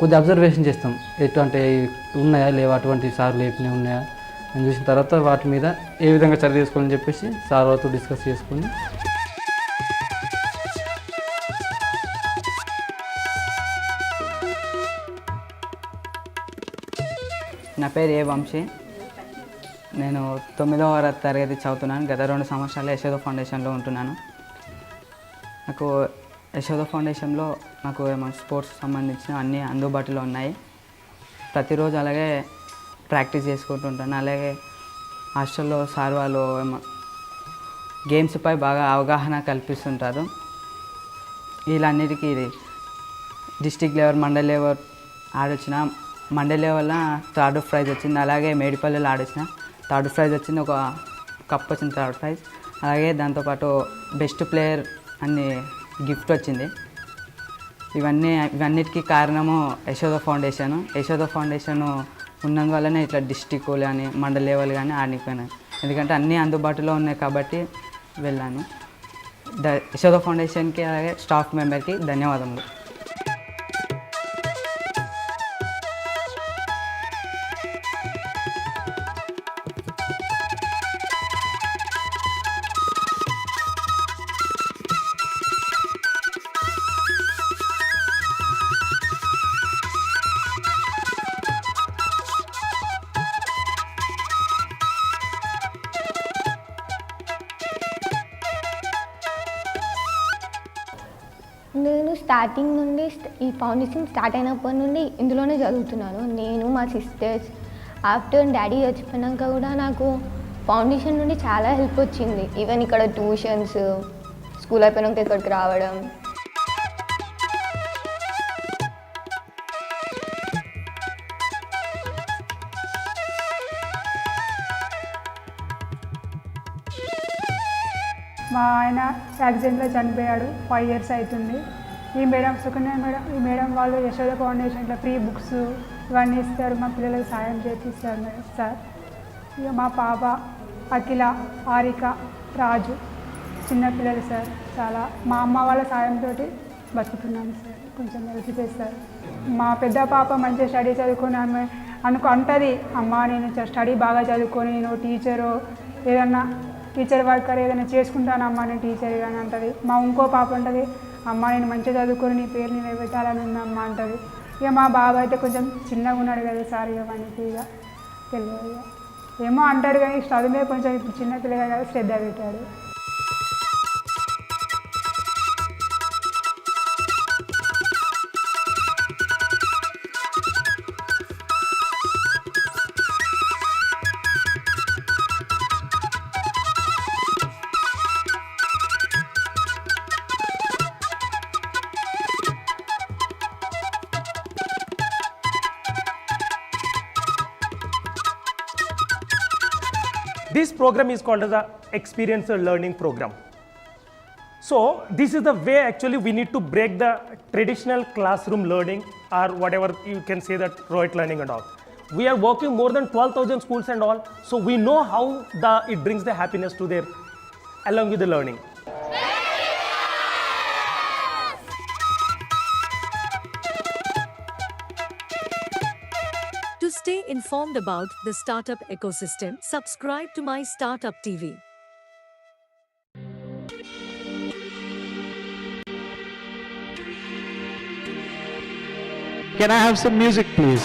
కొద్ది అబ్జర్వేషన్ చేస్తాం, ఎటువంటి ఉన్నాయా లేవా, అటువంటి సార్లు లేపినవి ఉన్నాయా అని చూసిన తర్వాత వాటి మీద ఏ విధంగా చర్య తీసుకోవాలని చెప్పేసి సార్ వాళ్ళతో డిస్కస్ చేసుకుని నా పేరు ఏ వంశీ. నేను 9వ తరగతి చదువుతున్నాను. గత 2 సంవత్సరాలు యశోద ఫౌండేషన్లో ఉంటున్నాను. నాకు యశోద ఫౌండేషన్లో నాకు స్పోర్ట్స్ సంబంధించిన అన్నీ అందుబాటులో ఉన్నాయి. ప్రతిరోజు అలాగే ప్రాక్టీస్ చేసుకుంటుంటాను. అలాగే హాస్టల్లో సార్ వాళ్ళు గేమ్స్పై బాగా అవగాహన కల్పిస్తుంటారు. వీళ్ళన్నిటికీ డిస్టిక్ లెవెల్, మండల్ లెవెల్ ఆడొచ్చిన, మండల్ లెవెల్లో 3rd ప్రైజ్ వచ్చింది. అలాగే మేడిపల్లిలో ఆడొచ్చిన 3rd ప్రైజ్ వచ్చింది, ఒక కప్ వచ్చింది 3rd ప్రైజ్. అలాగే దాంతోపాటు బెస్ట్ ప్లేయర్ అన్ని గిఫ్ట్ వచ్చింది. ఇవన్నిటికీ కారణము యశోద ఫౌండేషన్. యశోద ఫౌండేషన్ ఉన్నందువల్లనే ఇట్లా డిస్టిక్ కానీ మండల్ లెవెల్ కానీ ఆడిపోయినాయి. ఎందుకంటే అన్నీ అందుబాటులో ఉన్నాయి కాబట్టి వెళ్ళాను. యశోద ఫౌండేషన్కి అలాగే స్టాఫ్ మెంబర్కి ధన్యవాదములు. నేను స్టార్టింగ్ నుండి ఈ ఫౌండేషన్ స్టార్ట్ అయినప్పటి నుండి ఇందులోనే చదువుతున్నాను. నేను, మా సిస్టర్స్. ఆఫ్టర్ డాడీ చచ్చిపోయాక కూడా నాకు ఫౌండేషన్ నుండి చాలా హెల్ప్ వచ్చింది. ఈవెన్ ఇక్కడ ట్యూషన్స్, స్కూల్ అయిపోయినాక ఇక్కడికి రావడం. మా ఆయన యాక్సిడెంట్లో చనిపోయాడు. 5 years అవుతుంది. ఈ మేడం సుకన్య మేడం, ఈ మేడం వాళ్ళు యశోద ఫౌండేషన్లో ఫ్రీ బుక్స్ ఇవన్నీ ఇస్తారు, మా పిల్లలకు సాయం చేపిస్తారు మేడం సార్. ఇక మా పాప అఖిల, హారిక, రాజు చిన్నపిల్లలు సార్. చాలా మా అమ్మ వాళ్ళ సాయంతో బతుకుతున్నాను సార్. కొంచెం హెల్ప్ చేస్తారు. మా పెద్ద పాప మంచిగా స్టడీ చదువుకొని ఆమె అంటుంది, అమ్మ నేను స్టడీ బాగా చదువుకొని నేను టీచరు ఏదన్నా టీచర్ వర్కర్ ఏదైనా చేసుకుంటానమ్మా నేను టీచర్ కానీ అంటుంది. మా ఇంకో పాప ఉంటుంది, అమ్మ నేను మంచిగా చదువుకొని నీ పేరు నిలబెట్టాలని ఉందమ్మా అంటుంది. ఇక మా బాబు అయితే కొంచెం చిన్నగా ఉన్నాడు కదా సార్, ఇక మనకి ఇక తెలియదు, ఏమో అంటాడు కానీ చదువు మీద కొంచెం ఇప్పుడు చిన్నపిల్లగా కదా శ్రద్ధ పెట్టాడు. this program is called as a experiential learning program. So this is the way actually we need to break the traditional classroom learning, or whatever you can say that rote learning and all. We are working more than 12,000 schools and all, so we know how it brings the happiness to their along with the learning. To stay informed about the startup ecosystem, subscribe to MyStartup TV. Can I have some music, please?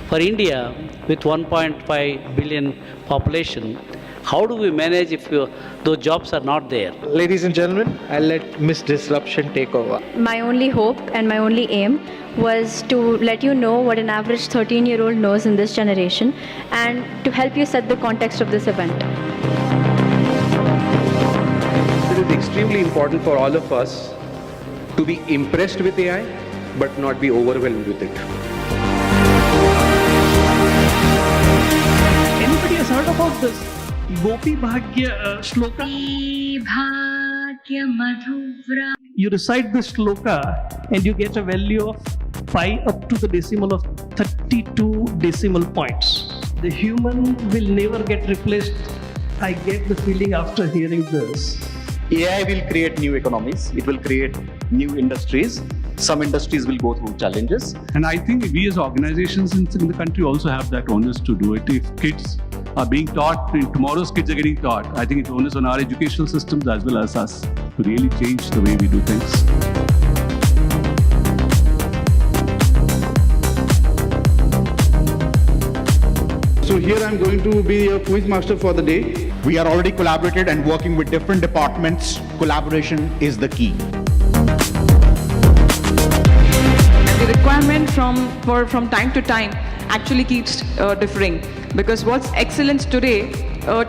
For India, with 1.5 billion population, how do we manage if those jobs are not there? Ladies and gentlemen, I'll let Miss Disruption take over. My only hope and my only aim was to let you know what an average 13-year-old knows in this generation and to help you set the context of this event. It is extremely important for all of us to be impressed with AI, but not be overwhelmed with it. Anybody has heard about this Gopi Bhagya shloka? You recite this shloka and you get a value of pi up to the decimal of 32 decimal points. The human will never get replaced. I get the feeling after hearing this. AI will create new economies, it will create new industries. Some industries will go through challenges. And I think we as organizations in the country also have that onus to do it. If kids are being taught, tomorrow's kids are getting taught, I think it's onus on our educational systems as well as us to really change the way we do things. So here I'm going to be a quiz master for the day. We are already collaborated and working with different departments. Collaboration is the key. The requirement from time to time actually keeps differing, because what's excellence today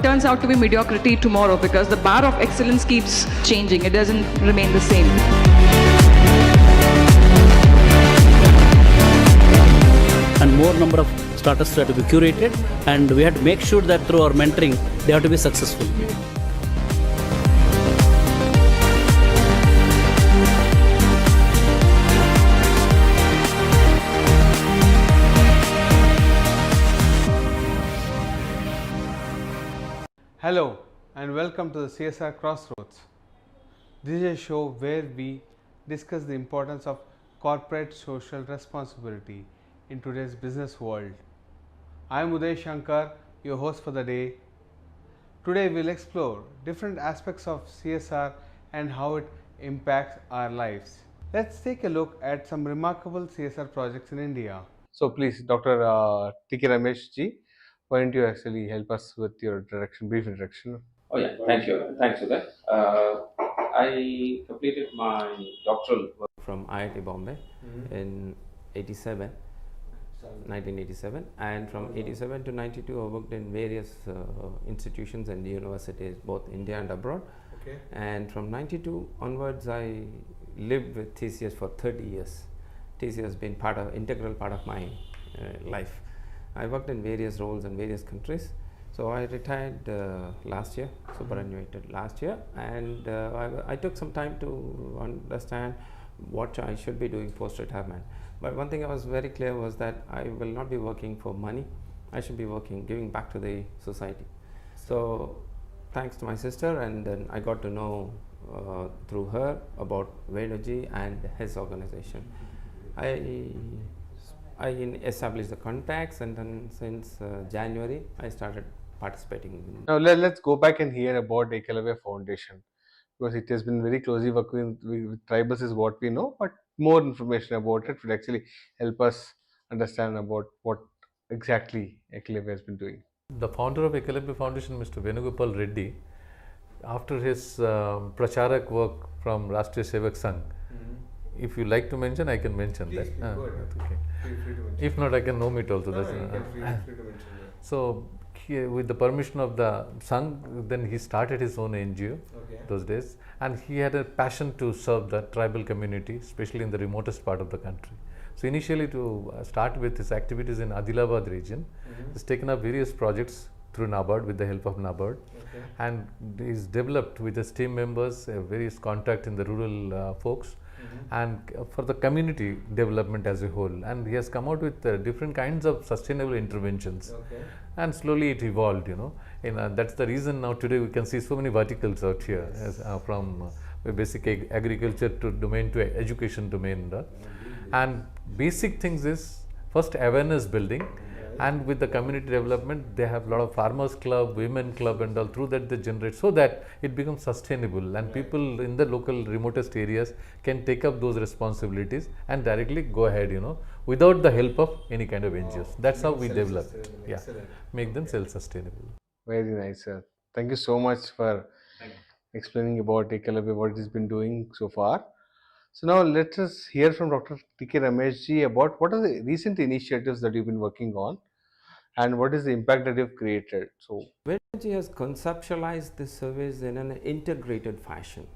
turns out to be mediocrity tomorrow, because the bar of excellence keeps changing. It doesn't remain the same. And more number of startups have to be curated, and we have to make sure that through our mentoring, they have to be successful. Hello and welcome to the CSR Crossroads. This is a show where we discuss the importance of corporate social responsibility in today's business world. I am Uday Shankar, your host for the day. Today we will explore different aspects of CSR and how it impacts our lives. Let's take a look at some remarkable CSR projects in India. So please, Dr. T.K. Ramesh ji, why don't you actually help us with your brief introduction? Oh yeah, thank you. Thanks for that. I completed my doctoral work from IIT Bombay in 1987, and from 87 to 92 I worked in various institutions and universities, both India and abroad. Okay. And from 92 onwards I lived with TCS for 30 years. TCS has been integral part of my life. I worked in various roles in various countries. So I retired last year, superannuated last year, and I took some time to understand what I should be doing post-retirement. But one thing I was very clear was that I will not be working for money. I should be giving back to the society. So thanks to my sister, and then I got to know through her about Venuji and his organization. I established the contacts, and then since January I started participating. Now let's go back and hear about Ekalavya Foundation, because it has been very closely working with tribals is what we know, but more information about it would actually help us understand about what exactly Ekalavya has been doing. The founder of Ekalavya Foundation, Mr. Venugopal Reddy, after his Pracharak work from Rashtriya Sevak Sangh, if you like to mention, I can mention that. Okay. Feel free to mention. If not, I can name it also. No, you can feel free to mention that. So, with the permission of the Sangh, then he started his own NGO those days, and he had a passion to serve the tribal community, especially in the remotest part of the country. So initially to start with his activities in Adilabad region, he's taken up various projects through NABARD with the help of NABARD, and he's developed with his team members various contact in the rural folks and for the community development as a whole, and he has come out with different kinds of sustainable interventions, and slowly it evolved, that's the reason now today we can see so many verticals out here, as, from basic agriculture to domain to education domain, and basic things is first awareness building, and with the community development they have a lot of farmers club, women club and all, through that they generate so that it becomes sustainable, and people in the local remotest areas can take up those responsibilities and directly go ahead, without the help of any kind of NGOs. That's how we develop, make them self-sustainable. Very nice, sir. Thank you so much for explaining about Ekalavya, what it has been doing so far. So now let us hear from Dr. T.K. Rameshji about what are the recent initiatives that you've been working on and what is the impact that you've created. So Venergy has conceptualized this service in an integrated fashion.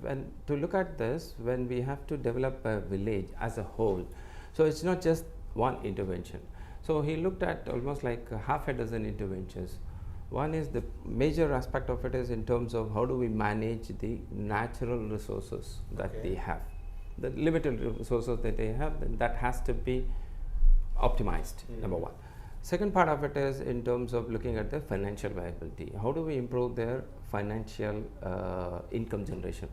When to look at this, when we have to develop a village as a whole, so it's not just one intervention. So he looked at almost like half a dozen interventions. One is the major aspect of it is in terms of how do we manage the natural resources that they have, the limited resources that they have, then that has to be optimized, number one. Second part of it is in terms of looking at the financial viability. How do we improve their financial income generation?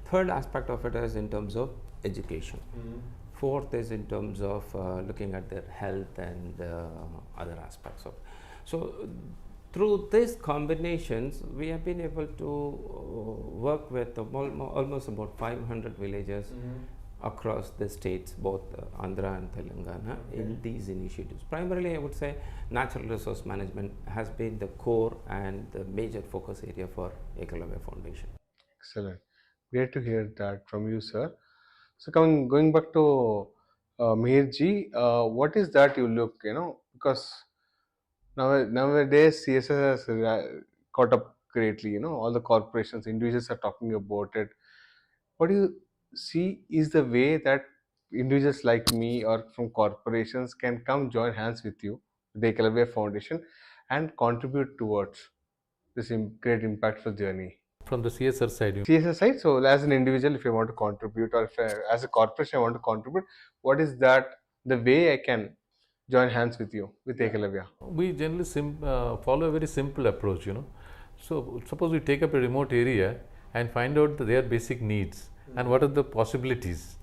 Third aspect of it is in terms of education. Fourth is in terms of looking at their health and other aspects of it. So through these combinations, we have been able to work with almost about 500 villages across the states, both Andhra and Telangana, in these initiatives. Primarily, I would say natural resource management has been the core and the major focus area for Ekalavya Foundation. excellent. Great to hear that from you, sir. So going back to Mihirji, what is that you look, because nowadays CSR has caught up greatly, all the corporations, individuals are talking about it. What do you see is the way that individuals like me or from corporations can come join hands with you, the Ekalavya Foundation, and contribute towards this great impactful journey? From the CSR side? CSR side, so as an individual, if I want to contribute, or if as a corporation I want to contribute, what is that the way I can join hands with you, with Ekalavya? We generally follow a very simple approach, So suppose we take up a remote area and find out their basic needs and what are the possibilities.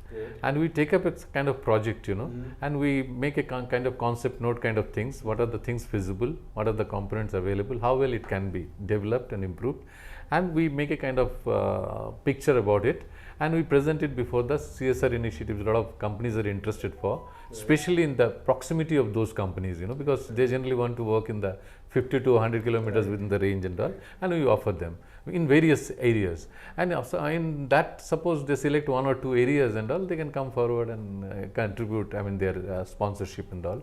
And we take up a kind of project, and we make a kind of concept note kind of things. What are the things feasible? What are the components available? How well it can be developed and improved? And we make a kind of picture about it, and we present it before the CSR initiatives. A lot of companies are interested for, especially in the proximity of those companies, because they generally want to work in the 50 to 100 kilometers within the range and all, and we offer them in various areas. And also in that, suppose they select one or two areas and all, they can come forward and contribute, their sponsorship and all.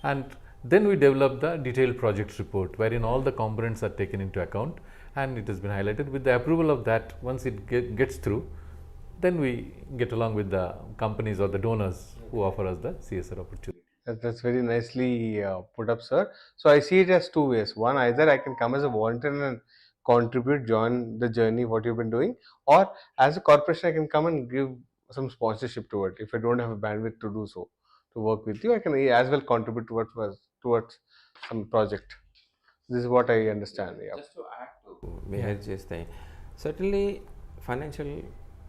And then we develop the detailed project report, wherein all the components are taken into account, and it has been highlighted. With the approval of that, once it gets through, then we get along with the companies or the donors who offer us the CSR opportunity. That's very nicely put up, sir. So I see it as two ways. One, either I can come as a volunteer and contribute, join the journey, what you've been doing, or as a corporation, I can come and give some sponsorship to it. If I don't have a bandwidth to do so, to work with you, I can as well contribute towards some project. This is what I understand. Just to add to Mihirji's thing, certainly financial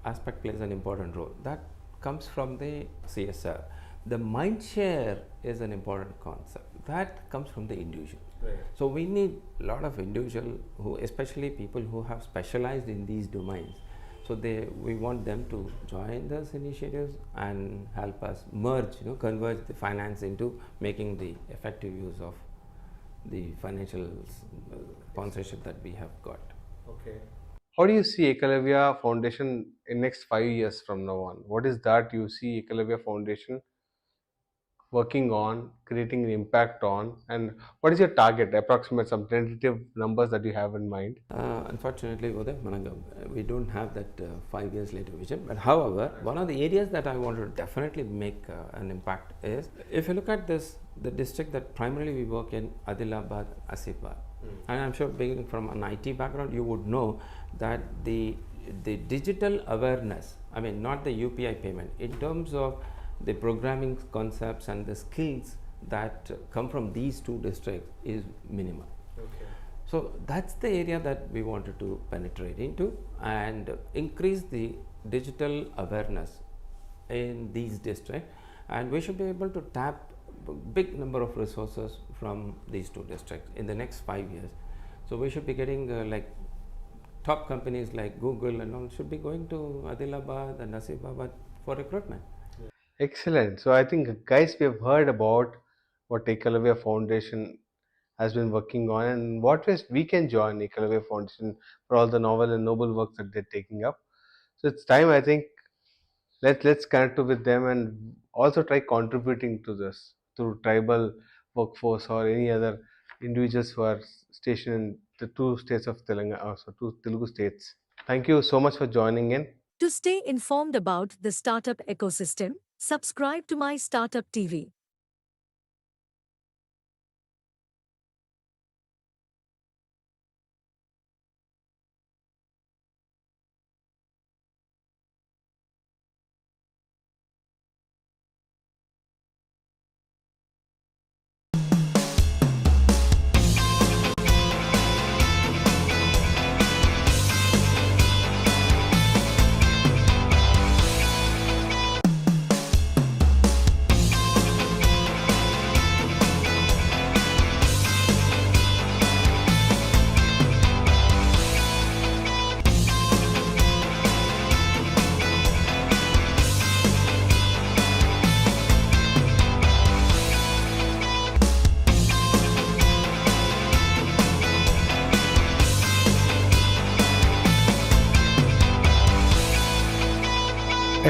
aspect plays an important role. That comes from the CSR. The mind share is an important concept. That comes from the individual. So we need a lot of individual who, especially people who have specialized in these domains. So we want them to join those initiatives and help us merge, converge the finance into making the effective use of the financial sponsorship that we have got. Okay. How do you see Ekalavya Foundation in next 5 years from now on? What is that you see Ekalavya Foundation working on, creating an impact on, and what is your target, approximate some tentative numbers that you have in mind? Unfortunately, Uday, we don't have that 5 years later vision. But however, one of the areas that I want to definitely make an impact is, if you look at this, the district that primarily we work in, Adilabad, Asifabad, and I'm sure being from an IT background, you would know that the digital awareness, I mean not the UPI payment, in terms of the programming concepts and the skills that come from these two districts is minimal. Okay. So that's the area that we wanted to penetrate into and increase the digital awareness in these districts, and we should be able to tap big number of resources from these two districts in the next 5 years. So we should be getting like top companies like Google and all should be going to Adilabad and Asifabad for recruitment. Excellent. So I think, guys, we have heard about what Ekalavya Foundation has been working on and what ways we can join Ekalavya Foundation for all the novel and noble work that they're taking up. So it's time, I think, let's connect with them and also try contributing to this through tribal workforce or any other individuals who are stationed in the two states of Telangana, so two Telugu states. Thank you so much for joining in. To stay informed about the startup ecosystem, subscribe to MyStartup TV.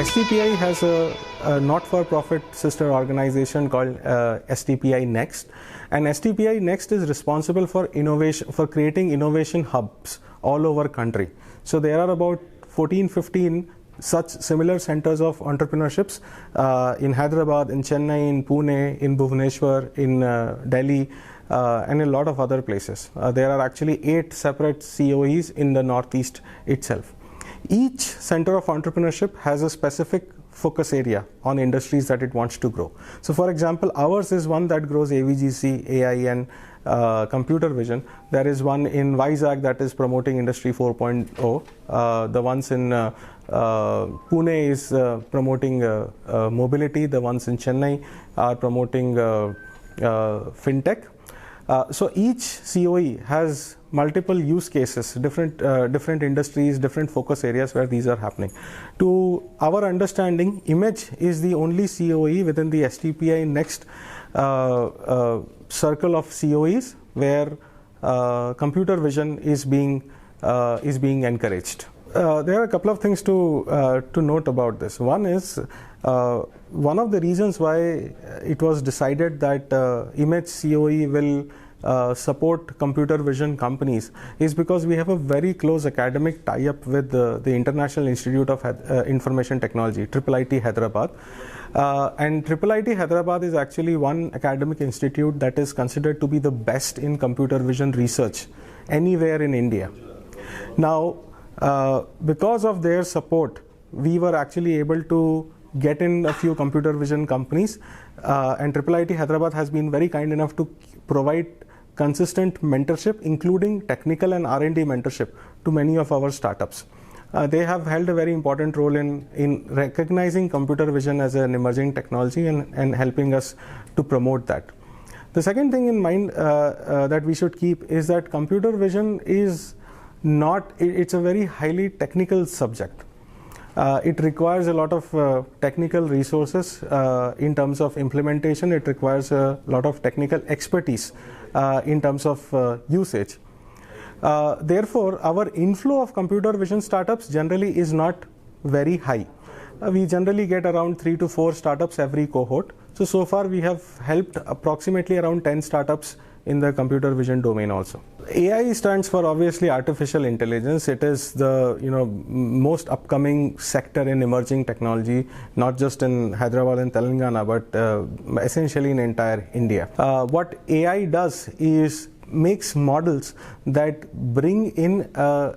STPI has a not-for-profit sister organization called STPI Next, and STPI Next is responsible for innovation, for creating innovation hubs all over country. So there are about 14-15 such similar centers of entrepreneurships in Hyderabad, in Chennai, in Pune, in Bhubaneswar, in Delhi, and a lot of other places. There are actually 8 separate COEs in the Northeast itself. Each center of entrepreneurship has a specific focus area on industries that it wants to grow. So for example, ours is one that grows AVGC, AIN, computer vision. There is one in Vizag that is promoting Industry 4.0. The ones in Pune is promoting mobility. The ones in Chennai are promoting fintech. So each COE has multiple use cases, different industries, different focus areas where these are happening. To our understanding, Image is the only COE within the STPI Next circle of COEs where computer vision is being encouraged. There are a couple of things to note about this. One is one of the reasons why it was decided that Image COE will support computer vision companies is because we have a very close academic tie-up with the International Institute of Information Technology, IIIT Hyderabad. And IIIT Hyderabad is actually one academic institute that is considered to be the best in computer vision research anywhere in India. Now, because of their support, we were actually able to get in a few computer vision companies, and IIIT Hyderabad has been very kind enough to provide consistent mentorship, including technical and R&D mentorship to many of our startups. They have held a very important role in recognizing computer vision as an emerging technology and helping us to promote that. The second thing in mind that we should keep is that computer vision is not, it's a very highly technical subject. It requires a lot of technical resources in terms of implementation. It requires a lot of technical expertise in terms of usage. Therefore, our inflow of computer vision startups generally is not very high. We generally get around 3 to 4 startups every cohort. So far we have helped approximately around 10 startups in the computer vision domain also. AI stands for obviously artificial intelligence. It is the most upcoming sector in emerging technology, not just in Hyderabad and Telangana, but essentially in entire India. What AI does is makes models that bring in a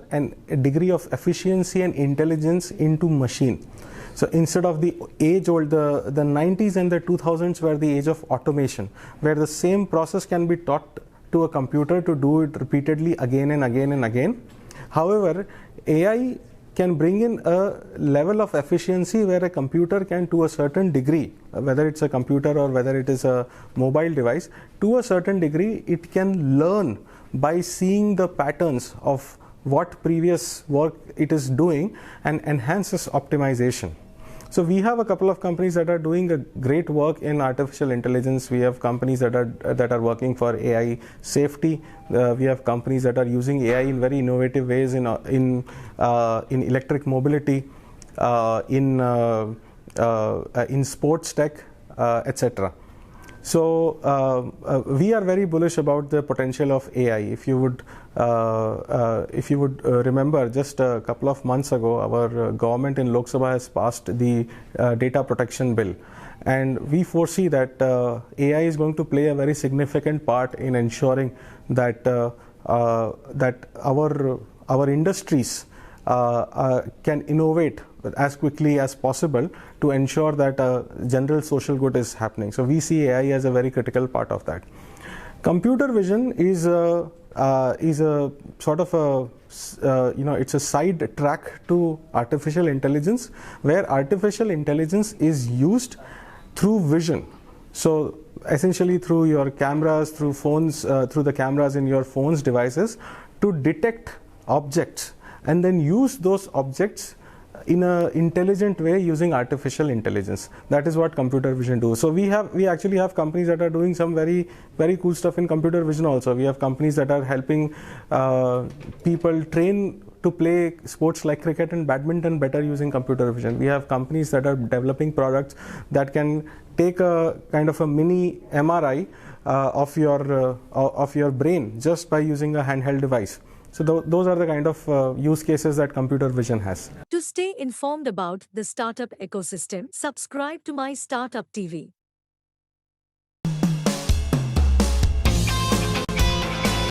degree of efficiency and intelligence into machine. So instead of the age-old, the 90s and the 2000s were the age of automation, where the same process can be taught to a computer to do it repeatedly again and again and again. However, AI can bring in a level of efficiency where a computer can, to a certain degree, whether it's a computer or whether it is a mobile device, to a certain degree, it can learn by seeing the patterns of what previous work it is doing and enhances optimization. So we have a couple of companies that are doing a great work in artificial intelligence. We have companies that are working for AI safety. We have companies that are using AI in very innovative ways in electric mobility, in sports tech, etc. So we are very bullish about the potential of AI. If you would remember, just a couple of months ago, our government in Lok Sabha has passed the data protection bill, and we foresee that AI is going to play a very significant part in ensuring that that our industries can innovate as quickly as possible to ensure that general social good is happening. So we see AI as a very critical part of that. Computer vision is a sort of it's a side track to artificial intelligence, where artificial intelligence is used through vision. So essentially through your cameras, through phones, through the cameras in your phones devices, to detect objects and then use those objects in an intelligent way using artificial intelligence. That is what computer vision do. So we actually have companies that are doing some very, very cool stuff in computer vision also. We have companies that are helping people train to play sports like cricket and badminton better using computer vision. We have companies that are developing products that can take a kind of a mini MRI of your brain just by using a handheld device. So those are the kind of use cases that computer vision has. To stay informed about the startup ecosystem, subscribe to My Startup TV.